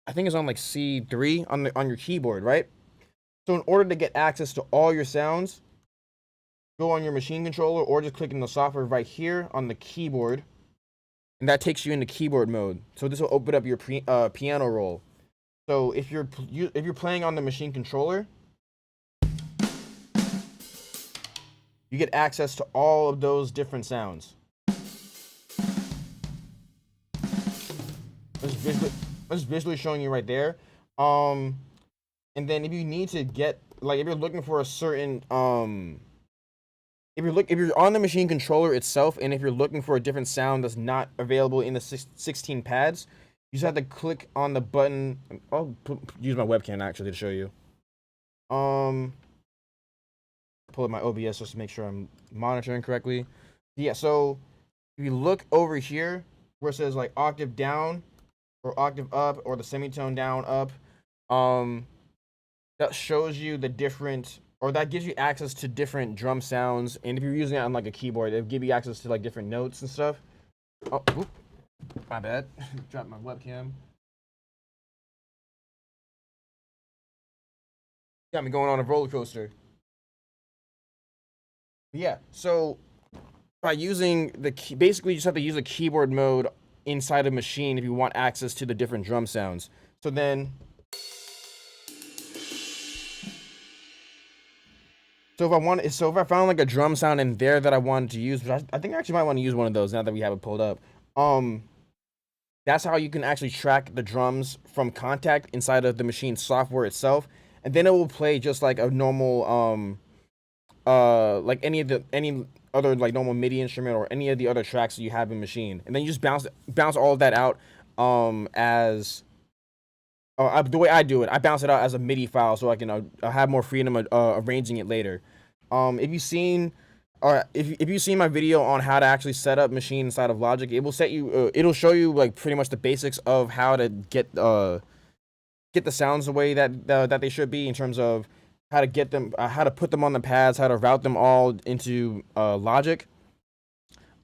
I think it's on like C3 on your keyboard, right? So in order to get access to all your sounds, go on your machine controller or just click in the software right here on the keyboard, and that takes you into keyboard mode. So this will open up your piano roll. So if you're playing on the machine controller, you get access to all of those different sounds. It's visually showing you right there. And then if you need to get, like, if you're looking for a certain if you're on the machine controller itself, and if you're looking for a different sound that's not available in the 16 pads, you just have to click on the button. I'll use my webcam actually to show you. Pull up my OBS just to make sure I'm monitoring correctly. Yeah, so if you look over here where it says like octave down or octave up or the semitone down up, that shows you the different, or that gives you access to different drum sounds. And if you're using it on like a keyboard, it'll give you access to like different notes and stuff. Oh, whoop, my bad. Dropped my webcam. Got me going on a roller coaster. Yeah, so by using the key, basically you just have to use a keyboard mode inside a machine if you want access to the different drum sounds. So then, so if I found like a drum sound in there that I wanted to use, which I think I actually might want to use one of those now that we have it pulled up. That's how you can actually track the drums from Kontakt inside of the machine software itself, and then it will play just like a normal like any other like normal MIDI instrument or any of the other tracks that you have in machine, and then you just bounce all of that out as the way I do it. I bounce it out as a MIDI file so I can have more freedom arranging it later. If you've seen my video on how to actually set up machine inside of Logic, it will it'll show you like pretty much the basics of how to get the sounds the way that they should be, in terms of how to get them, how to put them on the pads, how to route them all into Logic,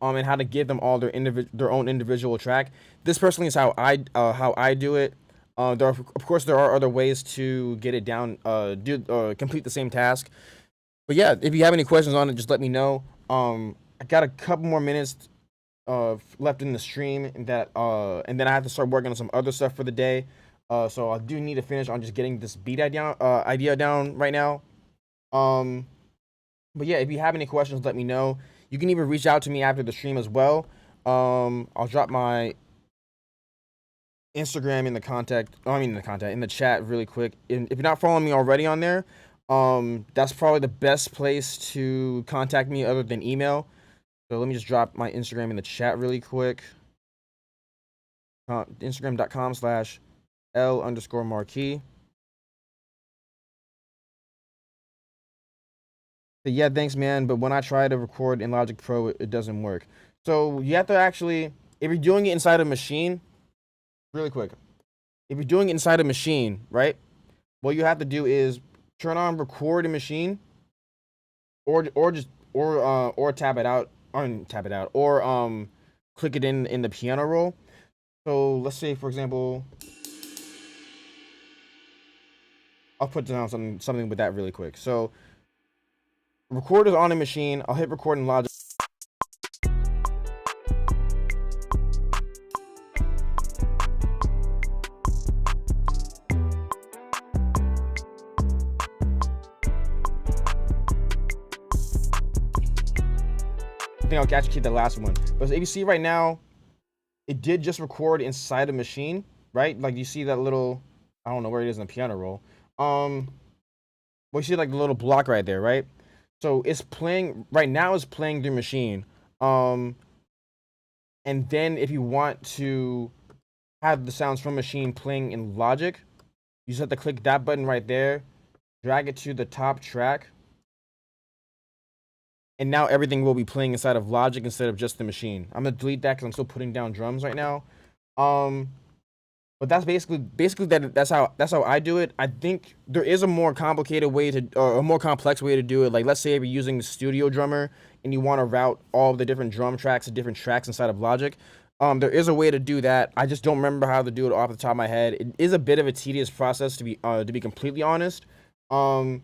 and how to give them all their own individual track. This personally is how I do it. Of course, there are other ways to get it down, complete the same task. But yeah, if you have any questions on it, just let me know. I got a couple more minutes left in the stream, and then I have to start working on some other stuff for the day. So I do need to finish on just getting this beat idea down right now. But yeah, if you have any questions, let me know. You can even reach out to me after the stream as well. I'll drop my Instagram in the chat really quick. And if you're not following me already on there, that's probably the best place to contact me other than email. So let me just drop my Instagram in the chat really quick. Instagram.com/L_Marquis. But yeah, thanks, man. But when I try to record in Logic Pro, it doesn't work. So you have to actually, if you're doing it inside a machine, really quick, if you're doing it inside a machine, right? What you have to do is turn on record in machine, or tap it out, or click it in the piano roll. So let's say, for example, I'll put down something with that really quick. So record is on a machine. I'll hit record in Logic. I think I'll actually keep the last one. But if you see right now, it did just record inside a machine, right? Like you see that little, I don't know where it is in the piano roll. well, you see like the little block right there, right? So it's playing right now. It's playing through Machine. Um, and then if you want to have the sounds from Machine playing in Logic, you just have to click that button right there, drag it to the top track, and now everything will be playing inside of Logic instead of just the Machine. I'm gonna delete that because I'm still putting down drums right now. Um, but that's basically that's how I do it. I think there is a more complicated way to, or a more complex way to do it. Like, let's say if you're using the Studio Drummer and you want to route all the different drum tracks to different tracks inside of Logic. There is a way to do that. I just don't remember how to do it off the top of my head. It is a bit of a tedious process to be completely honest. Um,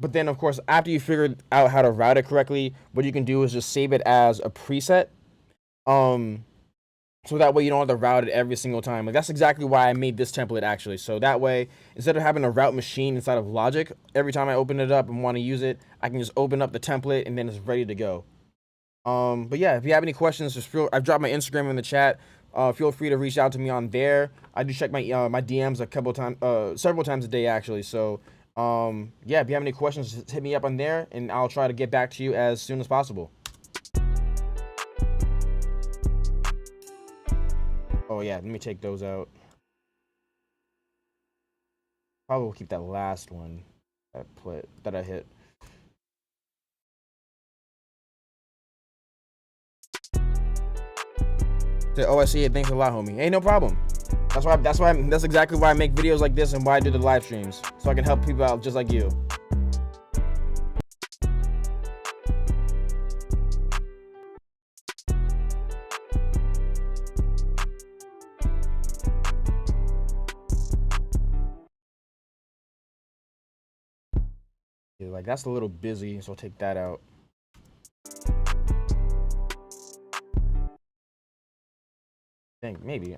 but then of course after you figure out how to route it correctly, what you can do is just save it as a preset. Um, so that way you don't have to route it every single time. Like, that's exactly why I made this template actually. So that way, instead of having a route Machine inside of Logic, every time I open it up and want to use it, I can just open up the template and then it's ready to go. But yeah, if you have any questions, I've dropped my Instagram in the chat. Feel free to reach out to me on there. I do check my my DMs several times a day actually. So yeah, if you have any questions, just hit me up on there and I'll try to get back to you as soon as possible. Oh yeah, let me take those out. Probably will keep that last one that I hit. Oh, I see it. Thanks a lot, homie. Hey, no problem. That's exactly why I make videos like this and why I do the live streams, so I can help people out just like you. Yeah, like, that's a little busy, so I'll take that out. I think maybe.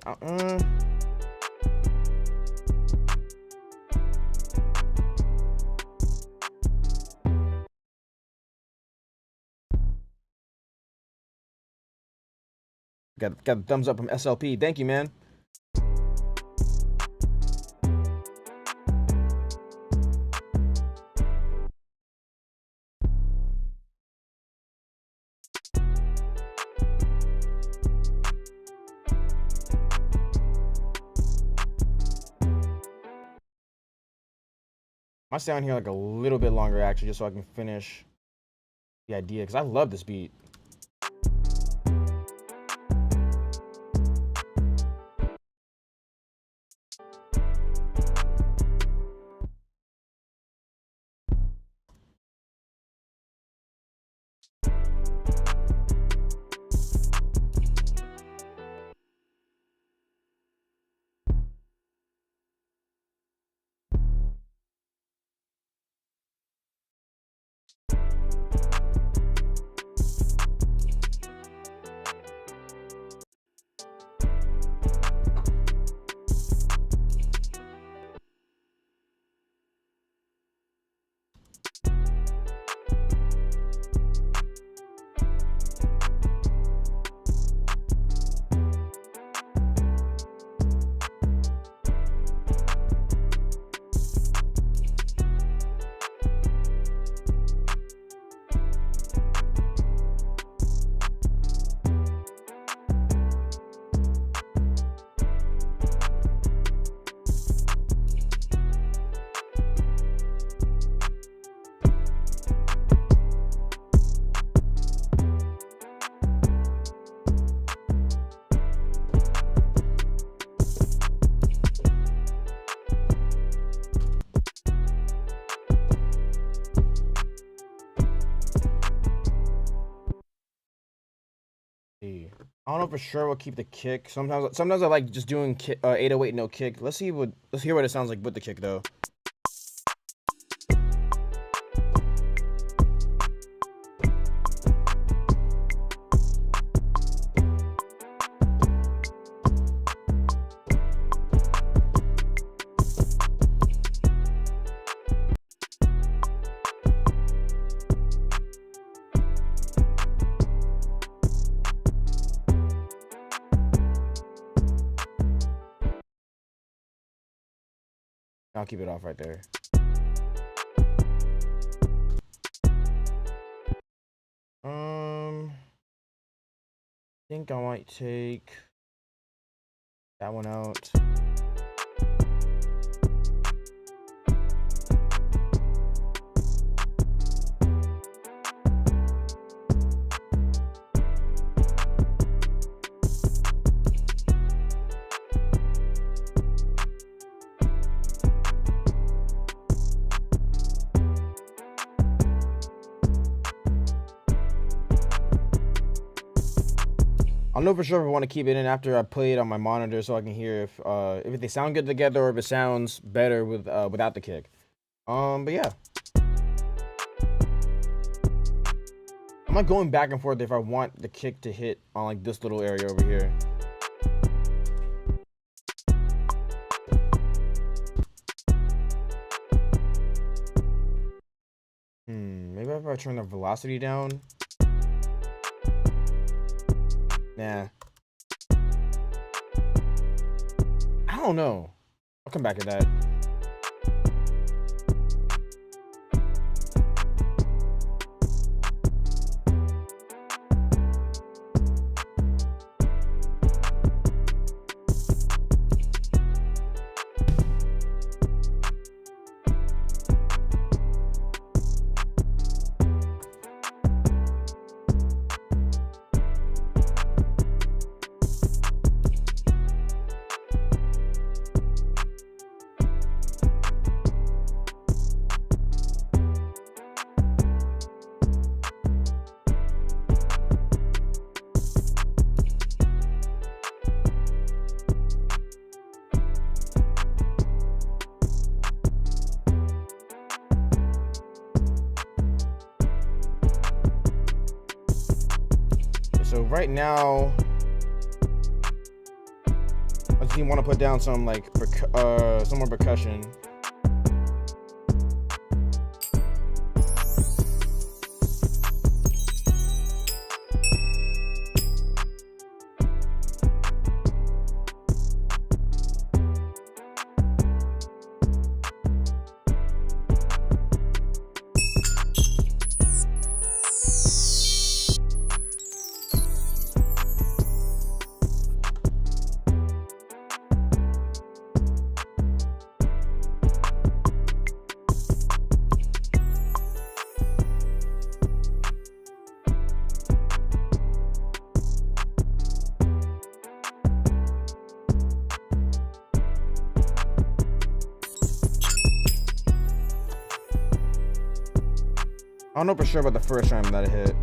Got a thumbs up from SLP. Thank you, man. I stay on here like a little bit longer actually, just so I can finish the idea, because I love this beat. I don't know for sure we'll keep the kick. Sometimes I like just doing 808 no kick. Let's hear what it sounds like with the kick though. I'll keep it off right there. think I might take that one out. I'll know for sure if I want to keep it in after I play it on my monitor so I can hear if they sound good together or if it sounds better with without the kick. But yeah. I'm like going back and forth if I want the kick to hit on like this little area over here. Maybe if I turn the velocity down. Nah. I don't know. I'll come back to that. So right now, I just want to put down some like some more percussion. I don't know for sure about the first time that it hit.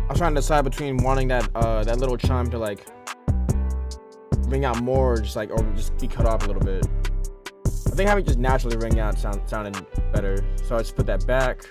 I'm trying to decide between wanting that that little chime to like ring out more, or just be cut off a little bit. I think having it just naturally ring out sounded better, so I just put that back.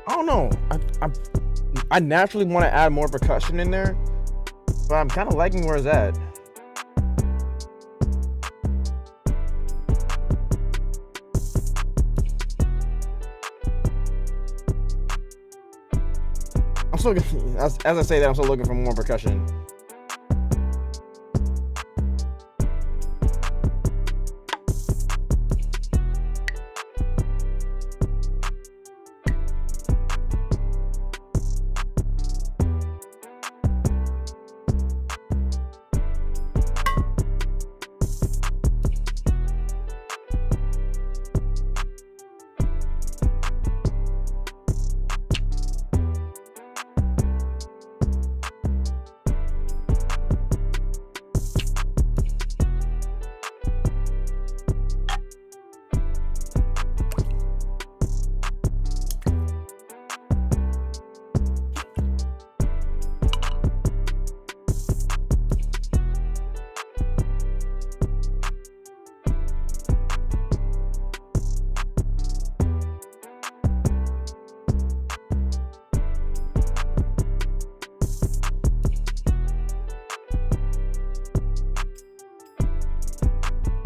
I don't know. I naturally want to add more percussion in there, But I'm kind of liking where it's at. I'm still, as I say that, I'm still looking for more percussion.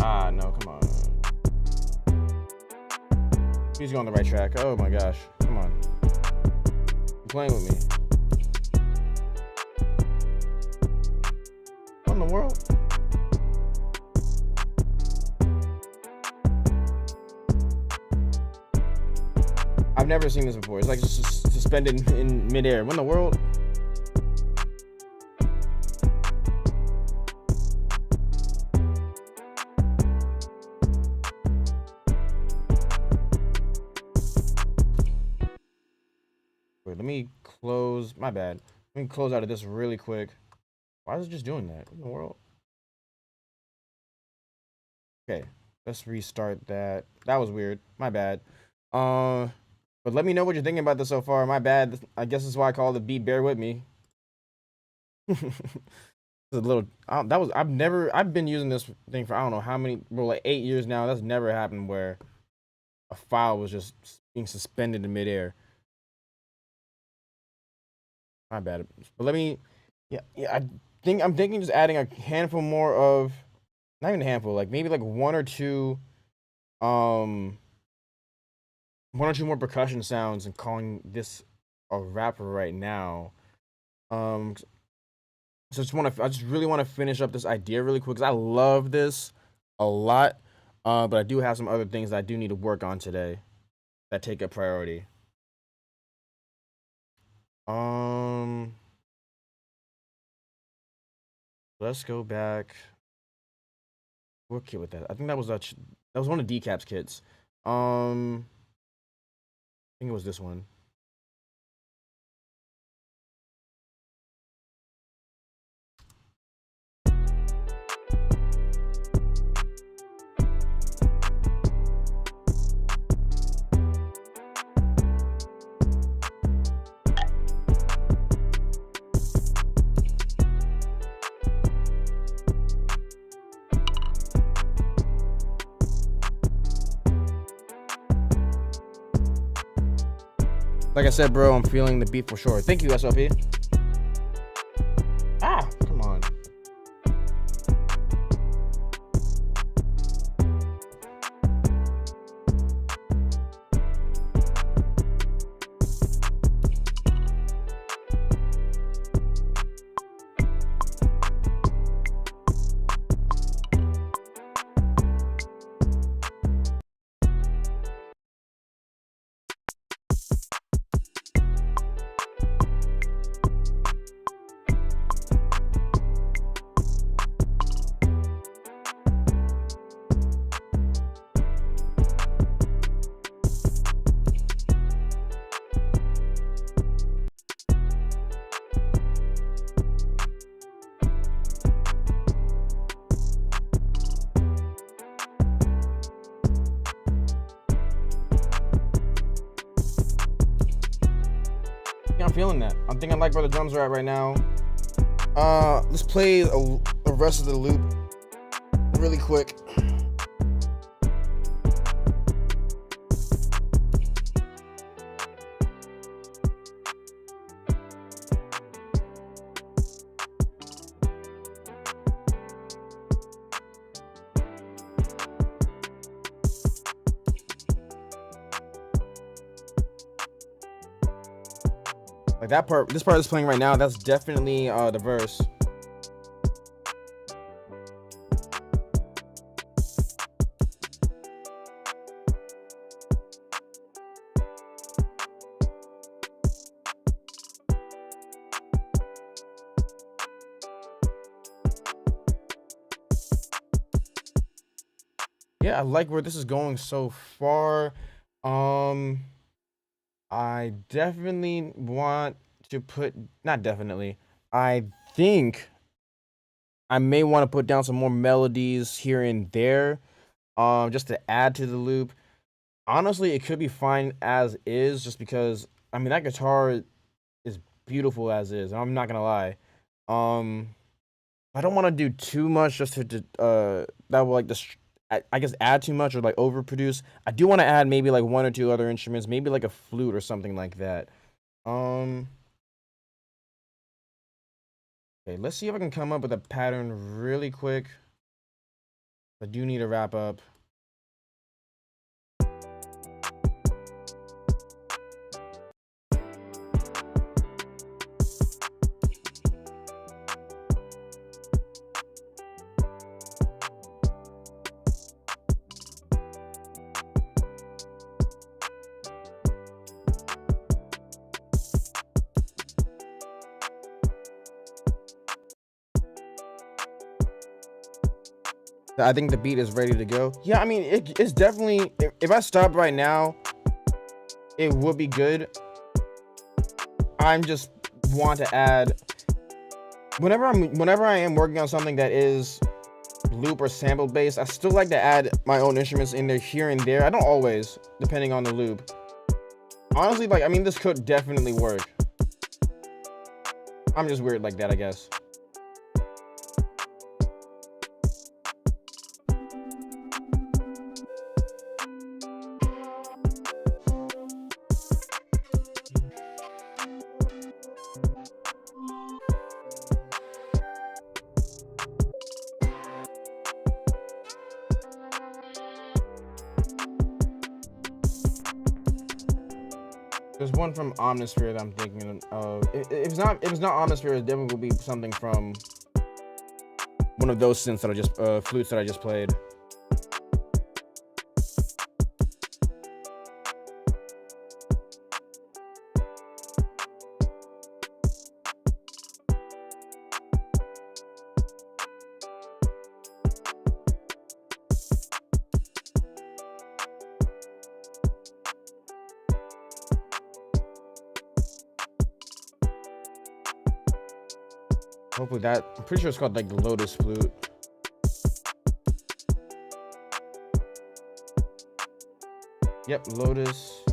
Ah, no, come on. He's going the right track. Oh my gosh. Come on. You're playing with me. What in the world? I've never seen this before. It's like just suspended in midair. What in the world? Wait, let me close. My bad. Let me close out of this really quick. Why is it just doing that? What in the world? Okay, let's restart that. That was weird. My bad. But let me know what you're thinking about this so far. My bad. I guess that's why I call the beat Bear With Me. A little I've been using this thing for I don't know how many, bro, like 8 years now. That's never happened where a file was just being suspended in midair. My bad. But let me, yeah, I'm thinking just adding a handful more of, not even a handful, like maybe like one or two more percussion sounds and calling this a rapper right now. So I just really want to finish up this idea really quick because I love this a lot. But I do have some other things that I do need to work on today that take a priority. Let's go back. What kit with that? I think that was one of Decap's kits. I think it was this one. Like I said, bro, I'm feeling the beat for sure. Thank you, SLP. Ah, come on. I'm feeling that. I'm thinking like where the drums are at right now. Let's play the rest of the loop really quick. Like that part, this part is playing right now. That's definitely the verse. Yeah, I like where this is going so far. Um, I definitely want to put, not definitely. I think I may want to put down some more melodies here and there, just to add to the loop. Honestly, it could be fine as is, just because I mean that guitar is beautiful as is. I'm not gonna lie. Um, I don't want to do too much just to that will like I guess add too much or like overproduce. I do want to add maybe like one or two other instruments, maybe like a flute or something like that. Um, okay, let's see if I can come up with a pattern really quick. I do need to wrap up. I think the beat is ready to go. Yeah, I mean it's definitely if I stop right now, it would be good. I'm just want to add whenever I am working on something that is loop or sample based, I still like to add my own instruments in there here and there. I don't always, depending on the loop. Honestly, like I mean this could definitely work. I'm just weird like that, I guess. There's one from Omnisphere that I'm thinking of. If it's not Omnisphere, it definitely will be something from one of those synths that I just flutes that I just played. Hopefully that, I'm pretty sure it's called like the Lotus flute. Yep, Lotus.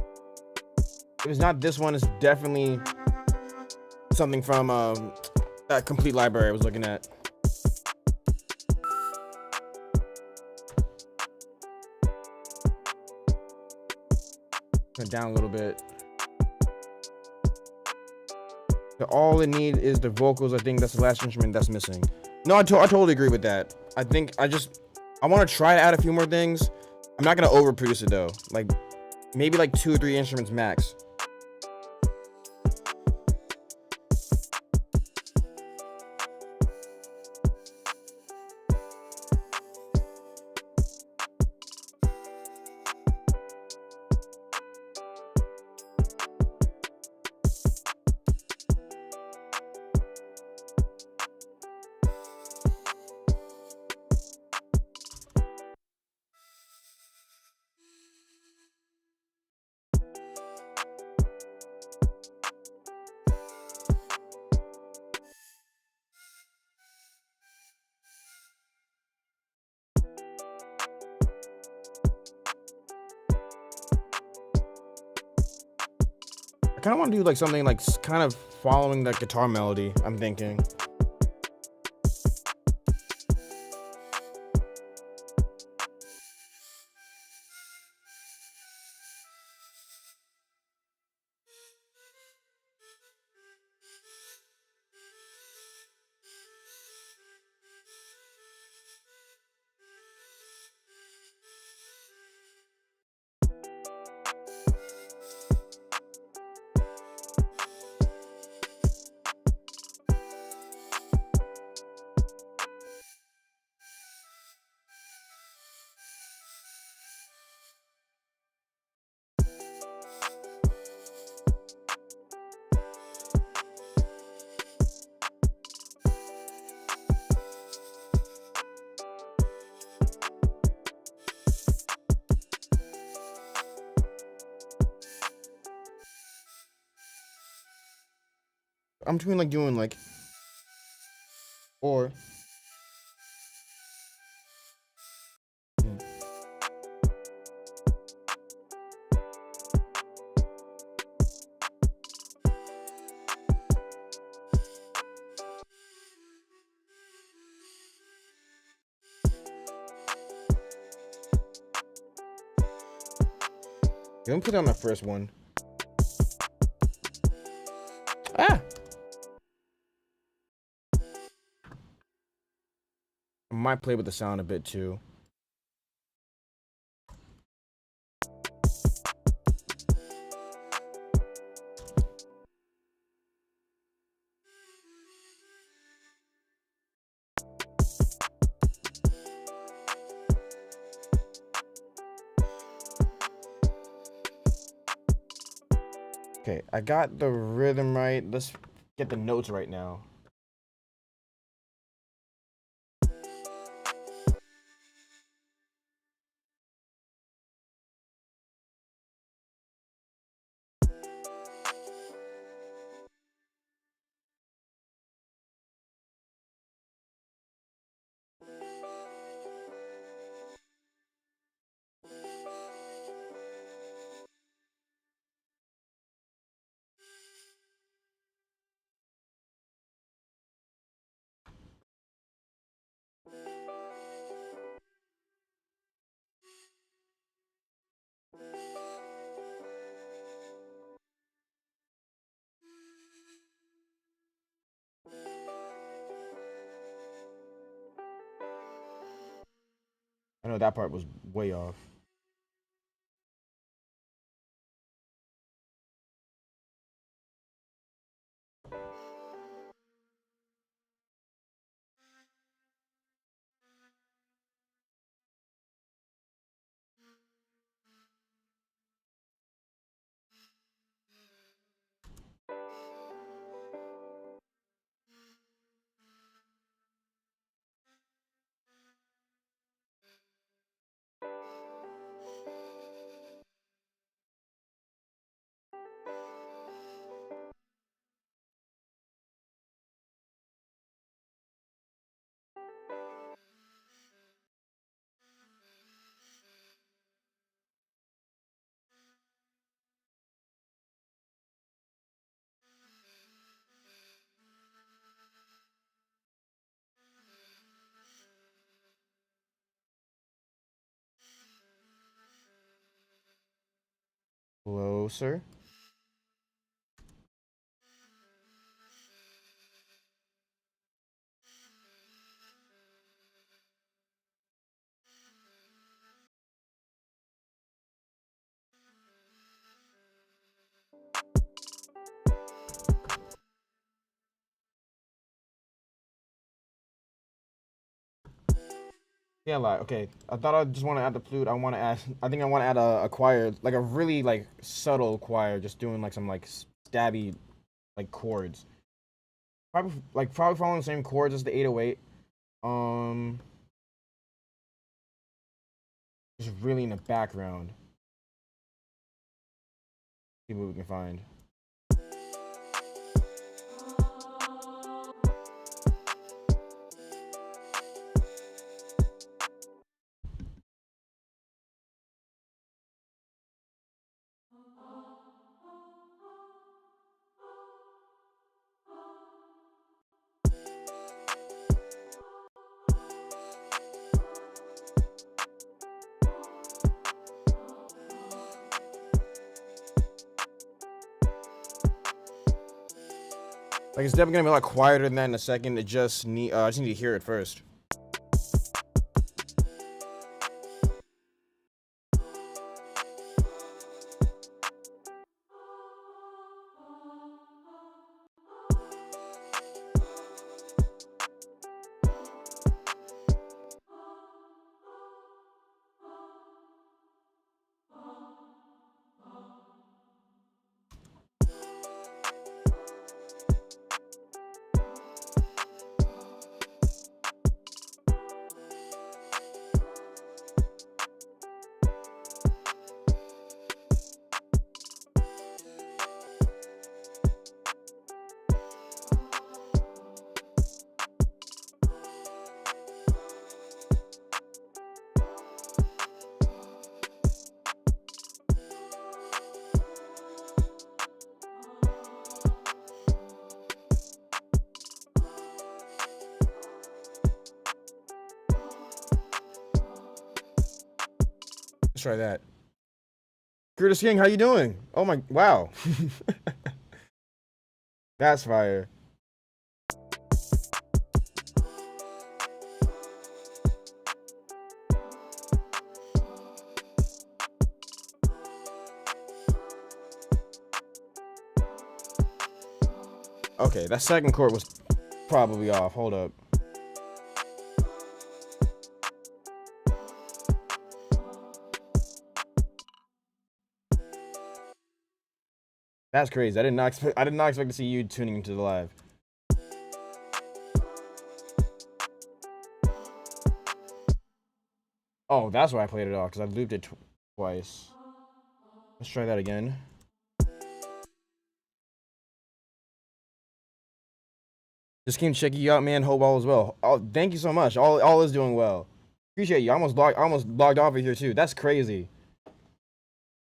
If it's not this one, it's definitely something from that complete library I was looking at. Turn it down a little bit. All it need is the vocals. I think that's the last instrument that's missing. No, I totally agree with that. I think I want to try to add a few more things. I'm not gonna overproduce it though. Like maybe like 2 or 3 instruments max. I kind of want to do like something like kind of following that guitar melody, I'm thinking. I'm between like doing like or. Let me put on my first one. Ah! I might play with the sound a bit too. Okay, I got the rhythm right. Let's get the notes right now. I know that part was way off. Closer. Yeah, like okay. I thought I just want to add the flute. I want to add. I think I want to add a choir, like a really like subtle choir, just doing like some like stabby like chords. Probably following the same chords as the 808. Um, just really in the background. See what we can find. Like it's definitely gonna be a lot quieter than that in a second. It just need I just need to hear it first. Let's try that. Curtis King, how you doing? Oh my, wow. That's fire. Okay, that second chord was probably off. Hold up. That's crazy. I did not expect to see you tuning into the live. Oh, that's why I played it off, because I looped it twice. Let's try that again. Just came checking you out, man. Hope all is well. Oh, thank you so much. All is doing well. Appreciate you. I almost logged off of here too. That's crazy.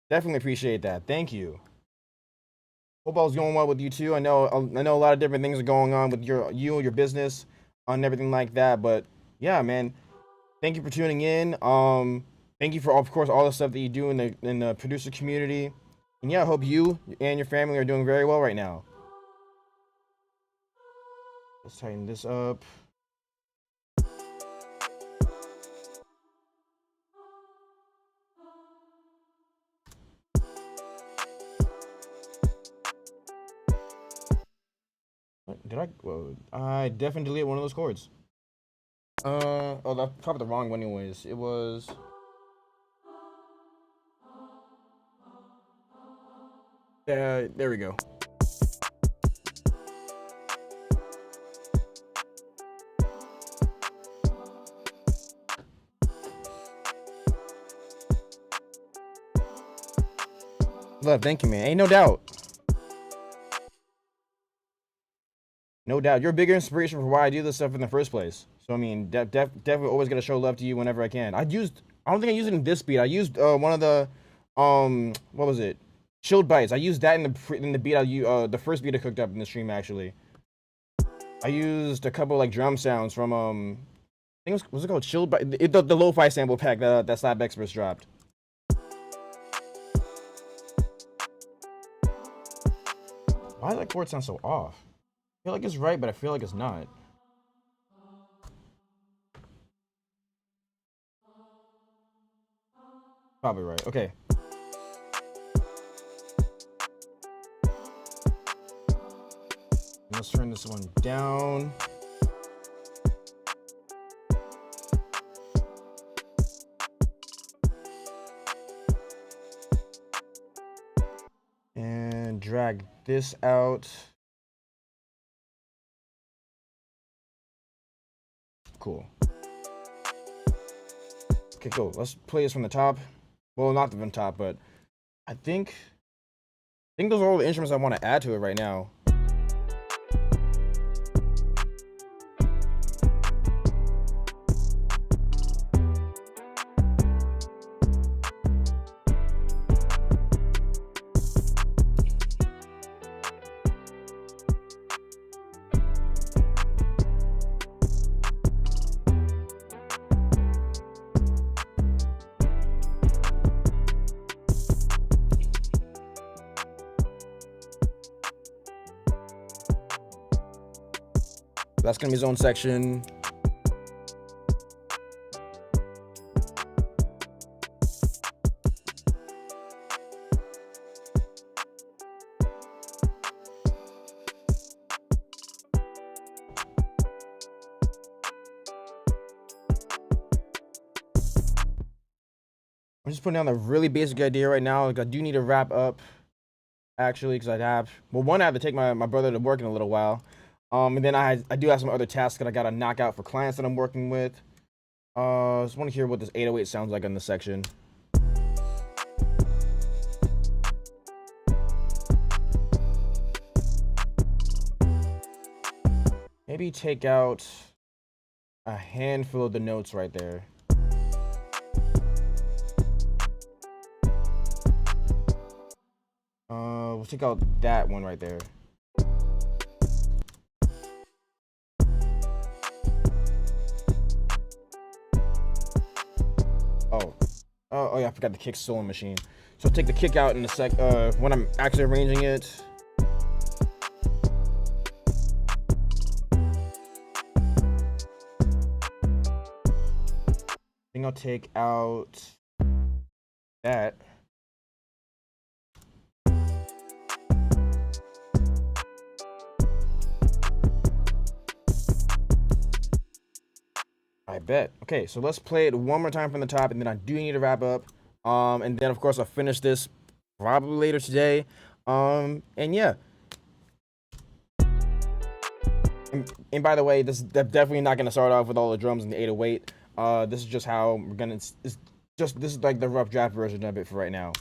Definitely appreciate that. Thank you. Hope all's going well with you too. I know a lot of different things are going on with your business and everything like that. But yeah, man. Thank you for tuning in. Thank you for, of course, all the stuff that you do in the producer community. And yeah, I hope you and your family are doing very well right now. Let's tighten this up. Did I? Well, I definitely deleted one of those chords. Oh, that's probably the wrong one anyways. It was. There we go. Love, thank you, man. Ain't no doubt. No doubt. You're a bigger inspiration for why I do this stuff in the first place. So, I mean, definitely always gonna show love to you whenever I can. I don't think I used it in this beat. I used one of the, what was it? Chilled Bites. I used that in the beat the first beat I cooked up in the stream, actually. I used a couple, like, drum sounds from, I think was it called Chilled Bites? The lo-fi sample pack that Slap Experts dropped. Why does that chord sound so off? I feel like it's right, but I feel like it's not. Probably right. Okay. Let's turn this one down. And drag this out. Cool. Okay, cool. Let's play this from the top. Well, not from the top, but I think those are all the instruments I want to add to it right now. That's gonna be zone section. I'm just putting down a really basic idea right now. Like, I do need to wrap up, actually, because I have to take my brother to work in a little while. And then I do have some other tasks that I gotta knock out for clients that I'm working with. Just want to hear what this 808 sounds like in this section. Maybe take out a handful of the notes right there. We'll take out that one right there. Oh, Oh yeah, I forgot the kick sewing machine. So take the kick out in a sec. When I'm actually arranging it. I think I'll take out that. I bet. Okay, so let's play it one more time from the top, and then I do need to wrap up. And then of course I'll finish this probably later today. And yeah. And by the way, this is definitely not gonna start off with all the drums and the 808. This is just how we're gonna. It's just this is like the rough draft version of it for right now.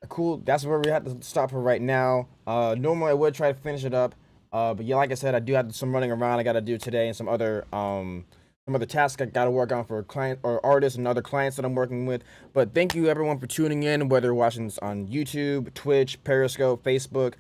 Cool. That's where we have to stop for right now. Normally I would try to finish it up, but yeah, like I said, I do have some running around I got to do today, and some other tasks I got to work on for client or artists and other clients that I'm working with. But thank you everyone for tuning in, whether you're watching this on YouTube, Twitch, Periscope, Facebook.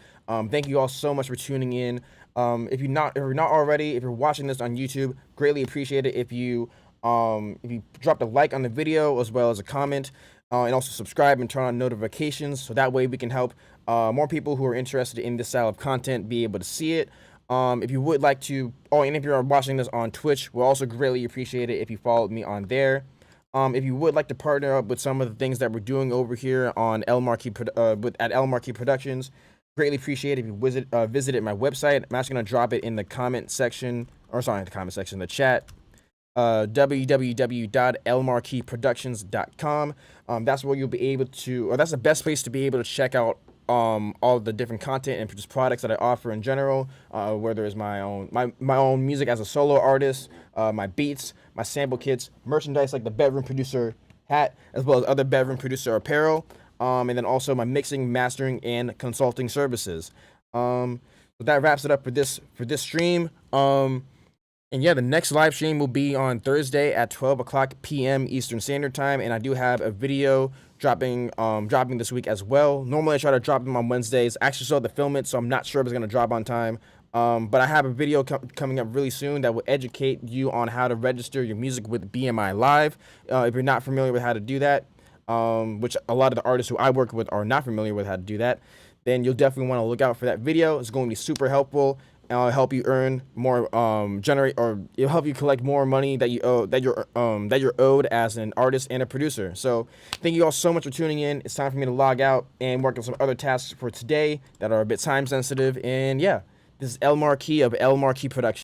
Thank you all so much for tuning in. If you're not already, if you're watching this on YouTube, greatly appreciate it if you dropped a like on the video as well as a comment. And also subscribe and turn on notifications, so that way we can help more people who are interested in this style of content be able to see it. If you would like to, and if you're watching this on Twitch, we'll also greatly appreciate it if you followed me on there. If you would like to partner up with some of the things that we're doing over here on at El Marquis Productions, greatly appreciate it if you visited my website. I'm actually gonna drop it in the comment section, the chat. www.elmarquisproductions.com. That's where you'll be able to, or that's the best place to be able to check out all the different content and just products that I offer in general, whether it's my own music as a solo artist, my beats, my sample kits, merchandise like the Bedroom Producer hat, as well as other Bedroom Producer apparel, and then also my mixing, mastering, and consulting services. So that wraps it up for this stream. And yeah, the next live stream will be on Thursday at 12 o'clock p.m. Eastern Standard Time, and I do have a video dropping this week as well. Normally I try to drop them on Wednesdays. I actually still have to film it, so I'm not sure if it's gonna drop on time. But I have a video coming up really soon that will educate you on how to register your music with BMI Live. If you're not familiar with how to do that, which a lot of the artists who I work with are not familiar with how to do that, then you'll definitely want to look out for that video. It's going to be super helpful. Help you earn more, it'll help you collect more money that you're owed as an artist and a producer. So thank you all so much for tuning in. It's time for me to log out and work on some other tasks for today that are a bit time sensitive. And yeah, this is El Marquis of El Marquis Productions.